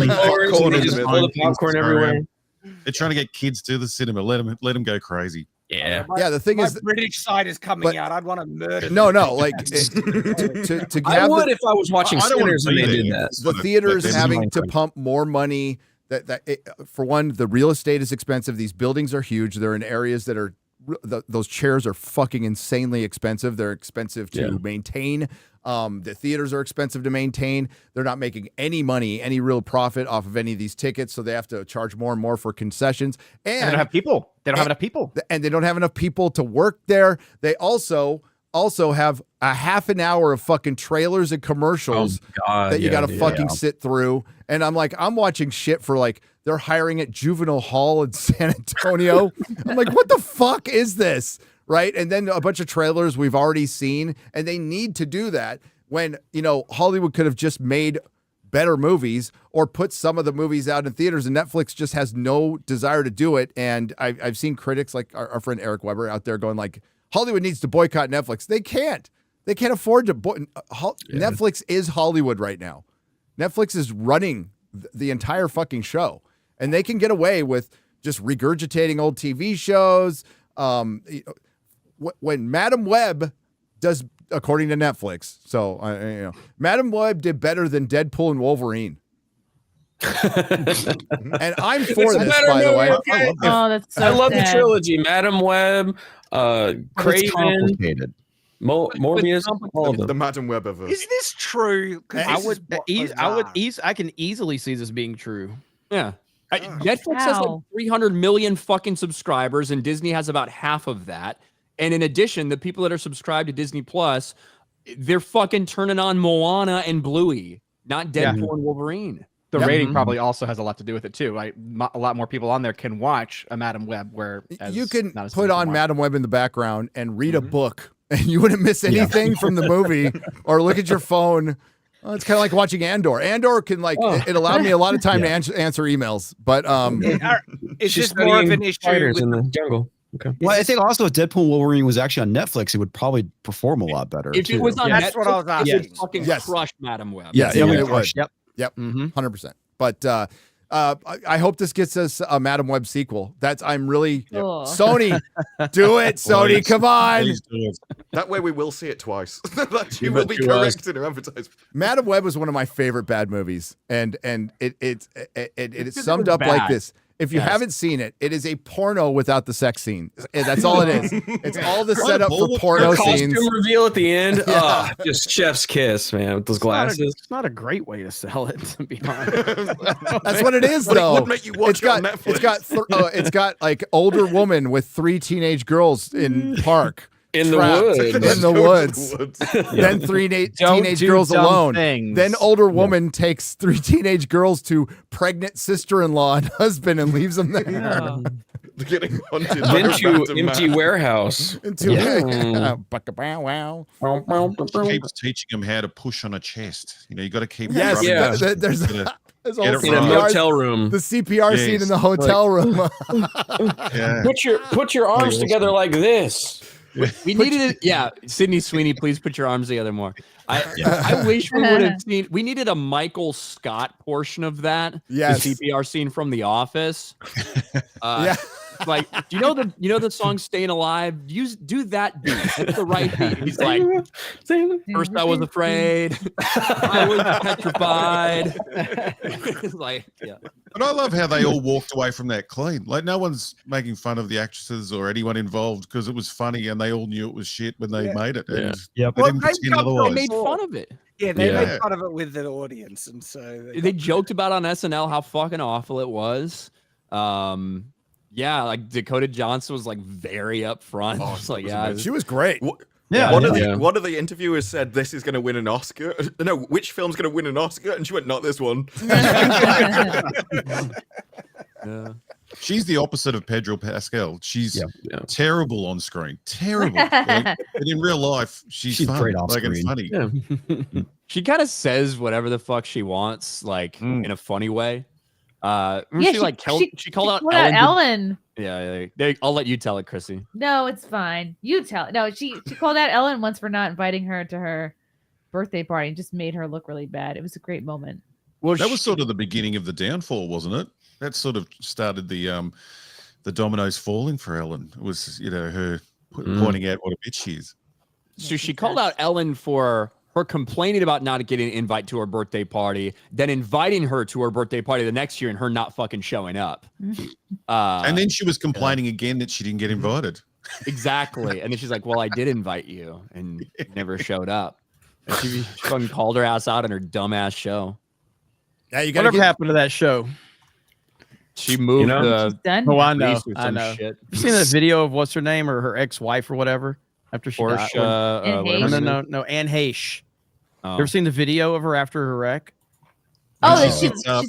popcorn everywhere. They're trying to get kids to the cinema. Let them go crazy. Yeah. The thing is, British side is coming out. I'd want to murder them. No. Like to I would if I was watching Sinners and they did that. The theaters having to pump more money. For one, the real estate is expensive. These buildings are huge. They're in areas that are those chairs are fucking insanely expensive. They're expensive to maintain. The theaters are expensive to maintain. They're not making any money, any real profit off of any of these tickets, so they have to charge more and more for concessions. And they don't have people. They don't have enough people. And they don't have enough people to work there. They also have a half an hour of fucking trailers and commercials that you got to fucking sit through. And I'm like, I'm watching shit for like, they're hiring at Juvenile Hall in San Antonio. I'm like, what the fuck is this? Right. And then a bunch of trailers we've already seen, and they need to do that when, Hollywood could have just made better movies or put some of the movies out in theaters, and Netflix just has no desire to do it. And I've seen critics like our friend Eric Weber out there going like, Hollywood needs to boycott Netflix. They can't afford to. Netflix is Hollywood right now. Netflix is running the entire fucking show, and they can get away with just regurgitating old TV shows. When Madam Web does, according to Netflix, Madam Web did better than Deadpool and Wolverine. And I'm for this, by the way. Okay. That's so I love the sad. trilogy. Madam Web, Craven, Morbius, all of them. The Madam Web of Is this true? I can easily see this being true. Yeah. Netflix has like 300 million fucking subscribers, and Disney has about half of that. And in addition, the people that are subscribed to Disney Plus, they're fucking turning on Moana and Bluey, not Deadpool and Wolverine. The rating probably also has a lot to do with it too. Right? A lot more people on there can watch a Madam Web, where you can put on Madam Web in the background and read a book, and you wouldn't miss anything from the movie, or look at your phone. Well, it's kind of like watching Andor. Andor can it allowed me a lot of time to answer emails, but it's just more of an issue in the jungle. Okay. Well, I think also if Deadpool and Wolverine was actually on Netflix, it would probably perform a lot better. If it was on That's Netflix, what I was asking. fucking crushed Madam Web. Yes, it would. Yep. 100%. But I hope this gets us a Madam Web sequel. I'm really Sony. Do it, Sony. Come on. That way we will see it twice. That you will be correct in your advertisement. Madam Web was one of my favorite bad movies, and it's summed up like this. If you haven't seen it, it is a porno without the sex scene. That's all it is. It's all the setup for porno scenes. Costume reveal at the end. Just chef's kiss, man, with those glasses. It's not a great way to sell it, to be honest. That's what it is, though. It would make you watch it on Netflix. It's got like older woman with 3 teenage girls in park. In the woods. In the woods. Then 3 teenage girls alone. Then older woman takes 3 teenage girls to pregnant sister-in-law and husband and leaves them there. Getting hunted Into empty warehouse. Keeps teaching them how to push on a chest. You got to keep. Yes, there's in a hotel room. The CPR scene in the hotel room. Put your arms together like this. We needed it. Yeah, Sydney Sweeney, please put your arms together more. I wish we would have seen. We needed a Michael Scott portion of that. Yes. The CPR scene from The Office. Yeah. Like, do you know the song "Staying Alive"? Do that beat. That's the right beat. He's like, first I was afraid, I was petrified. It's like, yeah. But I love how they all walked away from that clean. Like no one's making fun of the actresses or anyone involved because it was funny and they all knew it was shit when they made it. And Yep. they didn't Well, pretend they otherwise. Made fun of it. Yeah, they Yeah. made fun of it with the audience, and so They joked about on SNL how fucking awful it was. Yeah, like Dakota Johnson was like very upfront. Oh, It's like, that was yeah, amazing. She was great. Yeah, One of the interviewers said this is going to win an Oscar. No, which film's going to win an Oscar? And she went, not this one. yeah. She's the opposite of Pedro Pascal. She's Yeah. terrible on screen. Terrible. Like, but in real life, she's fun. great off like, and screen. funny. Yeah. She kind of says whatever the fuck she wants, like in a funny way. She called out Ellen. Ellen. Yeah, I'll let you tell it, Chrissy. No, it's fine. You tell it. No, she called out Ellen once for not inviting her to her birthday party and just made her look really bad. It was a great moment. Well, That was sort of the beginning of the downfall, wasn't it? That sort of started the dominoes falling for Ellen. It was, her pointing out what a bitch she is. So she called out Ellen for her complaining about not getting an invite to her birthday party, then inviting her to her birthday party the next year and her not fucking showing up. And then she was complaining again that she didn't get invited. Exactly. And then she's like, well, I did invite you and you never showed up. And she fucking called her ass out on her dumbass show. Yeah, you gotta Whatever happened to that show? She moved She's done. Oh, I Greece know. or I some know. shit. You seen that video of what's her name or her ex-wife or whatever after she died? Porsche, And No, Hayes. no, Anne Heche. Oh. You ever seen the video of her after her wreck? Oh, She that sits up.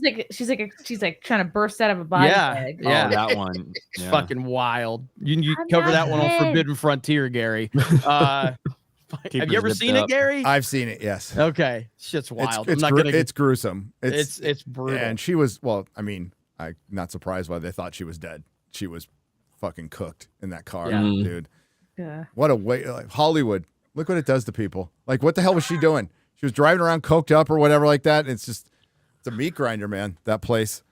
she's like trying to burst out of a body bag. Yeah. Oh, that one. It's Yeah. fucking wild. You I'm cover not that one on dead. Forbidden Frontier, Gary. Keep Have her you ever zipped seen up. it, Gary? I've seen it. Yes. Okay, shit's wild. It's, I'm not gonna. it's gruesome. It's brutal. And she was, well, I mean, I'm not surprised why they thought she was dead. She was fucking cooked in that car, Yeah. dude. Yeah. What a way. Like, Hollywood. Look what it does to people. Like, what the hell was she doing? She was driving around coked up or whatever like that. It's just, it's a meat grinder, man. That place.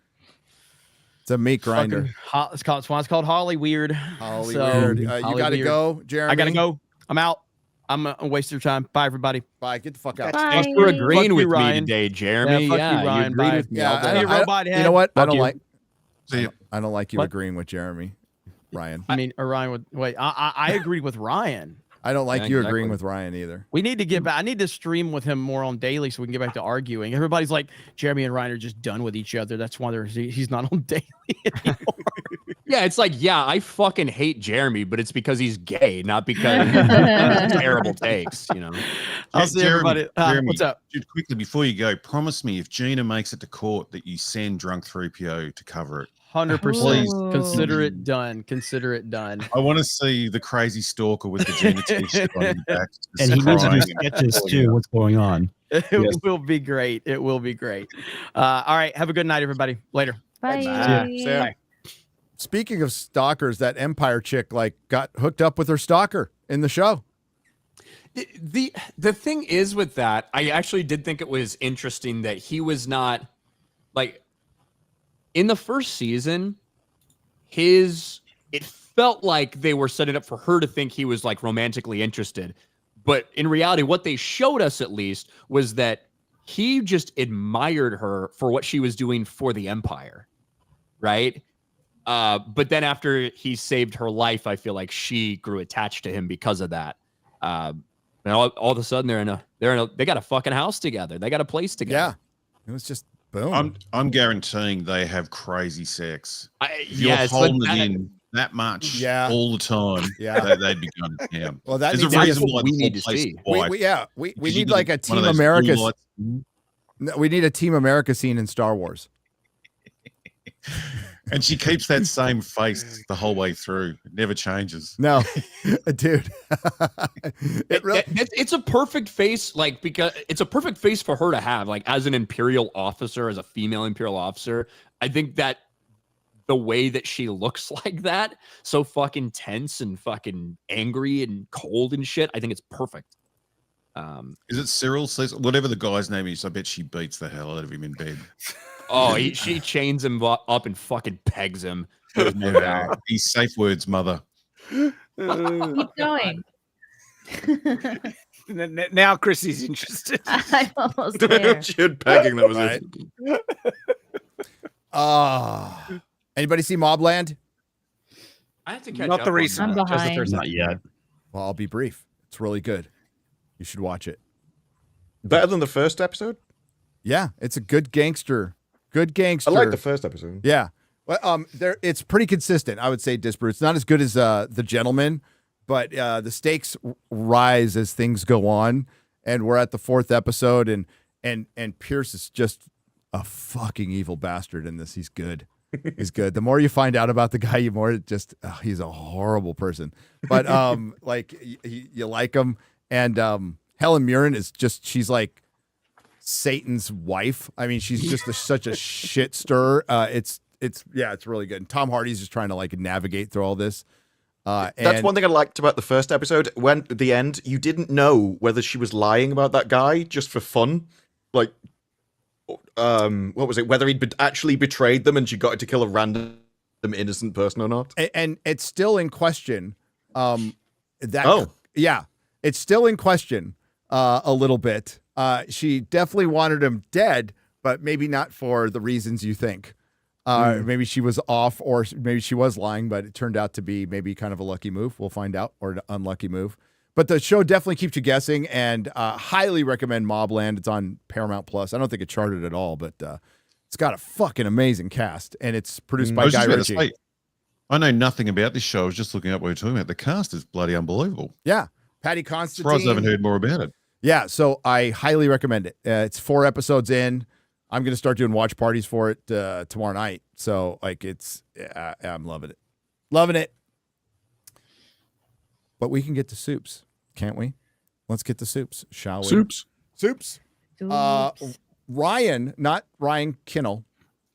It's a meat grinder. It's called Holly Weird. Holly So, weird. You Holly got to Weird. go, Jeremy. I gotta go. I'm out. I'm gonna waste your time. Bye, everybody. Bye. Get the fuck out. Bye. Thanks for agreeing Fuck with you, me Ryan. today, Jeremy. fuck Yeah, you, Ryan. agreed Bye. with me Yeah, all day. I- I- robot you head. know what? I Fuck don't you. like. See ya. I don't like you What? agreeing with Jeremy, Ryan. I mean, Ryan would wait. I agreed with Ryan. I don't like Yeah, you exactly. agreeing with Ryan either. We need to get back. I need to stream with him more on daily so we can get back to arguing. Everybody's like, Jeremy and Ryan are just done with each other. That's why he's not on daily anymore. Yeah, it's like, yeah, I fucking hate Jeremy, but it's because he's gay, not because he has terrible takes, you know. I'll see everybody. Jeremy, What's up? Dude, quickly before you go, promise me if Gina makes it to court that you send drunk 3PO to cover it. 100%. Please. Consider it done. Consider it done. I want to see the crazy stalker with the Gina t-shirt on his back. just And he needs to do crying. sketches too. What's going on? It will be great. It will be great. All right. Have a good night, everybody. Later. Bye. Sam. Speaking of stalkers, that Empire chick like got hooked up with her stalker in the show. The thing is with that, I actually did think it was interesting that he was not like in the first season, it felt like they were setting up for her to think he was like romantically interested. But in reality, what they showed us at least was that he just admired her for what she was doing for the Empire. Right. But then after he saved her life, I feel like she grew attached to him because of that. And all of a sudden they got a fucking house together. They got a place together. Yeah. It was just boom. I'm guaranteeing they have crazy sex. If you're Yes, holding but it in that much Yeah. all the time, Yeah. they'd be going to town. Well, that There's needs a to be reason why we the need whole to place see. is white. we Because need you like a one of Team those blue America. lights. We need a Team America scene in Star Wars. And she keeps that same face the whole way through. It never changes. No, dude. It really, It's a perfect face, like because it's a perfect face for her to have, like as an Imperial officer, as a female Imperial officer. I think that the way that she looks like that, so fucking tense and fucking angry and cold and shit. I think it's perfect. Is it Cyril? Whatever the guy's name is, I bet she beats the hell out of him in bed. Oh, she chains him up and fucking pegs him. He's safe words, mother. Keep going. Now Chrissy's interested. I'm almost there. Jude pegging, that was Right. it. Anybody see Mobland? I have to catch Not up the on recent I'm that. behind. Not yet. Well, I'll be brief. It's really good. You should watch it. Better than the first episode? Yeah, it's a good gangster. Good gangster. I like the first episode. Yeah. Well, it's pretty consistent. I would say Disparu. It's not as good as The Gentleman, but the stakes rise as things go on, and we're at the 4th episode, and Pierce is just a fucking evil bastard in this. He's good. He's good. The more you find out about the guy, you more just he's a horrible person. But like you like him, and Helen Mirren is she's like Satan's wife. I mean, she's just such a shit stirrer. It's really good. And Tom Hardy's just trying to like navigate through all this. That's one thing I liked about the first episode. When at the end, you didn't know whether she was lying about that guy just for fun, like, what was it? Whether he'd actually betrayed them and she got to kill a random innocent person or not. And it's still in question. Yeah, it's still in question a little bit. She definitely wanted him dead, but maybe not for the reasons you think. Maybe she was off, or maybe she was lying, but it turned out to be maybe kind of a lucky move. We'll find out, or an unlucky move. But the show definitely keeps you guessing, and highly recommend Mobland. It's on Paramount Plus. I don't think it charted at all, but it's got a fucking amazing cast, and it's produced by Guy Ritchie. I know nothing about this show. I was just looking up what you're talking about. The cast is bloody unbelievable. Yeah, Patty Constantine. Surprised I haven't heard more about it. Yeah, so I highly recommend it. It's 4 episodes in. I'm going to start doing watch parties for it tomorrow night. So, like, I'm loving it. Loving it. But we can get to soups, can't we? Let's get to soups, shall we? Soups. Ryan, not Ryan Kinnell,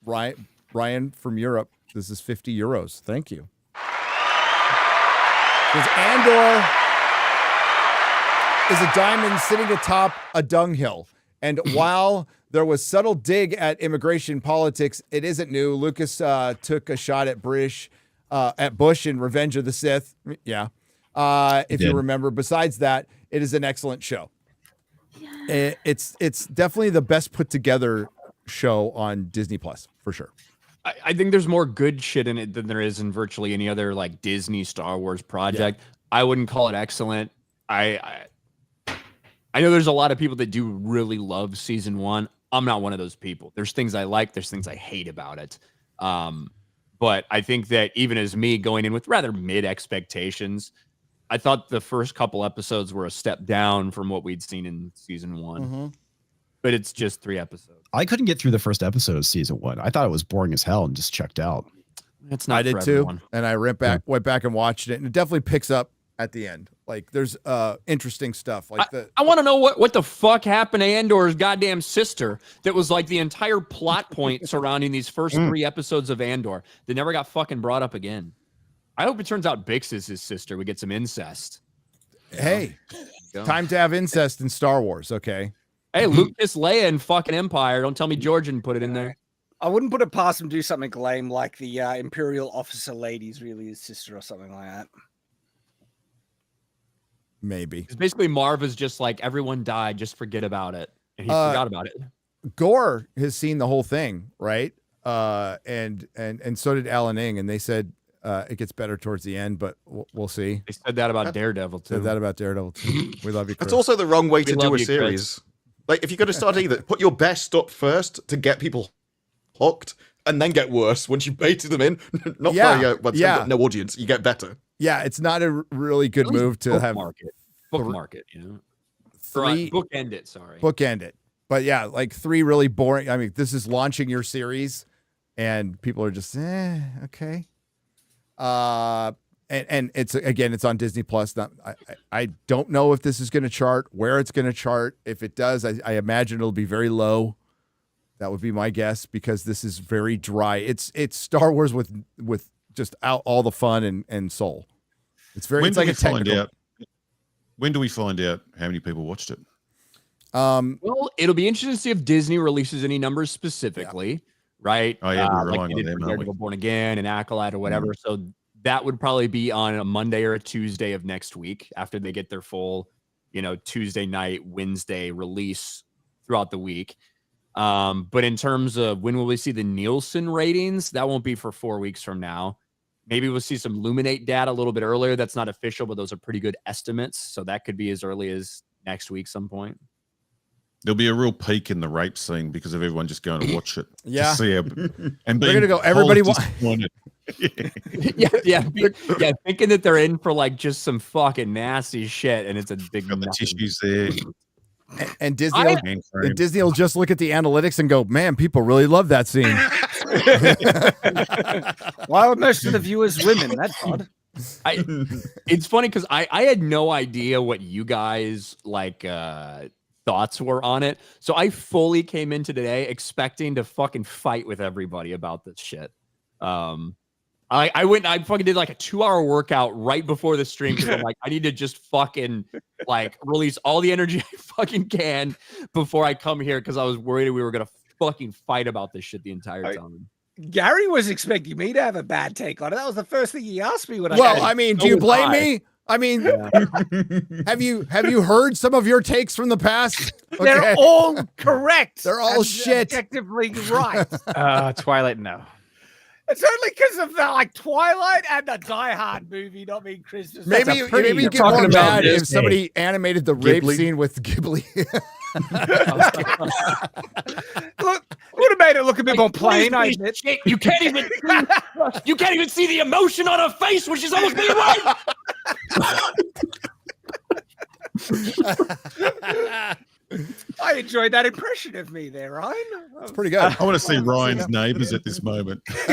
Ryan from Europe. This is 50 euros. Thank you. Because Andor is a diamond sitting atop a dunghill. And while there was subtle dig at immigration politics, it isn't new. Lucas took a shot at Bush in Revenge of the Sith. Yeah. If you remember. Besides that, it is an excellent show. Yeah. It's definitely the best put together show on Disney Plus, for sure. I think there's more good shit in it than there is in virtually any other like Disney Star Wars project. Yeah. I wouldn't call it excellent. I know there's a lot of people that do really love season 1. I'm not one of those people. There's things I like. There's things I hate about it. But I think that even as me going in with rather mid expectations, I thought the first couple episodes were a step down from what we'd seen in season 1. Mm-hmm. But it's just 3 episodes. I couldn't get through the first episode of season 1. I thought it was boring as hell and just checked out. It's not. I did too, and I went back and watched it, and it definitely picks up at the end. Like there's interesting stuff. Like I want to know what the fuck happened to Andor's goddamn sister. That was like the entire plot point surrounding these first 3 episodes of Andor that never got fucking brought up again. I hope it turns out Bix is his sister. We get some incest. Hey, time to have incest in Star Wars. Okay. Hey, Luke kissed Leia in fucking Empire. Don't tell me Georgian put it in there. I wouldn't put it past him to do something lame like the Imperial officer lady's really his sister or something like that. Maybe. It's basically Marv is just like, everyone died, just forget about it. And he forgot about it. Gore has seen the whole thing, right? And so did Alan Ing, and they said it gets better towards the end, but we'll see. They said that about Daredevil too. Said that about Daredevil too. We love you, Chris. That's also the wrong way to do a you, series. Chris. Like, if you're going to start either, put your best up first to get people hooked, and then get worse once you baited them in. Not got no audience. You get better. Yeah, it's not a really good move to have bookmark it. You know, bookend it. Sorry, bookend it. But yeah, like 3 really boring. I mean, this is launching your series, and people are just okay. And it's on Disney Plus. I don't know if this is going to chart, where it's going to chart. If it does, I imagine it'll be very low. That would be my guess because this is very dry. It's Star Wars with just out all the fun and soul. It's very. It's like a technical. When do we find out how many people watched it? Well, it'll be interesting to see if Disney releases any numbers specifically, right? Oh yeah, we're like relying they on did them, for aren't we? Daredevil Born Again and Acolyte or whatever. So that would probably be on a Monday or a Tuesday of next week after they get their full, Tuesday night, Wednesday release throughout the week. But in terms of when will we see the Nielsen ratings, that won't be for 4 weeks from now. Maybe we'll see some Luminate data a little bit earlier. That's not official, but those are pretty good estimates. So that could be as early as next week some point. There'll be a real peak in the rape scene because of everyone just going to watch it. Yeah. To see and They're gonna go. Everybody disappointed. yeah, thinking that they're in for like just some fucking nasty shit, and it's a big Got the nothing. tissues there. And Disney will just look at the analytics and go, man, people really love that scene. Why are most of the viewers women? That's odd. It's funny because I had no idea what you guys thoughts were on it. So I fully came into today expecting to fucking fight with everybody about this shit. I fucking did like a 2-hour workout right before the stream because I'm like, I need to just fucking release all the energy I fucking can before I come here because I was worried we were gonna fucking fight about this shit the entire time. Gary was expecting me to have a bad take on it. That was the first thing he asked me when I. Well, I mean, do you blame me? I mean, have you heard some of your takes from the past? Okay. They're all correct. They're all shit. Objectively right. Twilight, no. It's only because of the Twilight and the Die Hard movie not being Christmas. Maybe you get more mad if somebody animated the rape scene with Ghibli. Look, would have made it look a bit more plain. I admit. Shit, you can't even see the emotion on her face when she's almost being right. I enjoyed that impression of me there, Ryan. It's pretty good. I want to see Ryan's neighbours at this moment. Panic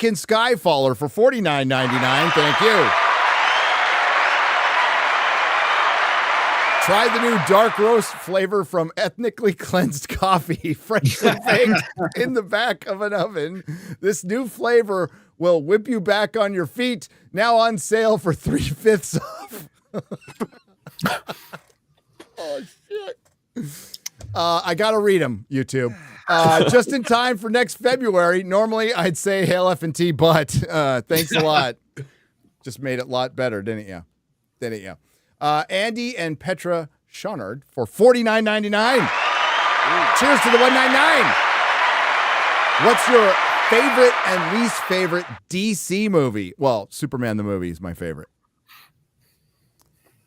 in Skyfaller for $49.99. Thank you. Try the new dark roast flavor from Ethnically Cleansed Coffee, freshly baked in the back of an oven. This new flavor will whip you back on your feet. Now on sale for 3/5 off. Oh, shit. I got to read them, YouTube. Just in time for next February. Normally, I'd say hail FNT, but thanks a lot. Just made it a lot better, didn't you? Andy and Petra Schonard for $49.99. Cheers to the $1.99. What's your favorite and least favorite DC movie? Well, Superman the movie is my favorite.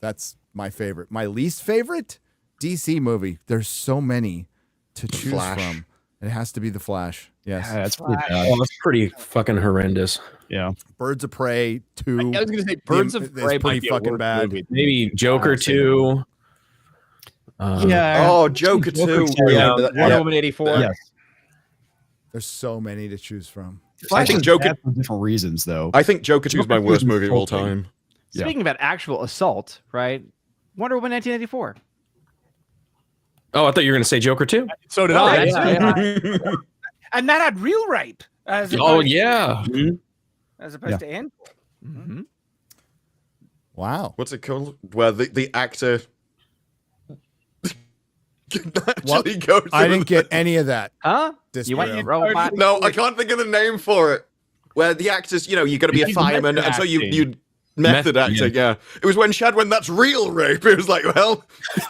That's my favorite. My least favorite DC movie. There's so many to choose from. It has to be The Flash. Yes. Yeah, that's pretty bad. Oh, that's pretty fucking horrendous. Yeah. Birds of Prey 2. I was going to say Birds of Prey pretty fucking bad. Movie. Maybe Joker 2. Oh, Joker 2. Wonder Woman 84. Yes. There's so many to choose from. I think Joker for different reasons, though. I think Joker 2 is my worst movie of all time. Speaking about actual assault, right? Wonder Woman 1984. Oh, I thought you were going to say Joker 2. So did I. And that had real rape. As opposed to Andor. Mm-hmm. Wow. What's it called? Where the actor actually goes. I didn't get any of that. Huh? Disparu. You went robot? No, I can't think of the name for it. Where the actors, you got to be a fireman, and so you method acting. Yeah, it was when Shad went, "That's real rape." It was like, well,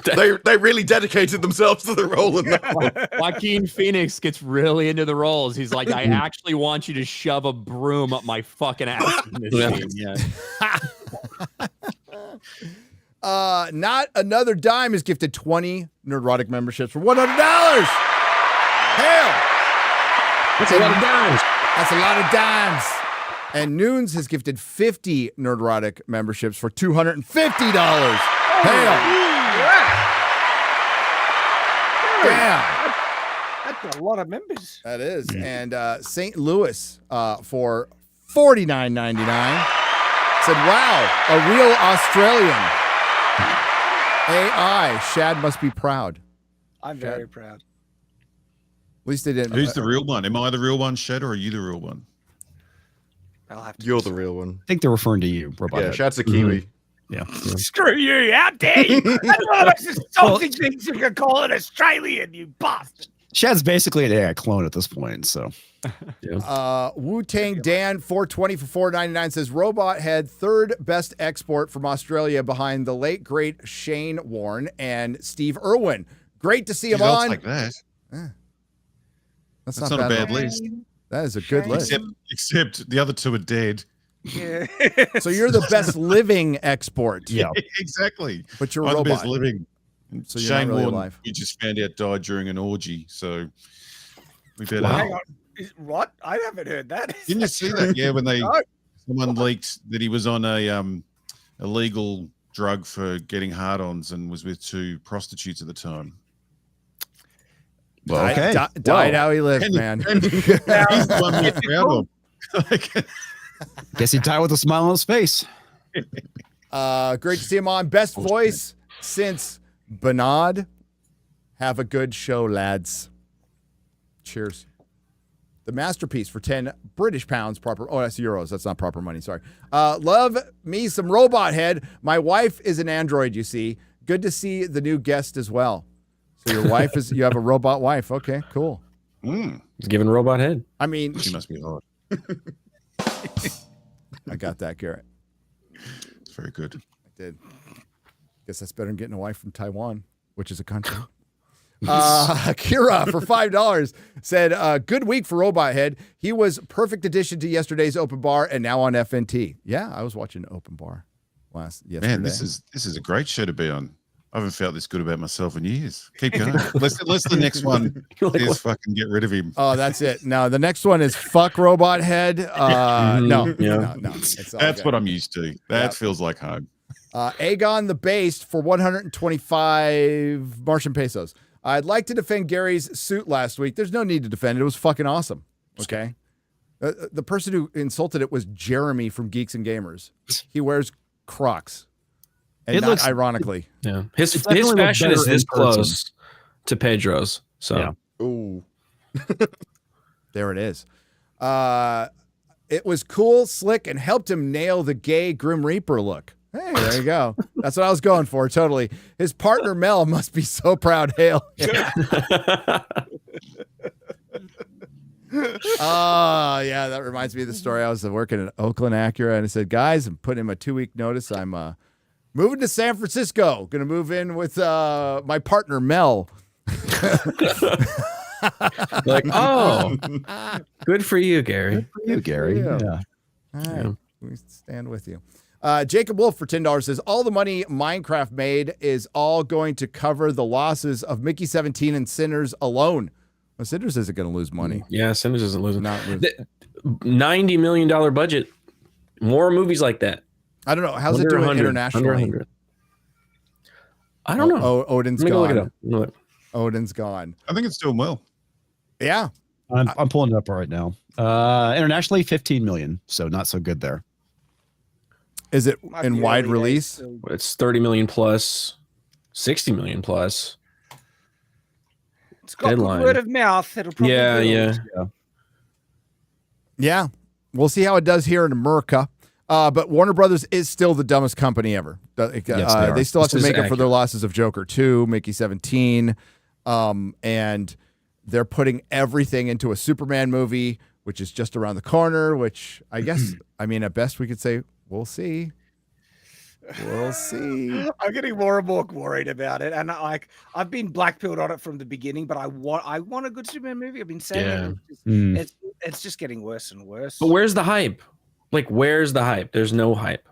they really dedicated themselves to the role in that one. Joaquin Phoenix gets really into the roles. He's like, I actually want you to shove a broom up my fucking ass in this scene. Yeah. Not Another Dime is gifted 20 Nerdrotic memberships for $100. Hail! That's a lot of dimes. That's a lot of dimes. And Noons has gifted 50 Nerdrotic memberships for $250. Hail! Damn. That's a lot of members. That is. And St. Louis for $49.99 said, wow, a real Australian. AI. Shad must be proud. I'm very proud. At least they didn't. Who's the real one? Am I the real one, Shad, or are you the real one? I'll have to. You're the real one. I think they're referring to you, Robot. Yeah, Shad's a Kiwi. Yeah. Screw you! How dare you! That's one of the most insulting things you can call an Australian, you bastard. Shad's basically an AI clone at this point, so. Wu-Tang Dan 420 for $4.99 says Robot Head, third best export from Australia behind the late great Shane Warne and Steve Irwin. Great to see him I'll on. take that. That's not a bad list. That is a good list. Except the other two are dead. Yeah. So you're the best living export. Yeah. Exactly. But you're a I'm the robot. best living. So you're not Shane really Warne, alive. we just found out died during an orgy, so we better. Hang on. What? I haven't heard that. Didn't you see that? Yeah, when No. someone leaked that he was on a illegal drug for getting hard-ons and was with two prostitutes at the time. Well, okay. Died how he lived, man. And he's the one we're proud of. Guess he died with a smile on his face. Great to see him on. Best voice since Bernard. Have a good show, lads. Cheers. The masterpiece for 10 British pounds. Proper. Oh, that's euros. That's not proper money. Sorry. Love me some Robot Head. My wife is an android, you see. Good to see the new guest as well. So your wife is, you have a robot wife. Okay, cool. He's giving Robot Head. I mean, She must be hot. I got that, Garrett. It's very good. I did. Guess that's better than getting a wife from Taiwan, which is a country. Kira for $5 said, good week for Robot Head. He was perfect addition to yesterday's open bar and now on FNT. Yeah, I was watching open bar yesterday. Man, this is a great show to be on. I haven't felt this good about myself in years. Keep going. Unless the next one is fucking get rid of him. Oh, that's it. No, the next one is fuck Robot Head. No. It's all That's good. what I'm used to. That feels like home. Aegon the Based for 125 Martian pesos. I'd like to defend Gary's suit last week. There's no need to defend it. It was fucking awesome. Okay. The person who insulted it was Jeremy from Geeks and Gamers. He wears Crocs. And not ironically. Yeah. His definitely looked fashion is better this in person. close to Pedro's. So Yeah. Ooh. There it is. It was cool, slick, and helped him nail the gay Grim Reaper look. Hey, there you go. That's what I was going for, totally. His partner, Mel, must be so proud. Hail. Oh, yeah, that reminds me of the story. I was working at Oakland Acura, and I said, guys, I'm putting in a 2-week notice. I'm moving to San Francisco. Going to move in with my partner, Mel. like, oh, good for you, Gary. Good for you, Gary. you. Yeah. All right. We stand with you. Jacob Wolf for $10 says, all the money Minecraft made is all going to cover the losses of Mickey 17 and Sinners alone. Well, Sinners isn't going to lose money. Yeah, Sinners isn't losing. Not lose. $90 million budget. More movies like that. I don't know. How's it doing internationally? I don't know. Oh, Odin's Let me go look it gone. up. Look. Odin's gone. I think it's doing well. Yeah. I'm pulling it up right now. Internationally, 15 million. So not so good there. Is it Might in be wide early release? days, so- It's 30 million plus, 60 million plus. It's got Deadline. good word of mouth. It'll probably Yeah, build. yeah. Yeah. We'll see how it does here in America. But Warner Brothers is still the dumbest company ever. Yes, they still have This to is make up for their accurate. losses of Joker 2, Mickey 17. And they're putting everything into a Superman movie, which is just around the corner, which I guess, I mean, at best we could say, we'll see. We'll see. I'm getting more and more worried about it, and I've been blackpilled on it from the beginning. But I want a good Superman movie. I've been saying it's just getting worse and worse. But where's the hype? Like, where's the hype? There's no hype.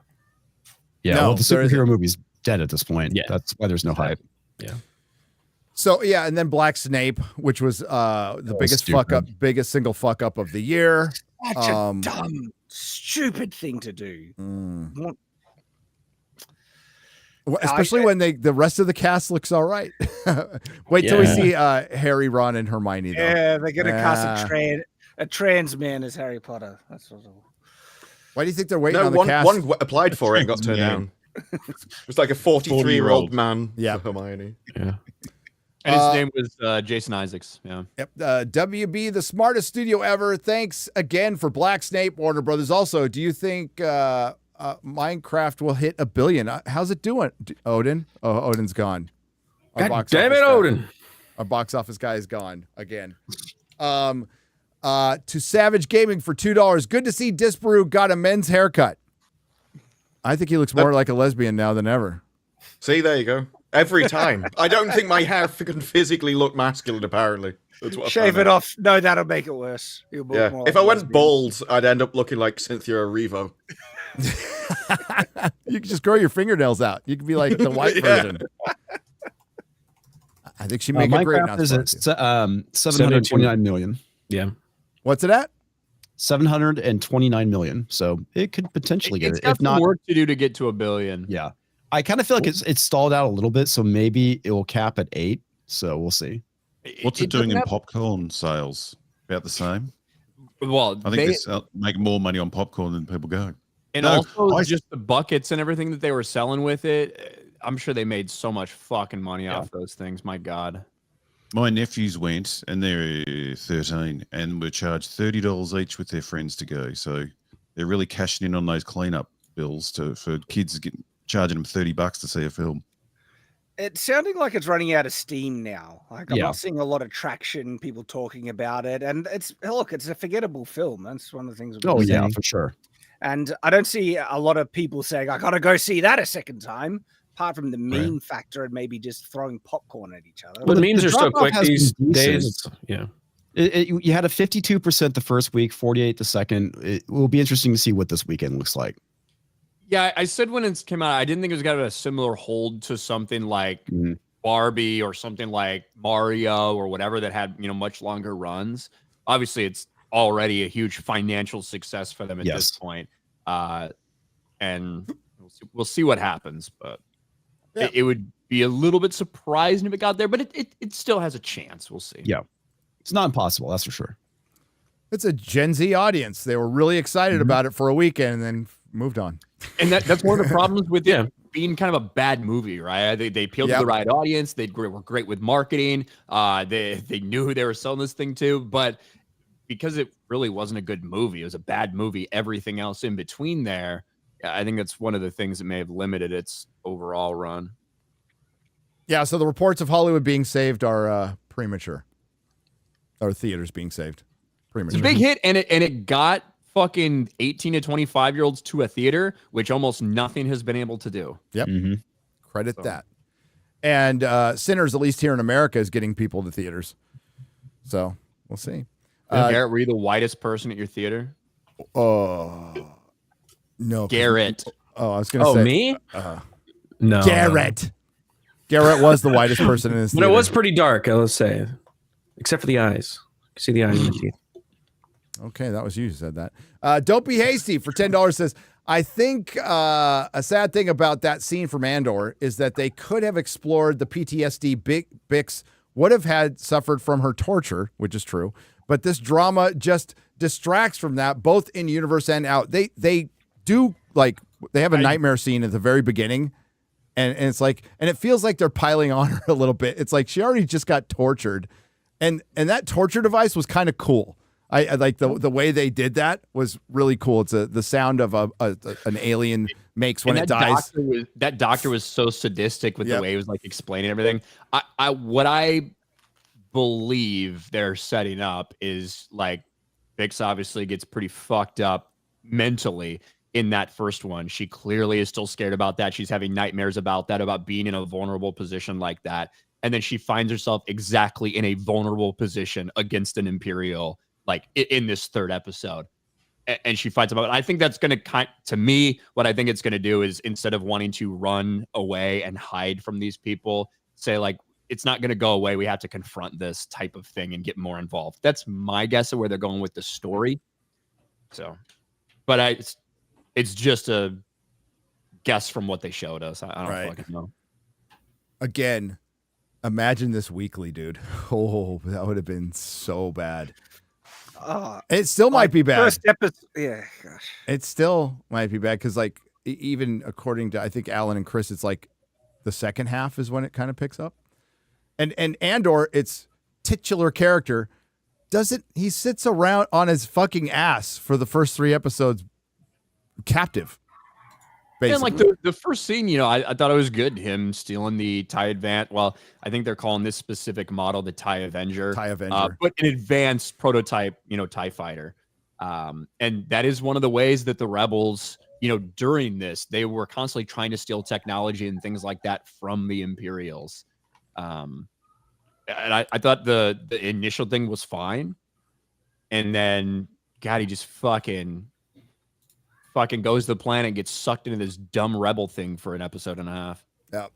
Yeah. No, Well, the there isn't. superhero movie's dead at this point. Yeah. That's why there's no hype. Yeah. So yeah, and then Black Snape, which was the biggest fuck up, biggest single fuck up of the year. Such a dumb, stupid thing to do. What- Especially when the rest of the cast looks all right. Wait till we Yeah. see Harry, Ron, and Hermione. Though. Yeah, they're gonna cast a trans man as Harry Potter. That's what. Why do you think they're waiting No, on the one cast? one applied for it and got turned down. It's like a 43-year-old man. Yeah. For Hermione. Yeah. And his name was Jason Isaacs. Yeah. Yep. WB, the smartest studio ever. Thanks again for Black Snape, Warner Brothers. Also, do you think Minecraft will hit 1 billion? How's it doing, Odin? Oh, Odin's gone. God damn it, Odin. Our box office guy is gone again. To Savage Gaming for $2. Good to see Disparu got a men's haircut. I think he looks more like a lesbian now than ever. See, there you go. Every time. I don't think my hair can physically look masculine, apparently. That's what I Shave found it out. off. No, that'll make it worse. You'll look Yeah. more If like I a went lesbian. bald, I'd end up looking like Cynthia Erivo. You can just grow your fingernails out. You can be like the white version. I think she'd make a great Minecraft is at announcement. 729 million. Yeah. What's it at? 729 million. So it could potentially get It's it. got If some not, work to do to get to 1 billion. yeah. I kind of feel like it's stalled out a little bit. So maybe it will cap at 8. So we'll see. What's it doing doesn't in have- popcorn sales? About the same. Well, I think they're making more money on popcorn than people go. and No, also I- just the buckets and everything that they were selling with it. I'm sure they made so much fucking money off those things. My God. My nephews went, and they're 13, and were charged $30 each with their friends to go. So they're really cashing in on those cleanup bills for kids charging them $30 to see a film. It's sounding like it's running out of steam now. Like I'm Yeah. not seeing a lot of traction, people talking about it, and it's a forgettable film. That's one of the things. Oh, we're yeah, saying. for sure. And I don't see a lot of people saying I gotta go see that a second time. Apart from the meme factor and maybe just throwing popcorn at each other. But the memes are so drop-off quick has these been decent. days. Yeah. You had a 52% the first week, 48 the second. It will be interesting to see what this weekend looks like. Yeah, I said when it came out, I didn't think it was going to have a similar hold to something like Barbie or something like Mario or whatever that had, much longer runs. Obviously, it's already a huge financial success for them at this point. And we'll see what happens, but it would be a little bit surprising if it got there, but it still has a chance. We'll see. Yeah. It's not impossible, that's for sure. It's a Gen Z audience. They were really excited about it for a weekend and then moved on. And that's one of the problems with it being kind of a bad movie, right? They appealed to the right audience. They were great with marketing. They knew who they were selling this thing to, but because it really wasn't a good movie, it was a bad movie. Everything else in between there, I think that's one of the things that may have limited its overall run. Yeah, so the reports of Hollywood being saved are premature. Or theaters being saved. Premature. It's a big hit, and it got fucking 18 to 25-year-olds to a theater, which almost nothing has been able to do. Yep. Credit that. And Sinners, at least here in America, is getting people to theaters. So we'll see. Garrett, were you the whitest person at your theater? No. Garrett. Oh, I was going to say. Oh, me? No. Garrett. Garrett was the whitest person in his But theater. it was pretty dark, let's say. Except for the eyes. You can see the eyes in the teeth. Okay, that was you who said that. Don't be hasty for $10 says, I think a sad thing about that scene from Andor is that they could have explored the PTSD Bix would have had suffered from her torture, which is true. But this drama just distracts from that, both in universe and out. They do, like, they have a nightmare scene at the very beginning. And it's like, and it feels like they're piling on her a little bit. It's like she already just got tortured. And that torture device was kind of cool. I like the way they did that was really cool. It's the sound of an alien makes when it dies. That doctor was so sadistic with the way he was like explaining everything. What I believe they're setting up is like Vix obviously gets pretty fucked up mentally in that first one. She clearly is still scared about that. She's having nightmares about that, about being in a vulnerable position like that. And then she finds herself exactly in a vulnerable position against an Imperial, like in this third episode. And she fights about it. I think that's going to, to me, what I think it's going to do is instead of wanting to run away and hide from these people, say like, it's not going to go away. We have to confront this type of thing and get more involved. That's my guess of where they're going with the story. So, but it's just a guess from what they showed us. I don't fucking know. Again, imagine this weekly, dude. Oh, that would have been so bad. It still might be bad. First episode, yeah, gosh. It still might be bad because, like, even according to I think Alan and Chris, it's like the second half is when it kind of picks up. And Andor, its titular character, he sits around on his fucking ass for the first 3 episodes, captive. Basically. And like the first scene, you know, I thought it was good. Him stealing the TIE Advance. Well, I think they're calling this specific model the TIE Avenger. But an advanced prototype, you know, TIE fighter. And that is one of the ways that the rebels, you know, during this, they were constantly trying to steal technology and things like that from the Imperials. And I thought the initial thing was fine. And then, God, he just fucking goes to the planet and gets sucked into this dumb rebel thing for an episode and a half. Yeah.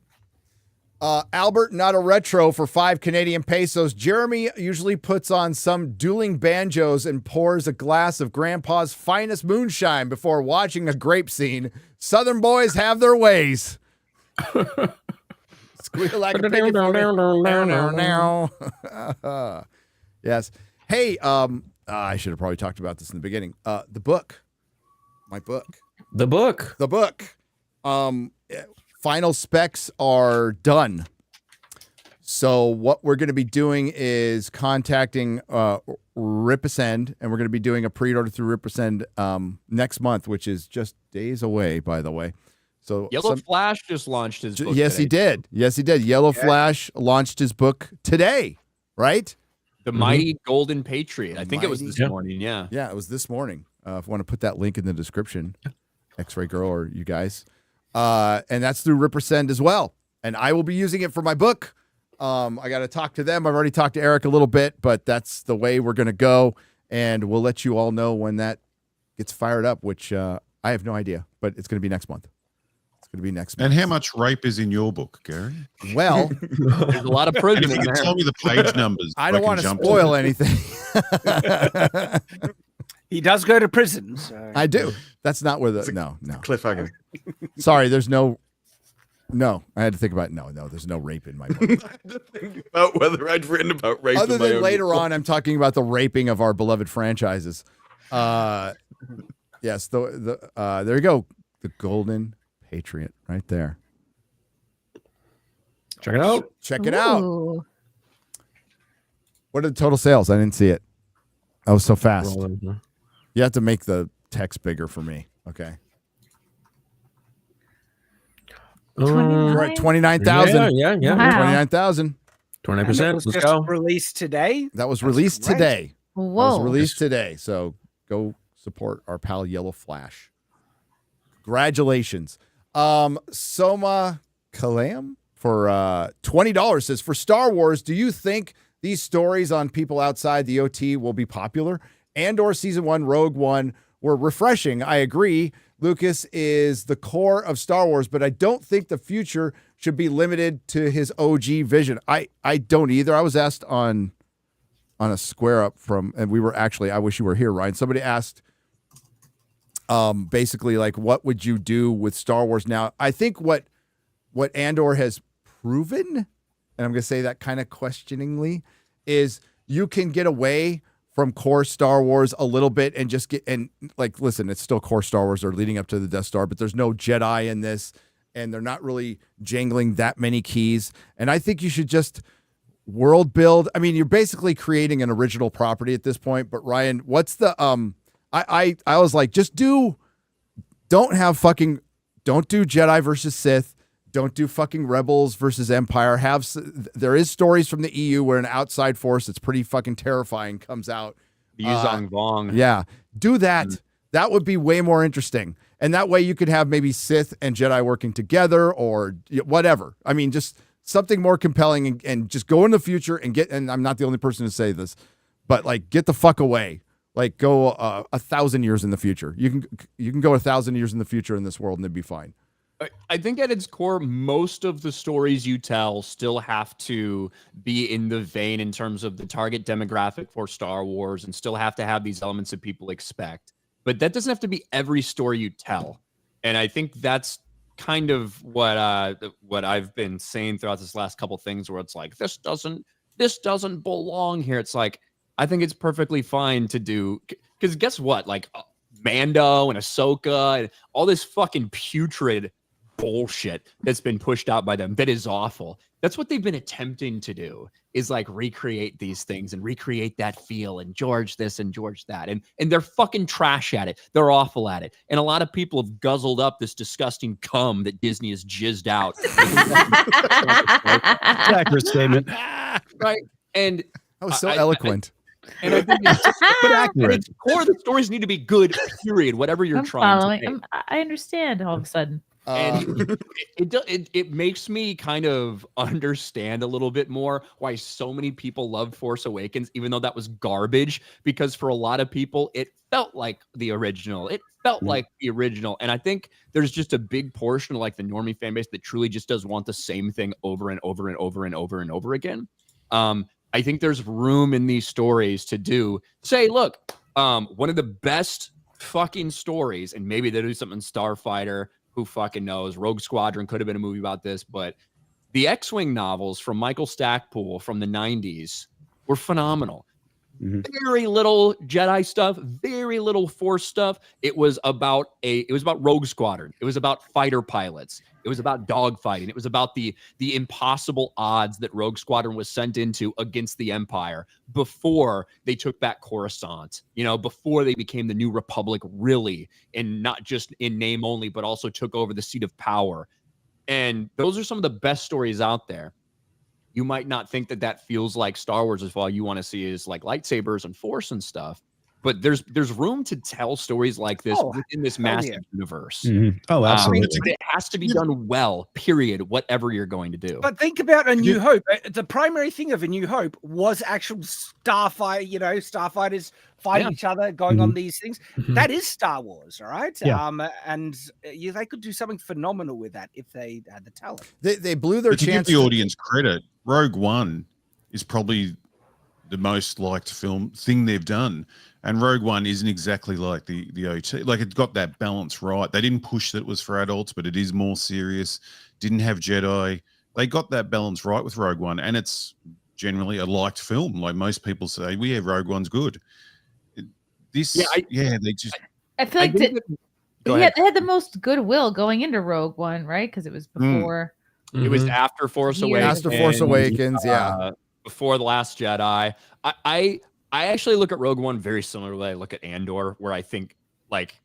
Albert, not a retro for 5 Canadian pesos. Jeremy usually puts on some dueling banjos and pours a glass of Grandpa's finest moonshine before watching a grape scene. Southern boys have their ways. Squeal like a pig. Yes. Hey, I should have probably talked about this in the beginning. The book. My book. The book. Final specs are done. So what we're going to be doing is contacting Ripasend, and we're going to be doing a pre-order through Ripasend next month, which is just days away, by the way. So Yellow Flash just launched his book. Yes, today. he did. Yellow Flash launched his book today, right? The Mighty Golden Patriot. I think it was this morning. Yeah. Yeah, it was this morning. If you want to put that link in the description, X-Ray Girl or you guys. And that's through Rippersend as well. And I will be using it for my book. I got to talk to them. I've already talked to Eric a little bit, but that's the way we're going to go. And we'll let you all know when that gets fired up, which I have no idea, but it's going to be next month. It's going to be next month. And how much rape is in your book, Gary? Well, there's a lot of prison. If you can tell me the page numbers. I don't want to spoil anything. He does go to prison. So. I do. That's not where the no. Cliffhanger. Sorry, there's no. I had to think about there's no rape in my book. I had to think about whether I'd written about rape. Other in my than own later book. on, I'm talking about the raping of our beloved franchises. Yes, there you go. The Golden Patriot right there. Check it out. Check it out. Ooh. What are the total sales? I didn't see it. I was so fast. You have to make the text bigger for me. Okay. We're at 29,000. Yeah. Wow. 29,000. 29%. Let's go. Released today. That was released great. today. That was Whoa. released today. So go support our pal Yellow Flash. Congratulations. Soma Kalam for $20 says, for Star Wars, do you think these stories on people outside the OT will be popular? Andor Season 1, Rogue One were refreshing. I agree. Lucas is the core of Star Wars, but I don't think the future should be limited to his OG vision. I don't either. I was asked on a square up and we were actually, I wish you were here, Ryan. Somebody asked basically like, what would you do with Star Wars now? I think what Andor has proven, and I'm going to say that kind of questioningly, is you can get away from core Star Wars a little bit and just listen, it's still core Star Wars. They're leading up to the Death Star, but there's no Jedi in this, and they're not really jangling that many keys. And I think you should just world build. I mean, you're basically creating an original property at this point. But Ryan, what's the I was like, don't do Jedi versus Sith. Don't do fucking Rebels versus Empire. There is stories from the EU where an outside force that's pretty fucking terrifying comes out. Yuzong Vong. Yeah, do that. That would be way more interesting. And that way you could have maybe Sith and Jedi working together or whatever. I mean, just something more compelling and just go in the future and I'm not the only person to say this, but like get the fuck away. Like go 1,000 years in the future. You can go 1,000 years in the future in this world and it'd be fine. I think at its core, most of the stories you tell still have to be in the vein in terms of the target demographic for Star Wars and still have to have these elements that people expect. But that doesn't have to be every story you tell. And I think that's kind of what I've been saying throughout this last couple things where it's like, this doesn't belong here. It's like, I think it's perfectly fine to do, because guess what? Like Mando and Ahsoka and all this fucking putrid bullshit that's been pushed out by them that is awful. That's what they've been attempting to do, is like recreate these things and recreate that feel and George this and George that. And they're fucking trash at it. They're awful at it. And a lot of people have guzzled up this disgusting cum that Disney has jizzed out. Accurate statement. Right. And That was so eloquent. and I think it's but accurate. At its core, the stories need to be good, period, whatever you're I'm trying following. to make. I understand all of a sudden. And it makes me kind of understand a little bit more why so many people love Force Awakens, even though that was garbage, because for a lot of people, it felt like the original. It felt like the original. And I think there's just a big portion of like the normie fan base that truly just does want the same thing over and over and over and over and over again. I think there's room in these stories to say, look, one of the best fucking stories, and maybe they do something Starfighter, who fucking knows? Rogue Squadron could have been a movie about this, but the X-Wing novels from Michael Stackpole from the 90s were phenomenal. Very little Jedi stuff, very little Force stuff. It was about Rogue Squadron. It was about fighter pilots. It was about dogfighting. It was about the impossible odds that Rogue Squadron was sent into against the Empire before they took back Coruscant, before they became the New Republic, really, and not just in name only, but also took over the seat of power. And those are some of the best stories out there. You might not think that feels like Star Wars as well. You want to see is like lightsabers and Force and stuff. But there's room to tell stories like this within this massive universe. Oh, absolutely. It has to be done well, period, whatever you're going to do. But think about A New Hope. The primary thing of A New Hope was actual starfighters fighting each other, going on these things. That is Star Wars, all right? Yeah. They could do something phenomenal with that if they had the talent. They blew their But to give chance. the audience credit, Rogue One is probably the most liked film thing they've done. And Rogue One isn't exactly like the OT. Like, it got that balance right. They didn't push that it was for adults, but it is more serious. Didn't have Jedi. They got that balance right with Rogue One, and it's generally a liked film. Like most people say, Rogue One's good. They just. I feel like they had the most goodwill going into Rogue One, right? Because it was before. It was after Force Awakens. After Force Awakens, before The Last Jedi. I actually look at Rogue One very similarly. I look at Andor, where I think like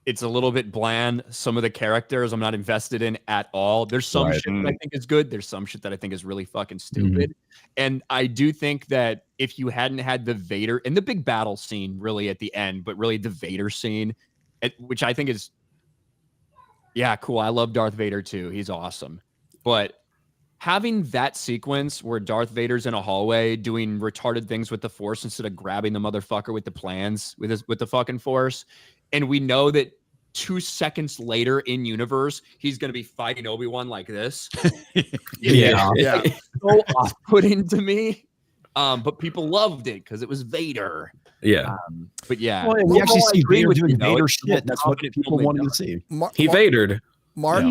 it's a little bit bland. Some of the characters I'm not invested in at all. There's some shit that I think is good. There's some shit that I think is really fucking stupid. And I do think that if you hadn't had the Vader and the big battle scene really at the end, but really the Vader scene, which I think is, cool. I love Darth Vader too. He's awesome. But having that sequence where Darth Vader's in a hallway doing retarded things with the Force instead of grabbing the motherfucker with the plans with the fucking Force, and we know that 2 seconds later in universe he's going to be fighting Obi-Wan like this. So off-putting to me. But people loved it because it was Vader. But well, we actually see Vader doing Vader shit. That's what people wanted to see. He Vadered. Mark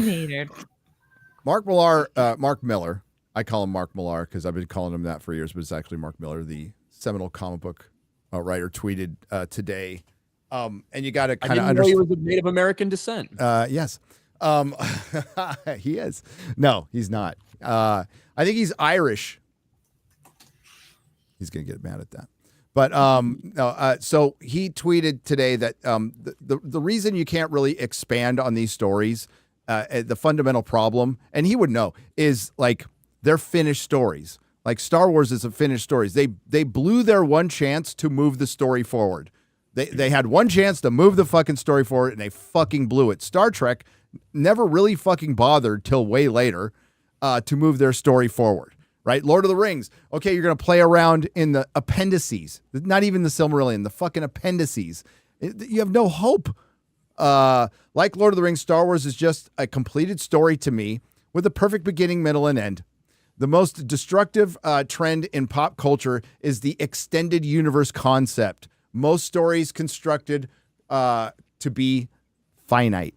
Millar. I call him Mark Millar because I've been calling him that for years, but it's actually Mark Millar, the seminal comic book writer, tweeted today. And you got to kind of understand. He was of Native American descent. Yes. He is. No, he's not. I think he's Irish. He's going to get mad at that. But so he tweeted today that the reason you can't really expand on these stories, the fundamental problem, and he would know, is like they're finished stories. Like Star Wars is a finished stories. They blew their one chance to move the story forward. They had one chance to move the fucking story forward, and they fucking blew it. Star Trek never really fucking bothered till way later to move their story forward. Right? Lord of the Rings. Okay, you're going to play around in the appendices. Not even the Silmarillion, the fucking appendices. You have no hope. Like Lord of the Rings, Star Wars is just a completed story to me with a perfect beginning, middle, and end. The most destructive trend in pop culture is the extended universe concept. Most stories constructed to be finite.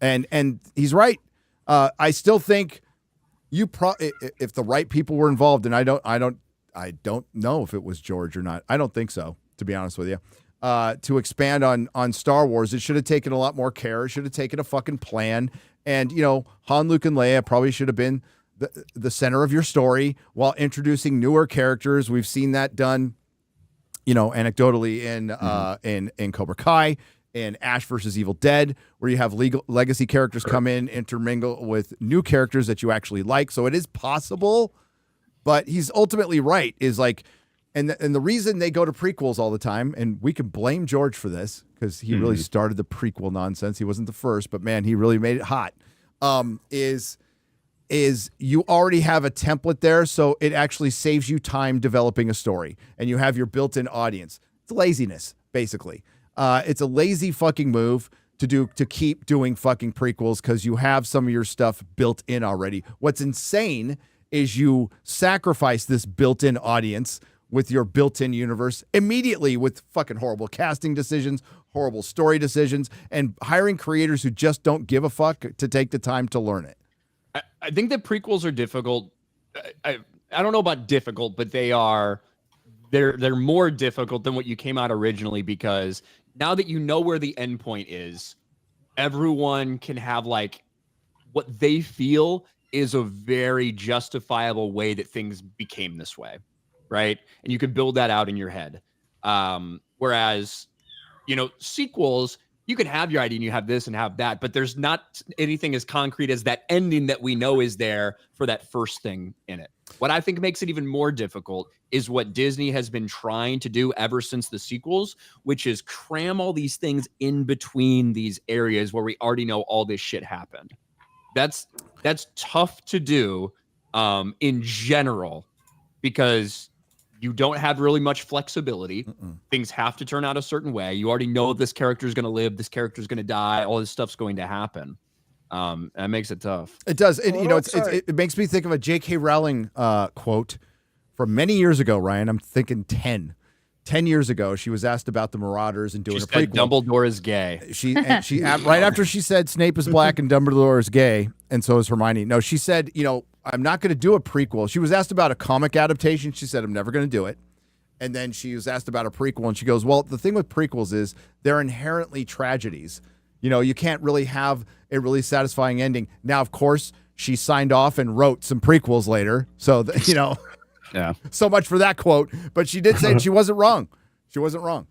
And he's right. I still think if the right people were involved, and I don't know if it was George or not. I don't think so, to be honest with you. to expand on Star Wars. It should have taken a lot more care. It should have taken a fucking plan. And, you know, Han, Luke, and Leia probably should have been the center of your story while introducing newer characters. We've seen that done, you know, anecdotally in Cobra Kai, in Ash versus Evil Dead, where you have legacy characters come in, intermingle with new characters that you actually like. So it is possible, but he's ultimately right, is like, and the reason they go to prequels all the time, and we can blame George for this because he really started the prequel nonsense. He wasn't the first, but man, he really made it hot. Is you already have a template there, so it actually saves you time developing a story, and you have your built-in audience. It's laziness, basically. It's a lazy fucking move to keep doing fucking prequels because you have some of your stuff built in already. What's insane is you sacrifice this built-in audience with your built-in universe immediately with fucking horrible casting decisions, horrible story decisions, and hiring creators who just don't give a fuck to take the time to learn it. I think that prequels are difficult. I don't know about difficult, but they're more difficult than what you came out originally, because now that you know where the end point is, everyone can have like what they feel is a very justifiable way that things became this way, right? And you can build that out in your head. Whereas, you know, sequels, you can have your idea and you have this and have that, but there's not anything as concrete as that ending that we know is there for that first thing in it. What I think makes it even more difficult is what Disney has been trying to do ever since the sequels, which is cram all these things in between these areas where we already know all this shit happened. That's tough to do in general, because you don't have really much flexibility. Things have to turn out a certain way. You already know this character is going to live, this character is going to die, all this stuff's going to happen. That makes it tough. It does. You know, it makes me think of a J.K. Rowling quote from many years ago, Ryan. I'm thinking 10 years ago. She was asked about the Marauders and doing a prequel. Dumbledore is gay. She right after she said Snape is black and Dumbledore is gay, and so is Hermione. No, she said, you know, I'm not going to do a prequel. She was asked about a comic adaptation. She said, I'm never going to do it. And then she was asked about a prequel, and she goes, well, the thing with prequels is they're inherently tragedies. You know, you can't really have a really satisfying ending. Now, of course, she signed off and wrote some prequels later. So, you know, Yeah. so much for that quote. But she did say she wasn't wrong. She wasn't wrong.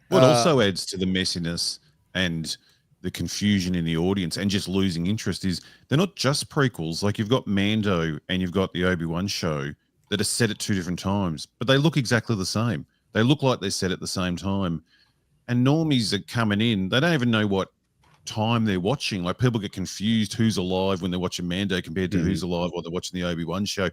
What also adds to the messiness and the confusion in the audience and just losing interest is they're not just prequels. Like, you've got Mando and you've got the Obi-Wan show that are set at 2 different times, but they look exactly the same. They look like they're set at the same time. And normies are coming in, they don't even know what time they're watching. Like, people get confused who's alive when they're watching Mando compared to who's alive while they're watching the Obi-Wan show.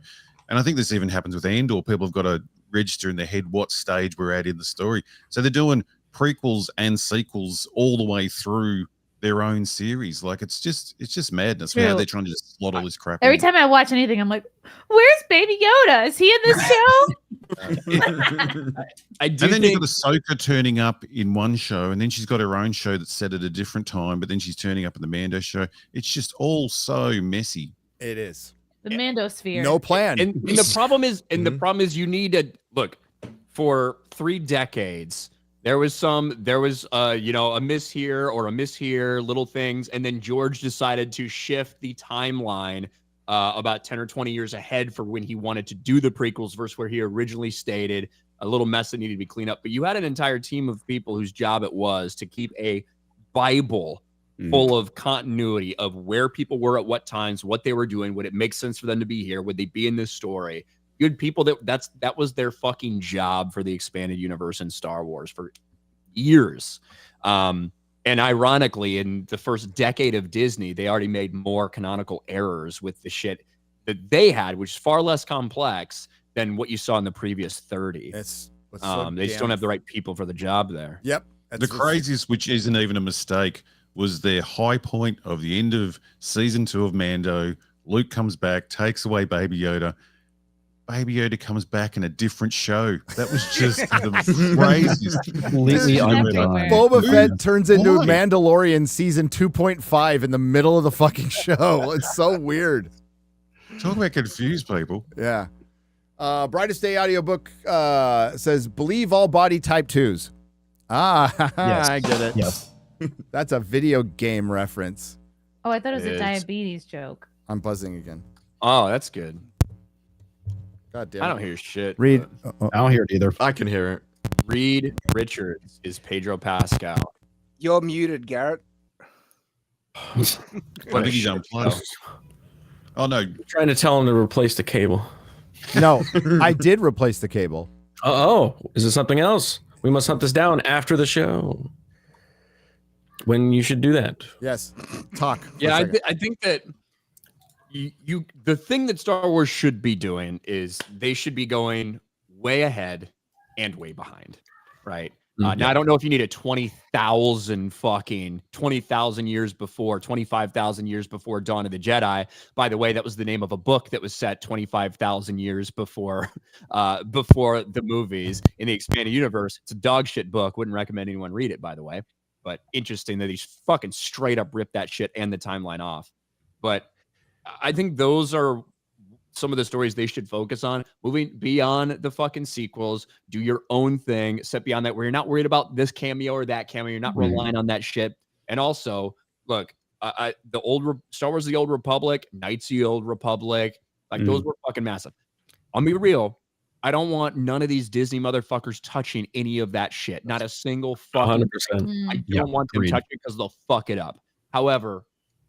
And I think this even happens with Andor. People have got to register in their head what stage we're at in the story. So they're doing prequels and sequels all the way through their own series. Like, it's just madness. True. How they're trying to just slot all this crap Every in. time I watch anything, I'm like, where's Baby Yoda? Is he in this show? And then you've got Ahsoka turning up in one show, and then she's got her own show that's set at a different time, but then she's turning up in the Mando show. It's just all so messy. It is. The Mando sphere. No plan. And the problem is you need to look for 3 decades. There was you know, a miss here or a miss here, little things, and then George decided to shift the timeline about 10 or 20 years ahead for when he wanted to do the prequels versus where he originally stated a little mess that needed to be cleaned up. But you had an entire team of people whose job it was to keep a Bible full of continuity of where people were at what times, what they were doing. Would it make sense for them to be here? Would they be in this story? You had people that was their fucking job for the expanded universe in Star Wars for years. And ironically, in the first decade of Disney, they already made more canonical errors with the shit that they had, which is far less complex than what you saw in the previous 30. They just don't have the right people for the job there. Yep. The craziest, which isn't even a mistake, was their high point of the end of season 2 of Mando. Luke comes back, takes away Baby Yoda. Baby Yoda comes back in a different show. That was just the craziest. Completely undone. Boba Fett turns into Mandalorian season 2.5 in the middle of the fucking show. It's so weird. Talk about confused people. Yeah. Brightest Day audiobook says, believe all body type 2s. Yes. I get it. Yes. That's a video game reference. Oh, I thought it was a Is. diabetes joke. I'm buzzing again. Oh, that's good. God damn it. I don't hear shit. Read. I don't hear it either. I can hear it. Reed Richards is Pedro Pascal. You're muted, Garrett. I think he's unplugged. Oh no, Trying to tell him to replace the cable. No, I did replace the cable. Oh, is it something else? We must hunt this down after the show. When you should do that. Yes. Talk. Yeah, I think that you the thing that Star Wars should be doing is they should be going way ahead and way behind, right? Now I don't know if you need a 20,000 years before, 25,000 years before Dawn of the Jedi. By the way, that was the name of a book that was set 25,000 years before before the movies in the expanded universe. It's a dog shit book. Wouldn't recommend anyone read it, by the way. But interesting that he's fucking straight up ripped that shit and the timeline off. But I think those are some of the stories they should focus on. Moving beyond the fucking sequels, do your own thing, set beyond that where you're not worried about this cameo or that cameo. You're not relying on that shit. And also, look, the old Star Wars, the Old Republic, Knights of the Old Republic, like those were fucking massive. I'll be real. I don't want none of these Disney motherfuckers touching any of that shit. Not a single fucking 100%. I don't want them touching it because they'll fuck it up. However,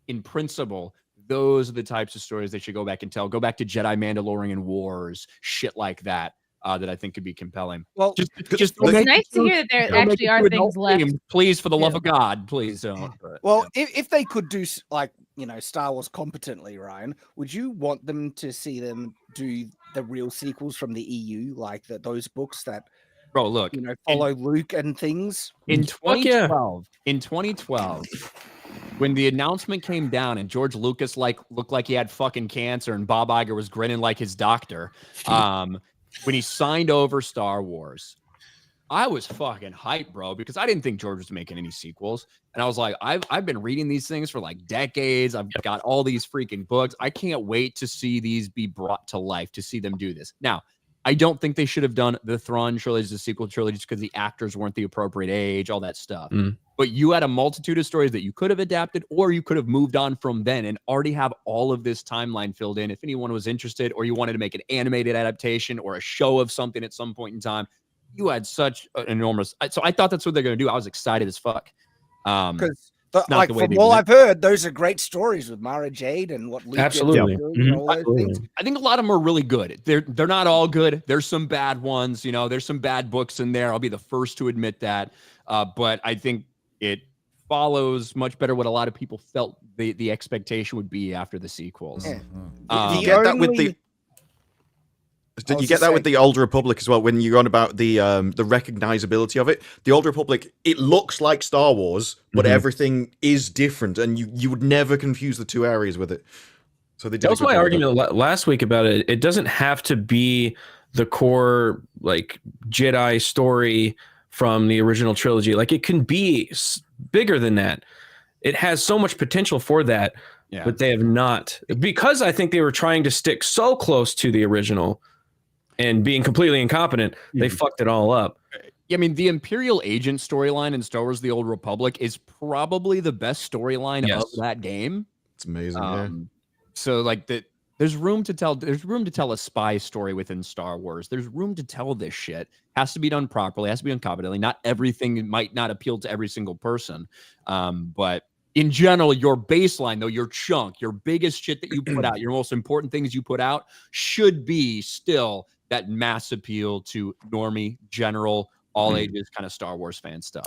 in principle, those are the types of stories they should go back and tell. Go back to Jedi Mandalorian Wars, shit like that, that I think could be compelling. Well, just It's nice to hear that there actually are things left. Please, for the love of God, please don't. But, well, if they could do like Star Wars competently, Ryan, would you want them to see them do the real sequels from the EU, like those books that bro, look, follow Luke and things? In 2012, when the announcement came down and George Lucas looked like he had fucking cancer and Bob Iger was grinning like his doctor, when he signed over Star Wars, I was fucking hyped, bro, because I didn't think George was making any sequels. And I was like, I've been reading these things for like decades. I've got all these freaking books. I can't wait to see these be brought to life, to see them do this. Now, I don't think they should have done the Thrawn trilogy, the sequel trilogy, just because the actors weren't the appropriate age, all that stuff. But you had a multitude of stories that you could have adapted, or you could have moved on from then and already have all of this timeline filled in. If anyone was interested, or you wanted to make an animated adaptation or a show of something at some point in time, you had such an enormous. So I thought that's what they're going to do. I was excited as fuck. Because from all I've heard, those are great stories with Mara Jade and what Luke absolutely. And all those things. I think a lot of them are really good. They're not all good. There's some bad ones. There's some bad books in there. I'll be the first to admit that. But I think it follows much better what a lot of people felt the expectation would be after the sequels. Yeah. You get that with the. Did you get that with the Old Republic as well? When you're on about the recognizability of it, the Old Republic, it looks like Star Wars, but everything is different, and you would never confuse the two areas with it. So they did. That was my argument last week about it. It doesn't have to be the core like Jedi story from the original trilogy. Like it can be bigger than that. It has so much potential for that, but they have not, because I think they were trying to stick so close to the original. And being completely incompetent, they fucked it all up. I mean, the Imperial Agent storyline in Star Wars: The Old Republic is probably the best storyline of that game. It's amazing. So, like, there's room to tell. There's room to tell a spy story within Star Wars. There's room to tell this shit. Has to be done properly. Has to be done competently. Not everything might not appeal to every single person, but in general, your baseline, though, your chunk, your biggest shit that you put out, your most important things you put out, should be still that mass appeal to normie, general, all ages kind of Star Wars fan stuff.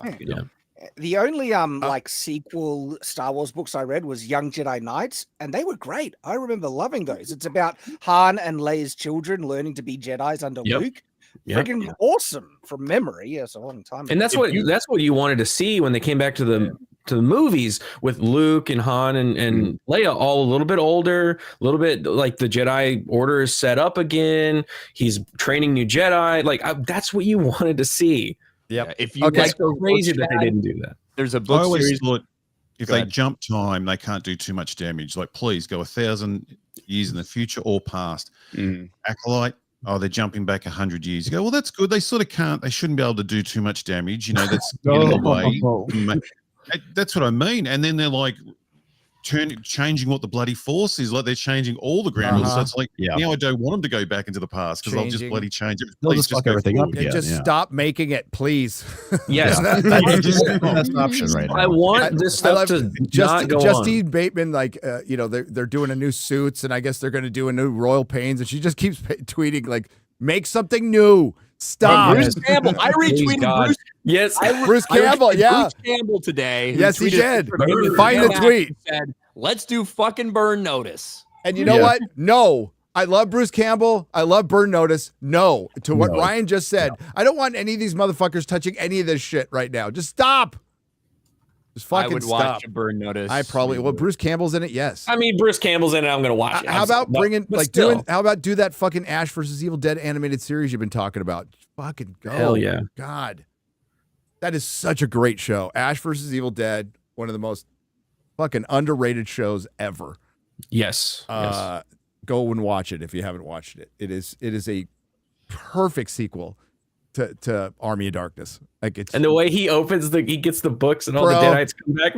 The only like sequel Star Wars books I read was Young Jedi Knights, and they were great. I remember loving those. It's about Han and Leia's children learning to be Jedis under Luke. Freaking awesome from memory. Yes, a long time ago. And that's what you wanted to see when they came back to the movies with Luke and Han and Leia all a little bit older, a little bit like the Jedi Order is set up again. He's training new Jedi. Like that's what you wanted to see. Yeah. If you like crazy that they didn't do that. There's a book I always series. thought if they jump time, they can't do too much damage. Like, please go 1,000 years in the future or past. Acolyte, oh, they're jumping back 100 years. You go, well, that's good. They sort of can't. They shouldn't be able to do too much damage. You know, that's getting away. That's what I mean. And then they're like changing what the bloody force is. Like they're changing all the ground rules. So it's like now I don't want them to go back into the past because I'll just bloody change it. They'll just fuck everything up again. Just stop making it, please. Yes, that's the best option right now. I want this stuff to not go Justine Bateman, like they're doing a new Suits, and I guess they're going to do a new Royal Pains, and she just keeps tweeting like, "Make something new." Stop. Bruce Campbell. I retweeted Bruce. Yes, Bruce Campbell. Yeah, Bruce Campbell today. Yes, he did. Find the tweet. Said, "Let's do fucking Burn Notice." And you know what? No. I love Bruce Campbell. I love Burn Notice. No. To what Ryan just said. I don't want any of these motherfuckers touching any of this shit right now. Just stop. Just fucking I would stop. watch Burn Notice. I probably well, Bruce Campbell's in it, yes. I mean, Bruce Campbell's in it. I'm gonna watch it. How about how about do that fucking Ash versus Evil Dead animated series you've been talking about? Fucking go. Hell yeah. God. That is such a great show. Ash versus Evil Dead, one of the most fucking underrated shows ever. Yes. Go and watch it if you haven't watched it. It is a perfect sequel to Army of Darkness. Like it's, and the way he opens he gets the books and all the Deadites come back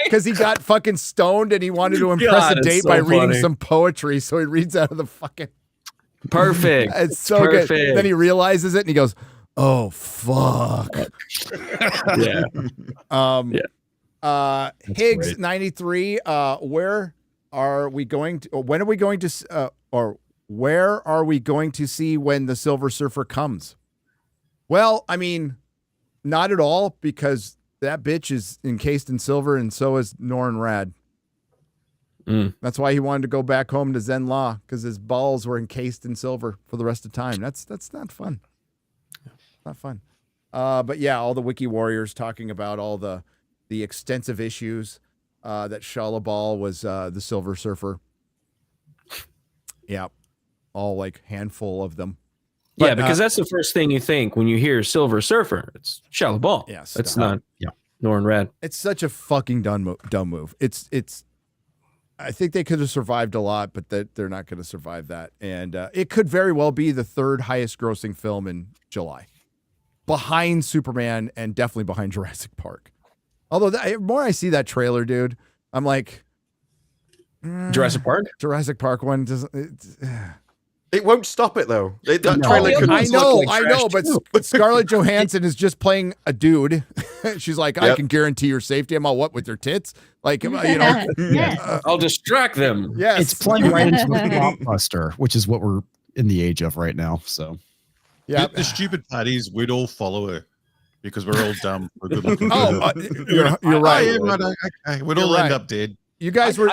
because he got fucking stoned and he wanted to impress a date by reading some poetry. So he reads out of the fucking perfect. It's so good. Then he realizes it and he goes, "Oh fuck." Yeah. Higgs 93. Where are we going to? Or when are we going to? Or where are we going to see when the Silver Surfer comes? Well, I mean, not at all, because that bitch is encased in silver, and so is Norrin Rad. That's why he wanted to go back home to Zen Law, because his balls were encased in silver for the rest of time. That's not fun. Not fun. But yeah, all the Wiki Warriors talking about all the extensive issues that Shalabal was the Silver Surfer. Yeah, all like handful of them. But, yeah, because that's the first thing you think when you hear Silver Surfer. It's Shalabal. Yes, it's not. Norrin Rad. It's such a fucking dumb move. It's. I think they could have survived a lot, but they're not going to survive that. And it could very well be the third highest grossing film in July, behind Superman and definitely behind Jurassic Park. Although the more I see that trailer, dude, I'm like, Jurassic Park one doesn't. It won't stop it though. That trailer could. I know, but Scarlett Johansson is just playing a dude. She's like, I can guarantee your safety. I'm all what with your tits, like I'll distract them. Yes, it's playing right into a blockbuster, which is what we're in the age of right now. So, yeah, the stupid part is we'd all follow her because we're all dumb. We're good looking. You're right. We'd all end up dead. You guys were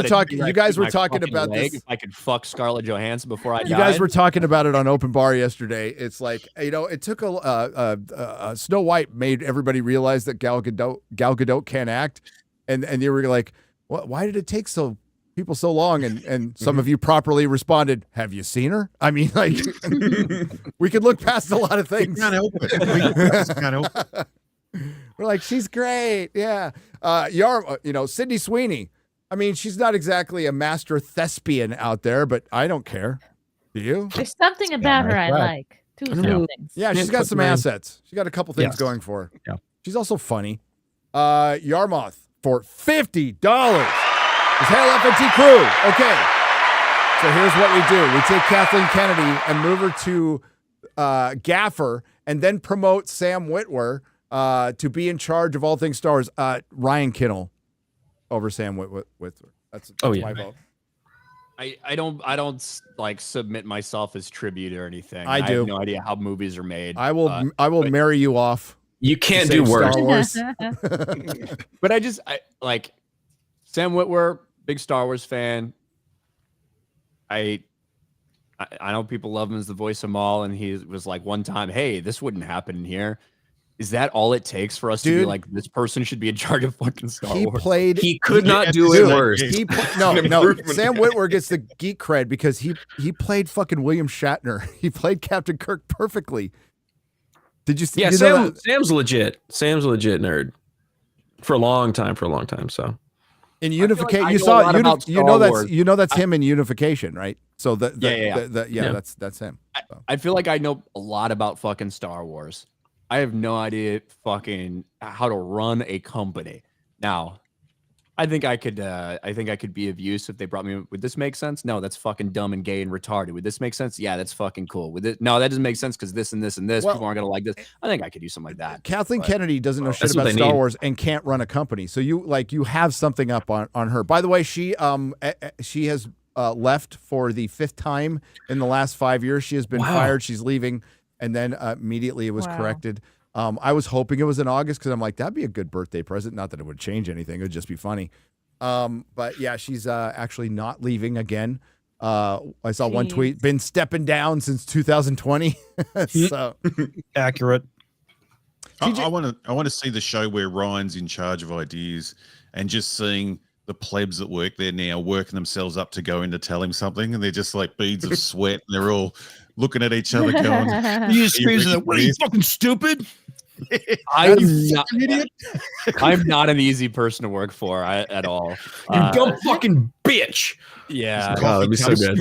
talking about this. If I could fuck Scarlett Johansson before I died. You guys were talking about it on Open Bar yesterday. It's like, it took Snow White made everybody realize that Gal Gadot can't act, and they were like, why did it take people so long? And some of you properly responded, have you seen her? I mean, like, we could look past a lot of things. We can't help it. Can't help it. We're like, she's great. Yeah. Sydney Sweeney. I mean, she's not exactly a master thespian out there, but I don't care. Do you? There's something about her I like. Two things. Yeah, she's got some assets. She's got a couple things going for her. Yeah. She's also funny. Yarmoth for $50. Is Hail FNT Crew. Okay. So here's what we do. We take Kathleen Kennedy and move her to Gaffer and then promote Sam Witwer to be in charge of all things Star Wars. Ryan Kinnell over Sam Witwer. That's my vote. I don't like submit myself as tribute or anything. I do. I have no idea how movies are made. I will marry you off. You can't do worse. Star Wars. But I like Sam Witwer, big Star Wars fan. I know people love him as the voice of Maul, and he was like one time, hey, this wouldn't happen here. Is that all it takes for us to be like, this person should be in charge of fucking Star Wars? He could not do it worse. No. Sam Witwer gets the geek cred because he played fucking William Shatner. He played Captain Kirk perfectly. Did you see? Yeah, Sam's legit. Sam's a legit nerd for a long time. So In feel like Unification, I you know a saw lot about you know Star Wars. that's him in Unification, right? So Yeah. that's him. So. I feel like I know a lot about fucking Star Wars. I have no idea fucking how to run a company. Now, I think I could be of use if they brought me. Would this make sense? No, that's fucking dumb and gay and retarded. Would this make sense? Yeah, that's fucking cool. Would it? No, that doesn't make sense because this and this and this. Well, people aren't gonna like this. I think I could do something like that. Kathleen but- Kennedy doesn't know shit That's what about they Star need. Wars and can't run a company. So you have something up on her. By the way, she has left for the 5th time in the last 5 years. She has been fired. She's leaving, and then immediately it was corrected. I was hoping it was in August because I'm like, that'd be a good birthday present. Not that it would change anything. It would just be funny. But yeah, she's actually not leaving again. I saw one tweet, been stepping down since 2020. So Accurate. I want to see the show where Ryan's in charge of ideas and just seeing the plebs that work there now working themselves up to go in to tell him something, and they're just like beads of sweat, and they're all looking at each other going, You screams like, "What are you fucking stupid?" I'm not an easy person to work for at all. You dumb fucking bitch. Yeah. Oh, that'd be so good.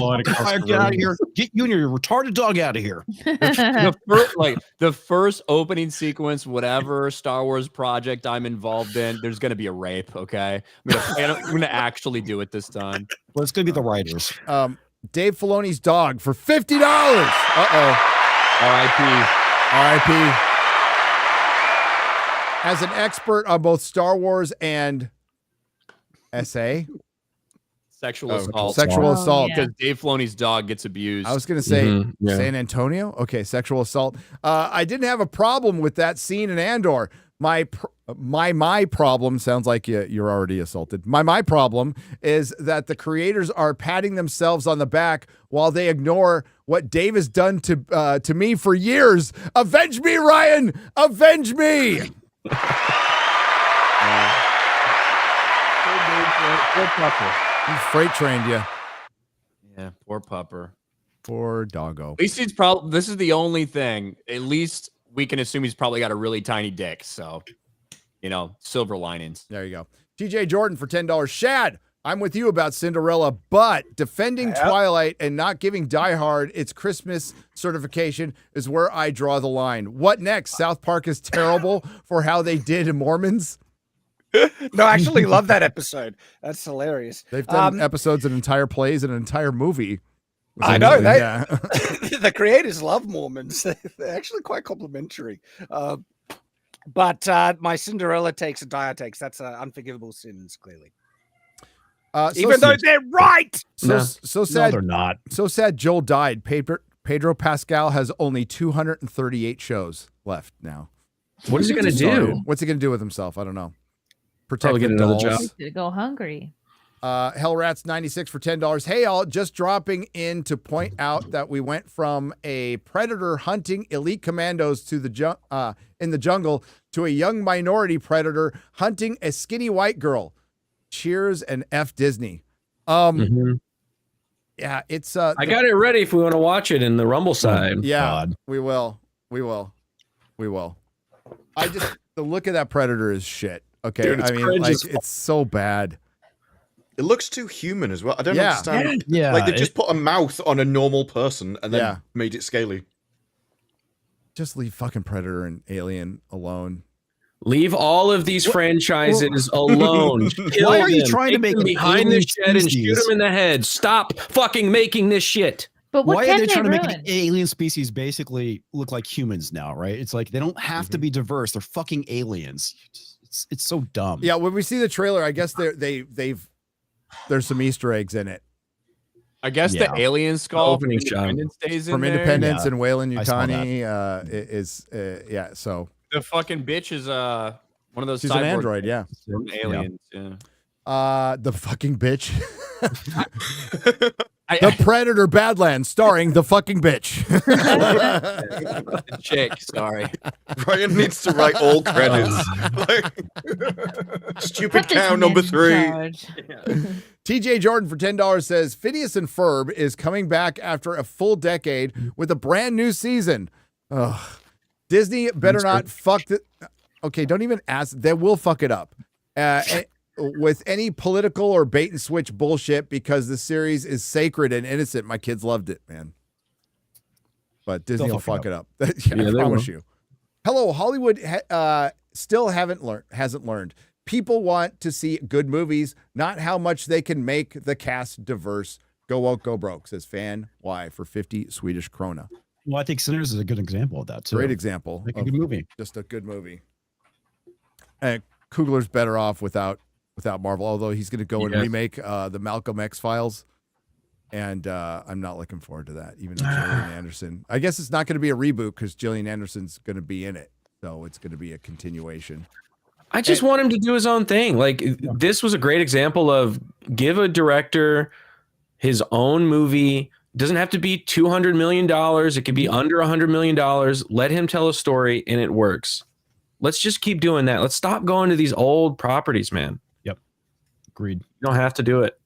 Get out of here! Get you and your retarded dog out of here! The first opening sequence, whatever Star Wars project I'm involved in, there's gonna be a rape. Okay, I'm gonna actually do it this time. Well, it's gonna be the writers. Dave Filoni's dog for $50. R.I.P. As an expert on both Star Wars and SA, Sexual assault. Sexual assault. Because Dave Filoni's dog gets abused. I was going to say San Antonio. Okay, sexual assault. I didn't have a problem with that scene in Andor. My problem sounds like you're already assaulted. My problem is that the creators are patting themselves on the back while they ignore what Dave has done to me for years. Avenge me, Ryan! Avenge me! Poor pupper. He freight trained you. Yeah, poor pupper. Poor doggo. At least he's probably. This is the only thing. At least we can assume he's probably got a really tiny dick. So, silver linings. There you go. TJ Jordan for $10. Shad, I'm with you about Cinderella, but defending Twilight and not giving Die Hard its Christmas certification is where I draw the line. What next? South Park is terrible for how they did in Mormons. No, I actually love that episode. That's hilarious. They've done episodes and entire plays and an entire movie. I know. Yeah. The creators love Mormons. They're actually quite complimentary. But my Cinderella takes and Dire takes, that's unforgivable sins, clearly. Even though they're right. So sad. No, they're not. So sad Joel died. Pedro Pascal has only 238 shows left now. What is he going to do? What's he going to do with himself? I don't know. Probably get another job. To go hungry. Hellrats96 for $10. Hey, all, just dropping in to point out that we went from a predator hunting elite commandos to the in the jungle to a young minority predator hunting a skinny white girl. Cheers and F Disney. Yeah, it's I got it ready if we want to watch it in the Rumble side. Yeah, we will. The look of that predator is shit. Okay, Dude, it's cringe like as it's so bad. It looks too human as well. I don't understand. Yeah, like they just put a mouth on a normal person and then Yeah. made it scaly. Just leave fucking Predator and Alien alone. Leave all of these franchises alone. Kill Why are you them. trying to make them an behind the alien shed and shoot species? them in the head? Stop fucking making this shit. But what Why can are they trying to make ruin? an alien species basically look like humans now, right? It's like they don't have to be diverse. They're fucking aliens. It's so dumb. Yeah, when we see the trailer, I guess there's some Easter eggs in it. I guess Yeah. the alien skull Opening from shot. Independence Days From in there. Independence Yeah, and Wayland I saw Yutani is so The fucking bitch is one of those. she's an cyborg android, yeah. from aliens. Yeah. The fucking bitch. The Predator Badlands starring the fucking bitch. Chick, sorry. Ryan needs to write all credits. Stupid Put this cow man number in 3. charge. TJ Jordan for $10 says Phineas and Ferb is coming back after a full decade with a brand new season. Ugh. Disney better not fuck the. Okay, don't even ask. They will fuck it up. with any political or bait and switch bullshit because the series is sacred and innocent. My kids loved it, man. But Disney will fuck it up. I promise you. Hello, Hollywood still hasn't learned. People want to see good movies, not how much they can make the cast diverse. Go woke, go broke, says Fan Y for 50 Swedish krona. Well, I think Sinners is a good example of that too. Great example. Like a good movie. Just a good movie. And Coogler's better off without Marvel, although he's going to go and remake the Malcolm X Files. And I'm not looking forward to that, even though Gillian Anderson. I guess it's not going to be a reboot because Gillian Anderson's going to be in it. So it's going to be a continuation. I just want him to do his own thing. Like, this was a great example of give a director his own movie. It doesn't have to be $200 million. It could be under $100 million. Let him tell a story and it works. Let's just keep doing that. Let's stop going to these old properties, man. Yep. Agreed. You don't have to do it.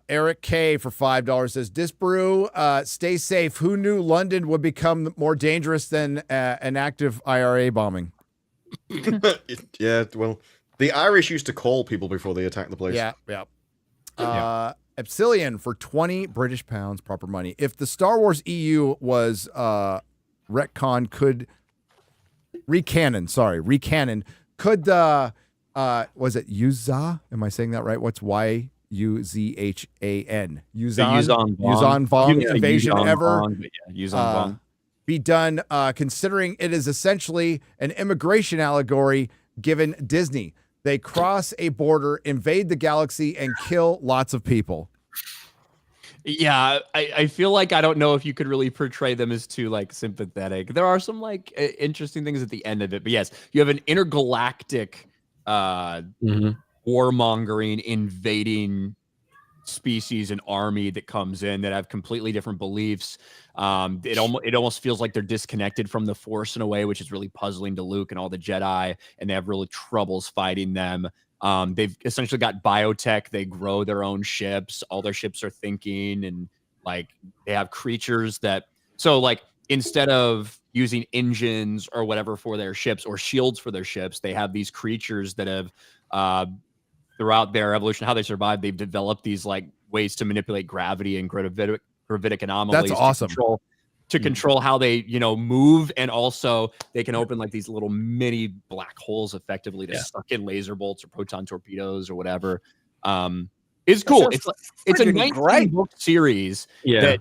Eric K for $5 says, Disparu, stay safe. Who knew London would become more dangerous than an active IRA bombing? Yeah, well, the Irish used to call people before they attacked the place. Yeah. Epsilon for 20 British pounds, proper money. If the Star Wars EU was retcon, could recanon, could the was it Yuuzhan? Am I saying that right? What's Yuzhan? Yuuzhan Vong invasion ever be done, considering it is essentially an immigration allegory given Disney. They cross a border, invade the galaxy, and kill lots of people. Yeah, I feel like I don't know if you could really portray them as too like sympathetic. There are some like interesting things at the end of it, but yes, you have an intergalactic warmongering, invading species and army that comes in that have completely different beliefs. It almost feels like they're disconnected from the Force in a way, which is really puzzling to Luke and all the Jedi, and they have really troubles fighting them. They've essentially got biotech. They grow their own ships. All their ships are thinking, and like they have creatures that. So like instead of using engines or whatever for their ships or shields for their ships, they have these creatures that have throughout their evolution, how they survive. They've developed these like ways to manipulate gravity and gravitic anomalies. That's awesome. To control how they, move, and also they can open like these little mini black holes effectively to suck in laser bolts or proton torpedoes or whatever. It's cool. It's a 19-book series that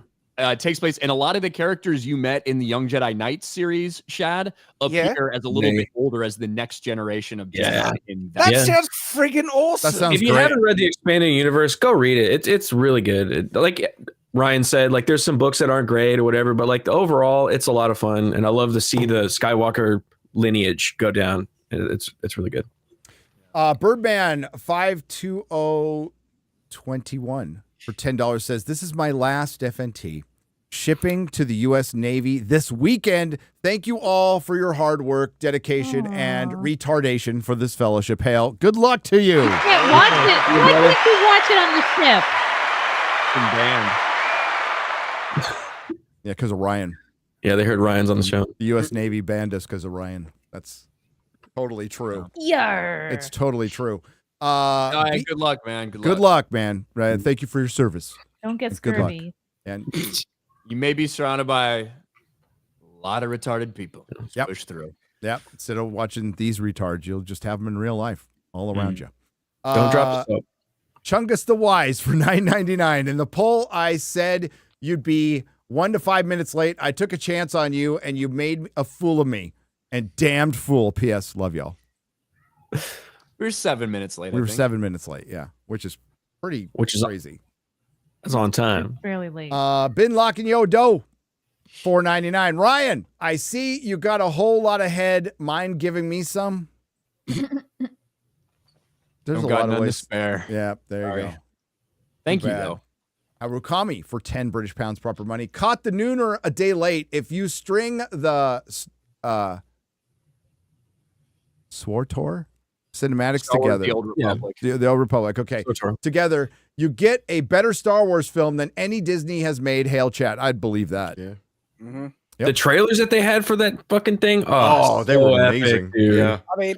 takes place, and a lot of the characters you met in the Young Jedi Knights series, Shad, appear as a little bit older as the next generation of Jedi. That sounds friggin' awesome. That sounds if you haven't read the expanded universe, go read it. It's really good. Like Ryan said, like there's some books that aren't great or whatever, but like overall, it's a lot of fun, and I love to see the Skywalker lineage go down. It's really good. Birdman 52021 for $10 says, this is my last FNT shipping to the U.S. Navy this weekend. Thank you all for your hard work, dedication, and retardation for this fellowship. Hail. Good luck to you. I can't watch it. Why can't you watch it on the ship? Yeah, because of Ryan. Yeah, they heard Ryan's on the show. The U.S. Navy banned us because of Ryan. That's totally true. Yarr. It's totally true. Good luck, man. Good luck, man. Ryan, thank you for your service. Don't get Good luck. scurvy. And you may be surrounded by a lot of retarded people. Just push through. Yep. Instead of watching these retards, you'll just have them in real life all around you. Don't drop the soap. Chungus the Wise for $9.99. In the poll, I said you'd be 1 to 5 minutes late. I took a chance on you, and you made a fool of me. And damned fool. P.S. Love y'all. We were 7 minutes late. We were 7 minutes late, yeah, which is crazy. That's on time. Fairly late. Bin Locking Yo Do, $4.99. Ryan, I see you got a whole lot of head. Mind giving me some? There's a lot of ways to spare. Yeah, there you go. Thank you, though. Harukami for 10 British pounds, proper money. Caught the nooner a day late. If you string the SWTOR cinematics together. The Old Republic. The Old Republic. Okay. Together, you get a better Star Wars film than any Disney has made. Hail chat. I'd believe that. Yeah. Mm-hmm. Yep. The trailers that they had for that fucking thing. Oh, they were amazing. Epic, dude. Yeah. I mean,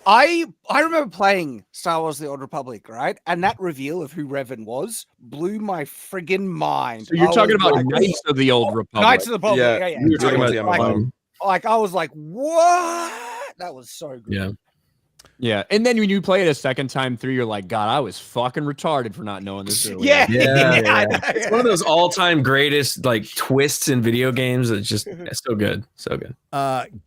I remember playing Star Wars: The Old Republic, right? And that reveal of who Revan was blew my friggin' mind. So you're I talking was about like, Knights of the Old Republic. Knights of the Republic. Yeah, Yeah, yeah. You were talking about like I was like, what? That was so good. yeah. Yeah, and then when you play it a second time through, you're like, God, I was fucking retarded for not knowing this earlier. Yeah, Yeah. It's one of those all-time greatest like twists in video games. It's just so good, so good.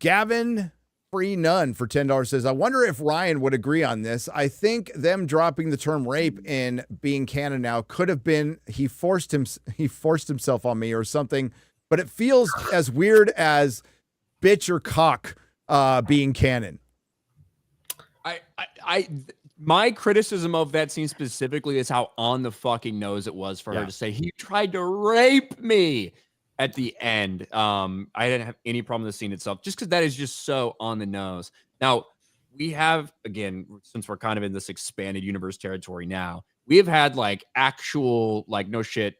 Gavin Free None for $10 says, I wonder if Ryan would agree on this. I think them dropping the term rape in being canon now could have been he forced himself on me or something, but it feels as weird as bitch or cock being canon. My criticism of that scene specifically is how on the fucking nose it was for her to say he tried to rape me at the end. I didn't have any problem with the scene itself, just because that is just so on the nose. Now, we have, again, since we're kind of in this expanded universe territory now, we have had like actual, like, no shit,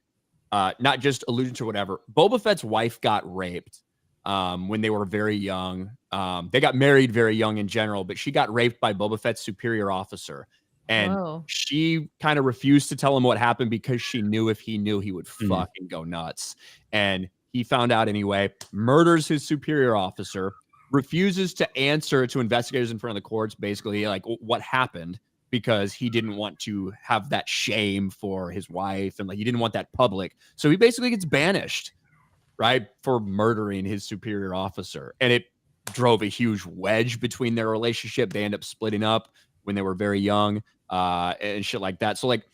not just allusion to whatever. Boba Fett's wife got raped when they were very young. They got married very young in general, but she got raped by Boba Fett's superior officer. And she kind of refused to tell him what happened because she knew if he knew, he would fucking go nuts. And he found out anyway, murders his superior officer, refuses to answer to investigators in front of the courts, basically like what happened, because he didn't want to have that shame for his wife. And like, he didn't want that public. So he basically gets banished, right, for murdering his superior officer. And it drove a huge wedge between their relationship. They end up splitting up when they were very young and shit like that. So like,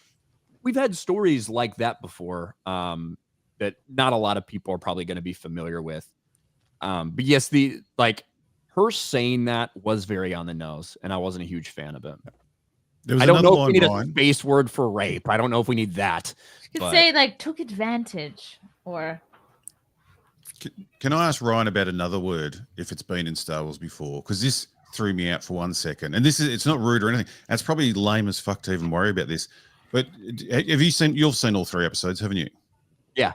we've had stories like that before that not a lot of people are probably going to be familiar with. But yes, her saying that was very on the nose, and I wasn't a huge fan of it. I don't know if we need a space word for rape. I don't know if we need that. You could say like took advantage or. Can I ask Ryan about another word if it's been in Star Wars before? Because this threw me out for 1 second, and it's not rude or anything. That's probably lame as fuck to even worry about this. But you've seen all 3 episodes, haven't you? Yeah.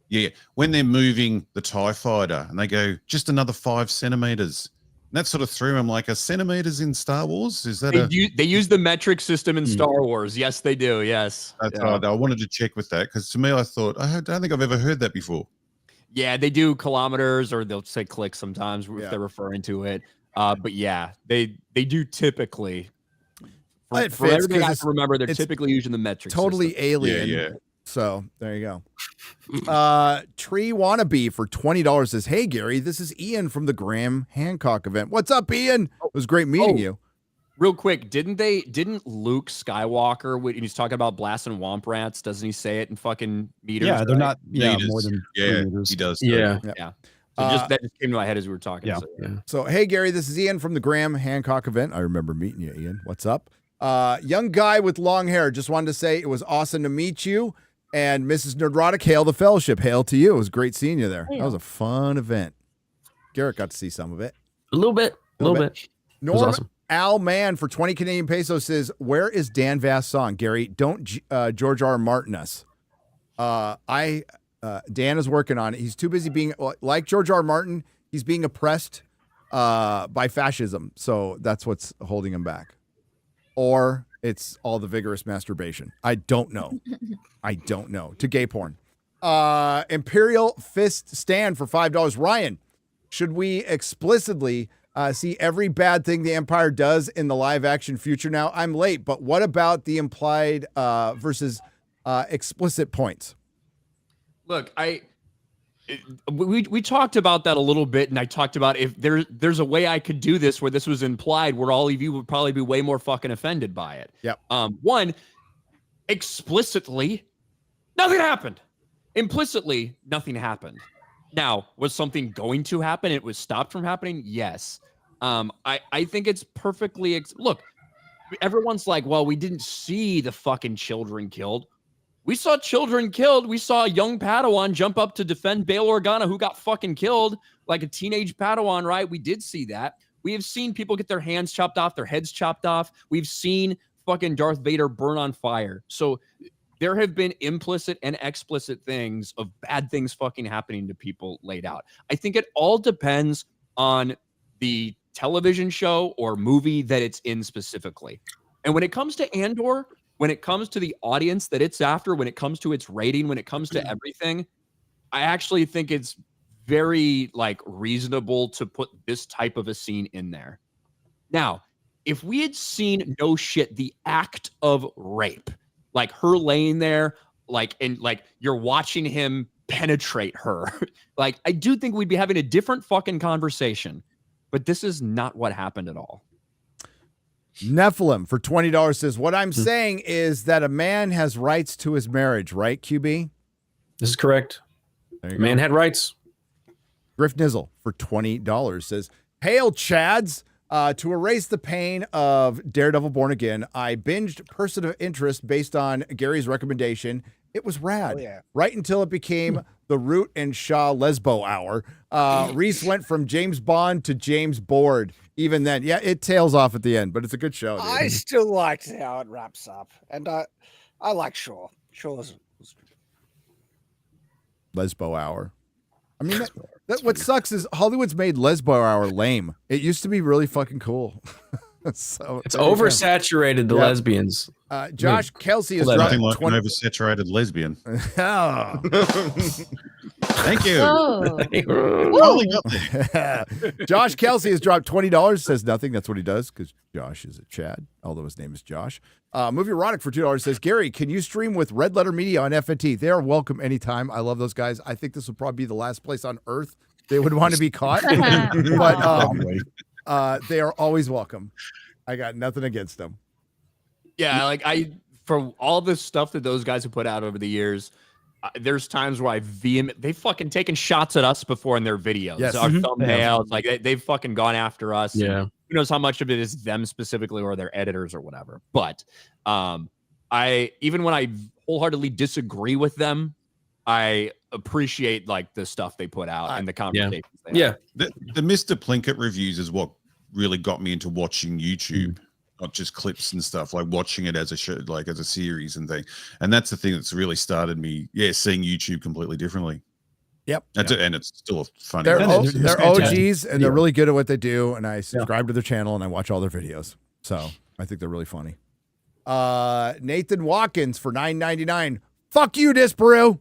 Yeah. When they're moving the TIE fighter and they go just another 5 centimeters, and that sort of threw me. I'm like, are centimeters in Star Wars? Is that they use the metric system in Star Wars? Yes, they do. Yes. That's right. I wanted to check with that because to me, I thought I don't think I've ever heard that before. Yeah, they do kilometers, or they'll say clicks sometimes if they're referring to it. But yeah, they do typically. For everything I have to remember, they're typically using the metric totally system. alien. Yeah. So there you go. Tree Wannabe for $20 says, hey, Gary, this is Ian from the Graham Hancock event. What's up, Ian? It was great meeting you. Real quick, didn't Luke Skywalker, when he's talking about blasting womp rats, doesn't he say it in fucking meters? Yeah, they're not meters. more than 3 meters. He does. Yeah. So that just came to my head as we were talking. Yeah. So, hey, Gary, this is Ian from the Graham Hancock event. I remember meeting you, Ian. What's up? Young guy with long hair. Just wanted to say it was awesome to meet you. And Mrs. Nerdrotic, hail the fellowship. Hail to you. It was great seeing you there. That was a fun event. Garrett got to see some of it. A little bit. Norm awesome. Al Mann for 20 Canadian pesos says, where is Dan Vast's song? Gary, don't George R. Martin us. Dan is working on it. He's too busy being like George R. Martin. He's being oppressed by fascism. So that's what's holding him back. Or it's all the vigorous masturbation. I don't know. To gay porn. Imperial Fist Stand for $5. Ryan, should we explicitly see every bad thing the Empire does in the live action future now? I'm late, but what about the implied versus explicit points? Look, we talked about that a little bit, and I talked about if there's a way I could do this where this was implied, where all of you would probably be way more fucking offended by it. Yep. One, explicitly, nothing happened. Implicitly, nothing happened. Now, was something going to happen? It was stopped from happening? Yes. I think it's perfectly look, everyone's like, well, we didn't see the fucking children killed. We saw children killed. We saw a young Padawan jump up to defend Bail Organa, who got fucking killed, like a teenage Padawan, right? We did see that. We have seen people get their hands chopped off, their heads chopped off. We've seen fucking Darth Vader burn on fire. So there have been implicit and explicit things of bad things fucking happening to people laid out. I think it all depends on the television show or movie that it's in specifically. And when it comes to Andor, when it comes to the audience that it's after, when it comes to its rating, when it comes to everything, I actually think it's very like reasonable to put this type of a scene in there. Now, if we had seen no shit, the act of rape, like her laying there, like, and like you're watching him penetrate her, like I do think we'd be having a different fucking conversation. But this is not what happened at all. Nephilim for $20 says, what I'm saying is that a man has rights to his marriage, right, QB? This is correct. Man had rights. Griff Nizzle for $20 says, hail Chads. To erase the pain of Daredevil Born Again, I binged Person of Interest based on Gary's recommendation. It was rad. Oh, yeah. Right until it became the Root and Shaw Lesbo hour. Reese went from James Bond to James Board. Even then, yeah, it tails off at the end, but it's a good show. Dude. I still liked how it wraps up, and I like Shaw. Shaw's Lesbo hour. I mean, what sucks is Hollywood's made Lesbo hour lame. It used to be really fucking cool. So it's oversaturated. The lesbians. Josh Kelsey is nothing like an oversaturated lesbian. Thank you. Josh Kelsey has dropped $20. Says nothing. That's what he does because Josh is a Chad, although his name is Josh. Movie Erotic for $2 says, Gary, can you stream with Red Letter Media on FNT? They are welcome anytime. I love those guys. I think this will probably be the last place on earth they would want to be caught. But they are always welcome. I got nothing against them. Yeah, like for all the stuff that those guys have put out over the years, there's times where they've fucking taken shots at us before in their videos. Yes. Our thumbnails, like they've fucking gone after us. Yeah. Who knows how much of it is them specifically or their editors or whatever. But even when I wholeheartedly disagree with them, I appreciate like the stuff they put out and the conversations. Yeah. The Mr. Plinkett reviews is what really got me into watching YouTube, not just clips and stuff, like watching it as a show, like as a series and thing. And that's the thing that's really started me, seeing YouTube completely differently. Yep. And it's still funny. They're OGs and they're really good at what they do. And I subscribe to their channel and I watch all their videos. So I think they're really funny. Nathan Watkins for $9.99. Fuck you, Disparu.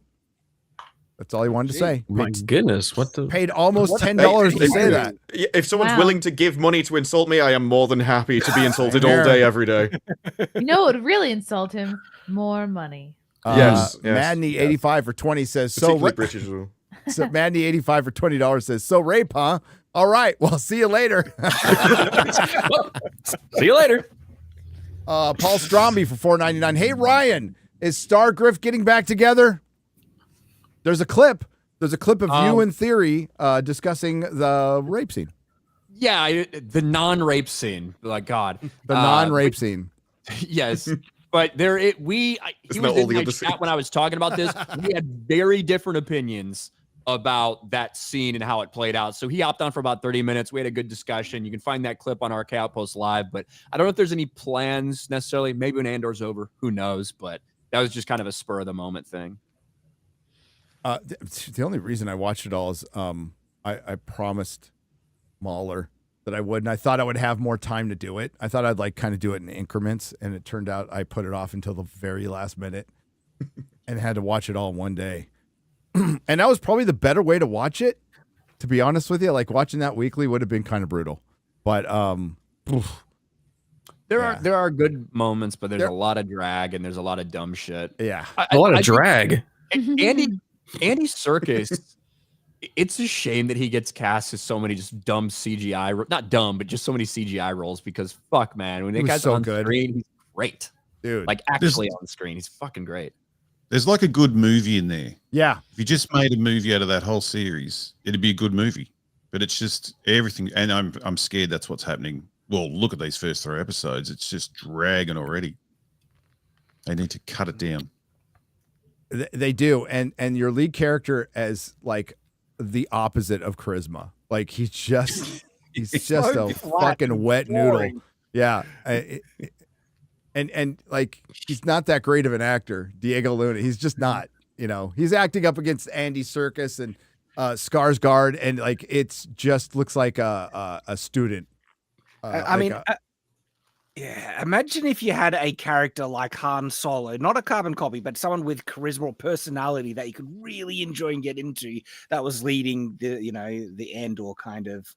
That's all he wanted to say. My goodness, what the paid almost $10 to say that. If someone's willing to give money to insult me, I am more than happy to be insulted all day, every day. You know what would really insult him? More money. Yes. Madney85 for 20 says British as well. So Madney85 for $20 says, so rape, huh? All right. Well, see you later. See you later. Paul Stromby for $4.99. Hey, Ryan, is Stargriff getting back together? There's a clip. There's a clip of you in theory discussing the rape scene. Yeah, the non-rape scene. Like God, the non-rape scene. Yes, but he was in my chat when I was talking about this. We had very different opinions about that scene and how it played out. So he hopped on for about 30 minutes. We had a good discussion. You can find that clip on our Outpost Live. But I don't know if there's any plans necessarily. Maybe when Andor's over, who knows? But that was just kind of a spur of the moment thing. The only reason I watched it all is I promised Mahler that I would, and I thought I would have more time to do it. I thought I'd like kind of do it in increments, and it turned out I put it off until the very last minute and had to watch it all in one day. And that was probably the better way to watch it, to be honest with you. Like watching that weekly would have been kind of brutal. But there are good moments, but there's a lot of drag and there's a lot of dumb shit. Yeah. A lot of drag. Andy Serkis, it's a shame that he gets cast as so many just dumb CGI, not dumb, but just so many CGI roles because fuck, man, when that guy's on screen, he's great. Dude. Like actually on the screen, he's fucking great. There's like a good movie in there. Yeah. If you just made a movie out of that whole series, it'd be a good movie. But it's just everything, and I'm scared that's what's happening. Well, look at these first 3 episodes. It's just dragging already. They need to cut it down. They do, and your lead character as like the opposite of charisma. Like he's just so a fucking wet noodle. Yeah, and like he's not that great of an actor, Diego Luna. He's just not. You know, he's acting up against Andy Serkis and Skarsgård, and like it's just looks like a student I mean, yeah, imagine if you had a character like Han Solo, not a carbon copy, but someone with charisma or personality that you could really enjoy and get into, that was leading the Andor kind of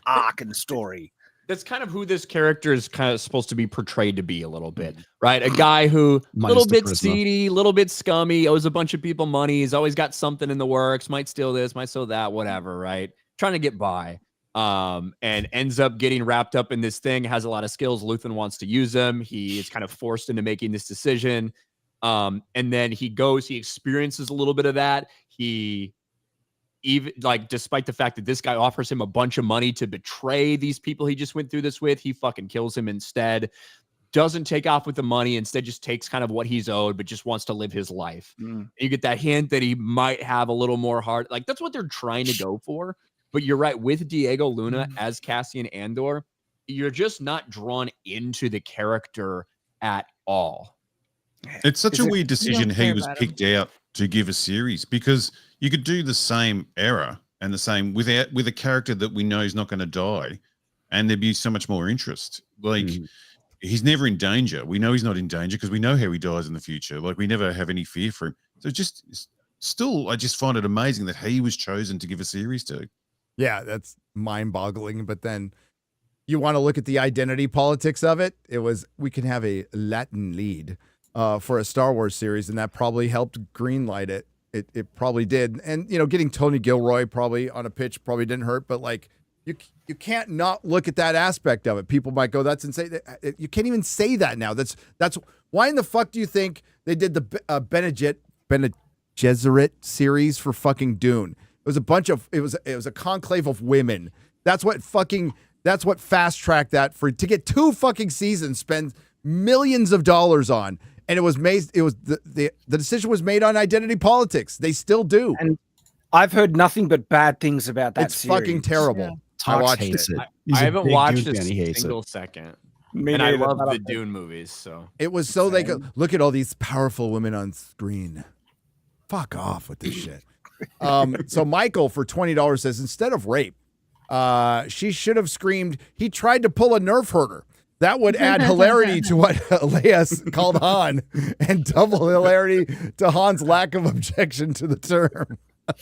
arc and story. That's kind of who this character is kind of supposed to be portrayed to be a little bit, right? A guy who a little bit seedy, a little bit scummy, owes a bunch of people money. He's always got something in the works, might steal this, might steal that, whatever, right? Trying to get by. And ends up getting wrapped up in this thing, has a lot of skills. Luthen wants to use them. He is kind of forced into making this decision. And then he experiences a little bit of that. He even despite the fact that this guy offers him a bunch of money to betray these people he just went through this with, he fucking kills him instead. Doesn't take off with the money, instead just takes kind of what he's owed, but just wants to live his life. You get that hint that he might have a little more heart. Like, that's what they're trying to go for. But you're right, with Diego Luna as Cassian Andor, you're just not drawn into the character at all. It's such a weird decision he was picked out to give a series, because you could do the same era and the same with a character that we know is not going to die, and there'd be so much more interest. Like, he's never in danger. We know he's not in danger because we know how he dies in the future. Like, we never have any fear for him. So still, I just find it amazing that he was chosen to give a series to. Yeah, that's mind-boggling. But then you want to look at the identity politics of it. We can have a Latin lead for a Star Wars series, and that probably helped greenlight it. It probably did. And, getting Tony Gilroy probably on a pitch probably didn't hurt. But, like, you can't not look at that aspect of it. People might go, that's insane. You can't even say that now. That's why in the fuck do you think they did the Bene Gesserit series for fucking Dune? It was a conclave of women. That's what fast tracked that to get 2 fucking seasons, spend millions of dollars on. And the decision was made on identity politics. They still do. And I've heard nothing but bad things about that. It's fucking terrible. Yeah. I watched hates it. I haven't watched a single second. And I love the Dune movies. So it was so they could look at all these powerful women on screen. Fuck off with this shit. So Michael for $20 says, instead of rape, she should have screamed, he tried to pull a nerf herder. That would add hilarity to what Leia called Han, and double hilarity to Han's lack of objection to the term.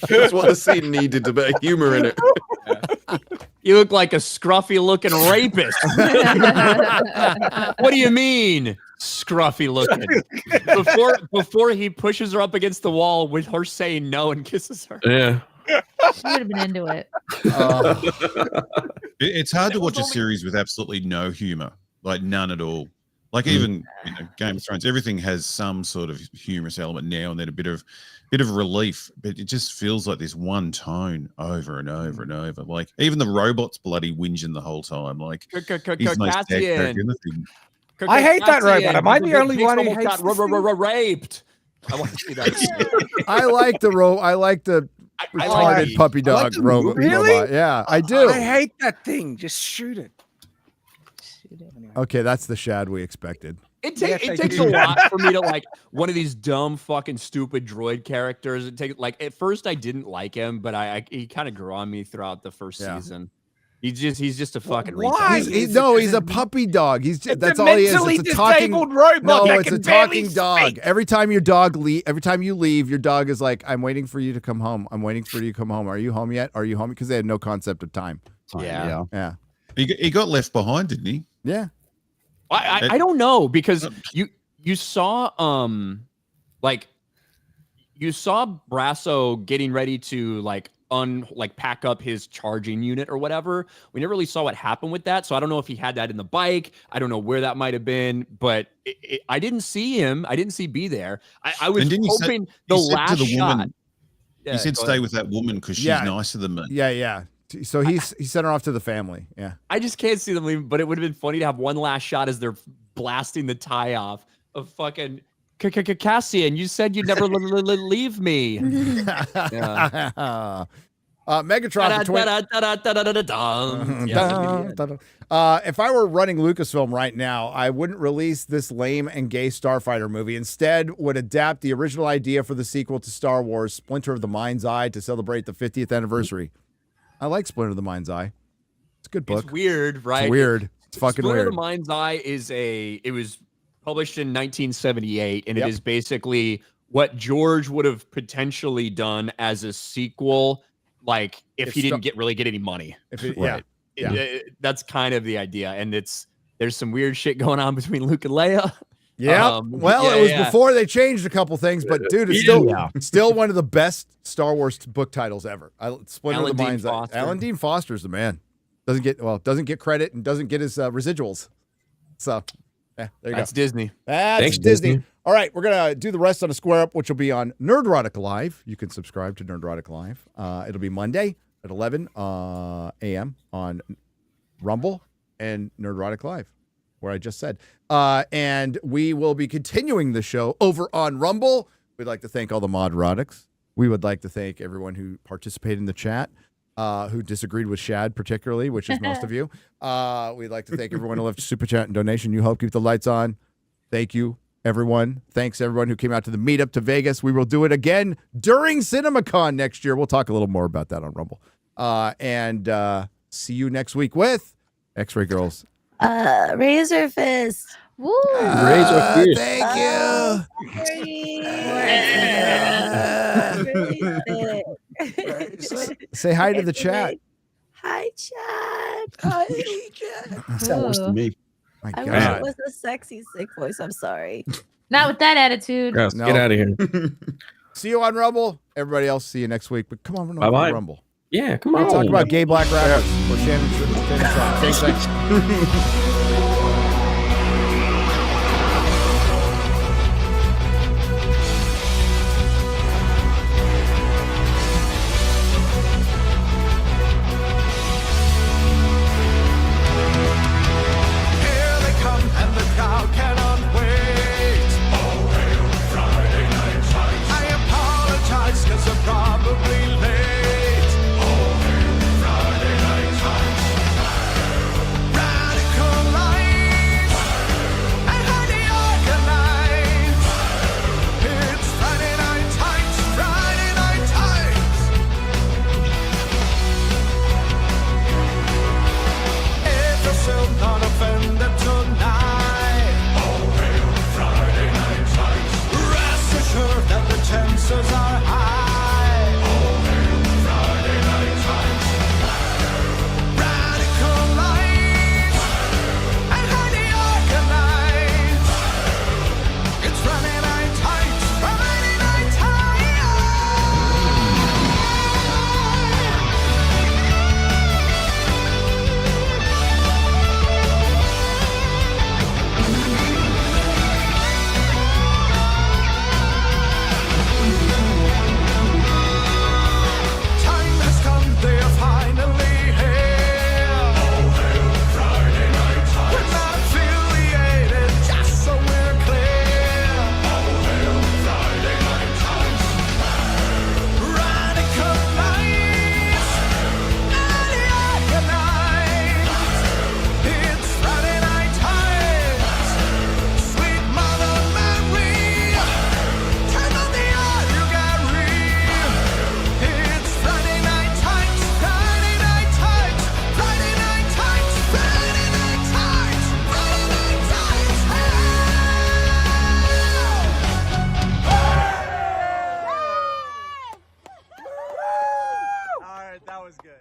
That's what the scene needed, a bit of humor in it. You look like a scruffy looking rapist. What do you mean, scruffy looking? Before he pushes her up against the wall with her saying no and kisses her. Yeah. She would have been into it. It's hard to watch a series with absolutely no humor, like none at all. Like even Game of Thrones, everything has some sort of humorous element now and then, a bit of relief, but it just feels like this one tone over and over and over. Like even the robots bloody whinging the whole time. Like he's no sad character in the thing. I hate that robot. Am I the only one who hates raped? I want to see that. I like the retarded puppy dog robot. Really? Yeah, I do. I hate that thing. Just shoot it. Okay, that's the shad we expected. It takes a lot for me to like one of these dumb fucking stupid droid characters. At first I didn't like him, but he kind of grew on me throughout the first season. He's just a fucking Why? He's a puppy dog. That's all he is. It's a talking robot. No, it's a talking dog. Every time you leave, your dog is like, "I'm waiting for you to come home. I'm waiting for you to come home. Are you home yet? Are you home?" Because they had no concept of time. Yeah. He got left behind, didn't he? Yeah. I don't know, because you saw you saw Brasso getting ready to pack up his charging unit or whatever. We never really saw what happened with that, so I don't know if he had that in the bike. I don't know where that might have been, but I didn't see him. I didn't see B there. I was hoping the last shot. Woman, he said stay with that woman because she's nicer than me. Yeah. So he sent her off to the family. Yeah. I just can't see them leaving, but it would have been funny to have one last shot as they're blasting the tie off of fucking Cassian. You said you'd never leave me. Megatron for if I were running Lucasfilm right now, I wouldn't release this lame and gay Starfighter movie. Instead, would adapt the original idea for the sequel to Star Wars, Splinter of the Mind's Eye, to celebrate the 50th anniversary. I like Splinter of the Mind's Eye. It's a good book. It's weird, right? It's weird. It's fucking Splinter weird. of the Mind's Eye it was published in 1978, and Yep. it is basically what George would have potentially done as a sequel, like if he didn't really get any money. That's kind of the idea, and there's some weird shit going on between Luke and Leia. Yeah. It was before they changed a couple things, but dude, it's still one of the best Star Wars book titles ever. Splinter of the Mind's Eye. Alan Dean Foster's the man. Doesn't get credit and doesn't get his residuals. So, there you go. That's Disney. That's Disney. All right, we're gonna do the rest on a Square Up, which will be on Nerdrotic Live. You can subscribe to Nerdrotic Live. It'll be Monday at 11 a.m. on Rumble and Nerdrotic Live, where I just said. And we will be continuing the show over on Rumble. We'd like to thank all the Modrotics. We would like to thank everyone who participated in the chat, who disagreed with Shad particularly, which is most of you. We'd like to thank everyone who left a super chat and donation. You help keep the lights on. Thank you, everyone. Thanks, everyone who came out to the meetup to Vegas. We will do it again during CinemaCon next year. We'll talk a little more about that on Rumble. And see you next week with X-Ray Girls. Razor Fist. Woo! Razor Fist. Thank you. Say hi to the chat. Hi, chat. Hi, chat. Sounds worse than me. My I wish God. it was a sexy, sick voice. I'm sorry. Not with that attitude. Gross. No. Get out of here. See you on Rumble. Everybody else, see you next week. But come on, Bye-bye. Rumble. Yeah, come on. We'll talk about gay black rappers or Shannon Sharp. Same thing. Here they come and the crowd cannot wait. Oh, hail Friday Night Lights. I apologize because I'm probably late. Oh, hail Friday Night Lights. Radical lights and highly organized. It's Friday Night Tights, Friday Night Tights. If you're still not offended tonight, oh, hail Friday Night Tights. Rest assured that the chances are high. Oh, hail Friday Night Tights. Radical lights and highly organized. It's Friday Night Tights, Friday Night Tights. Time has come, they are finally here. Oh, hail Friday Night Tights. We're not affiliated, just so we're clear. Oh, hail Friday Night Tights. Radical lights, highly organized. It's Friday Night Tights. Sweet Mother Mary, turn on the oil, you got real. It's Friday Night Tights, Friday Night Tights, Friday Night Tights, Friday Night Tights, Friday Night Tights. All right, that was good.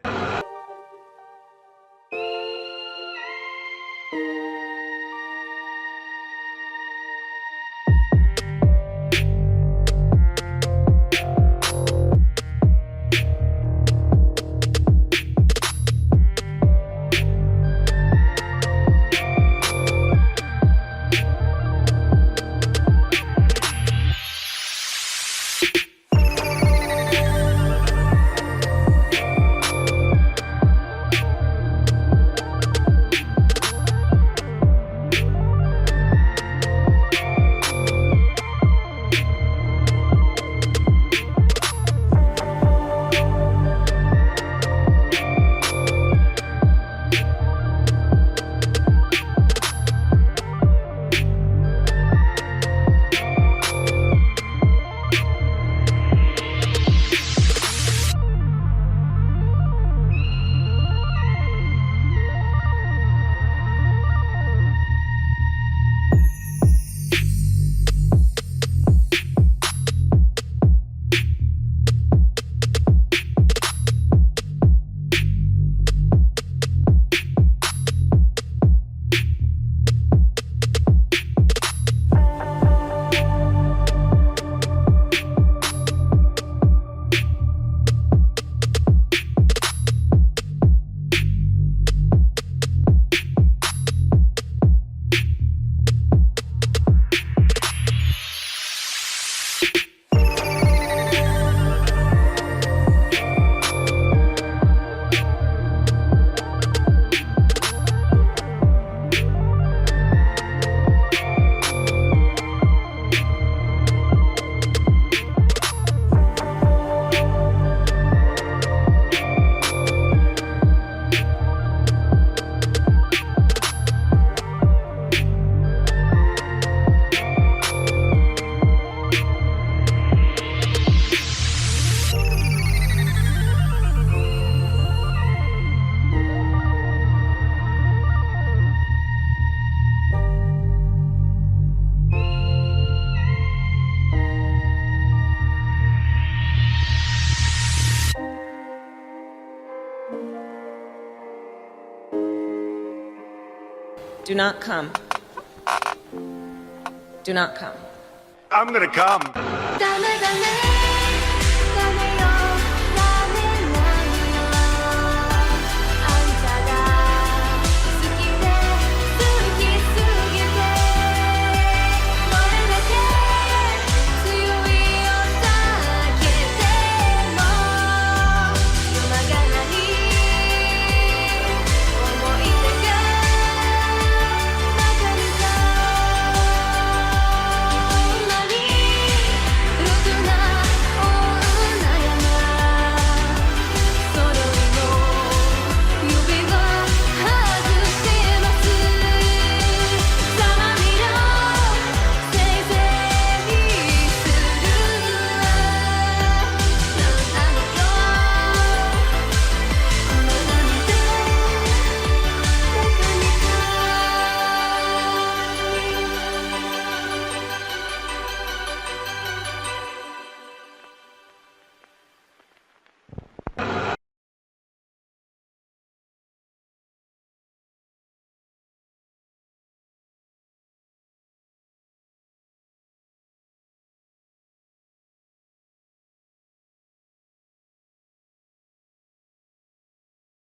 Do not come. Do not come. I'm gonna come. Dame, dame.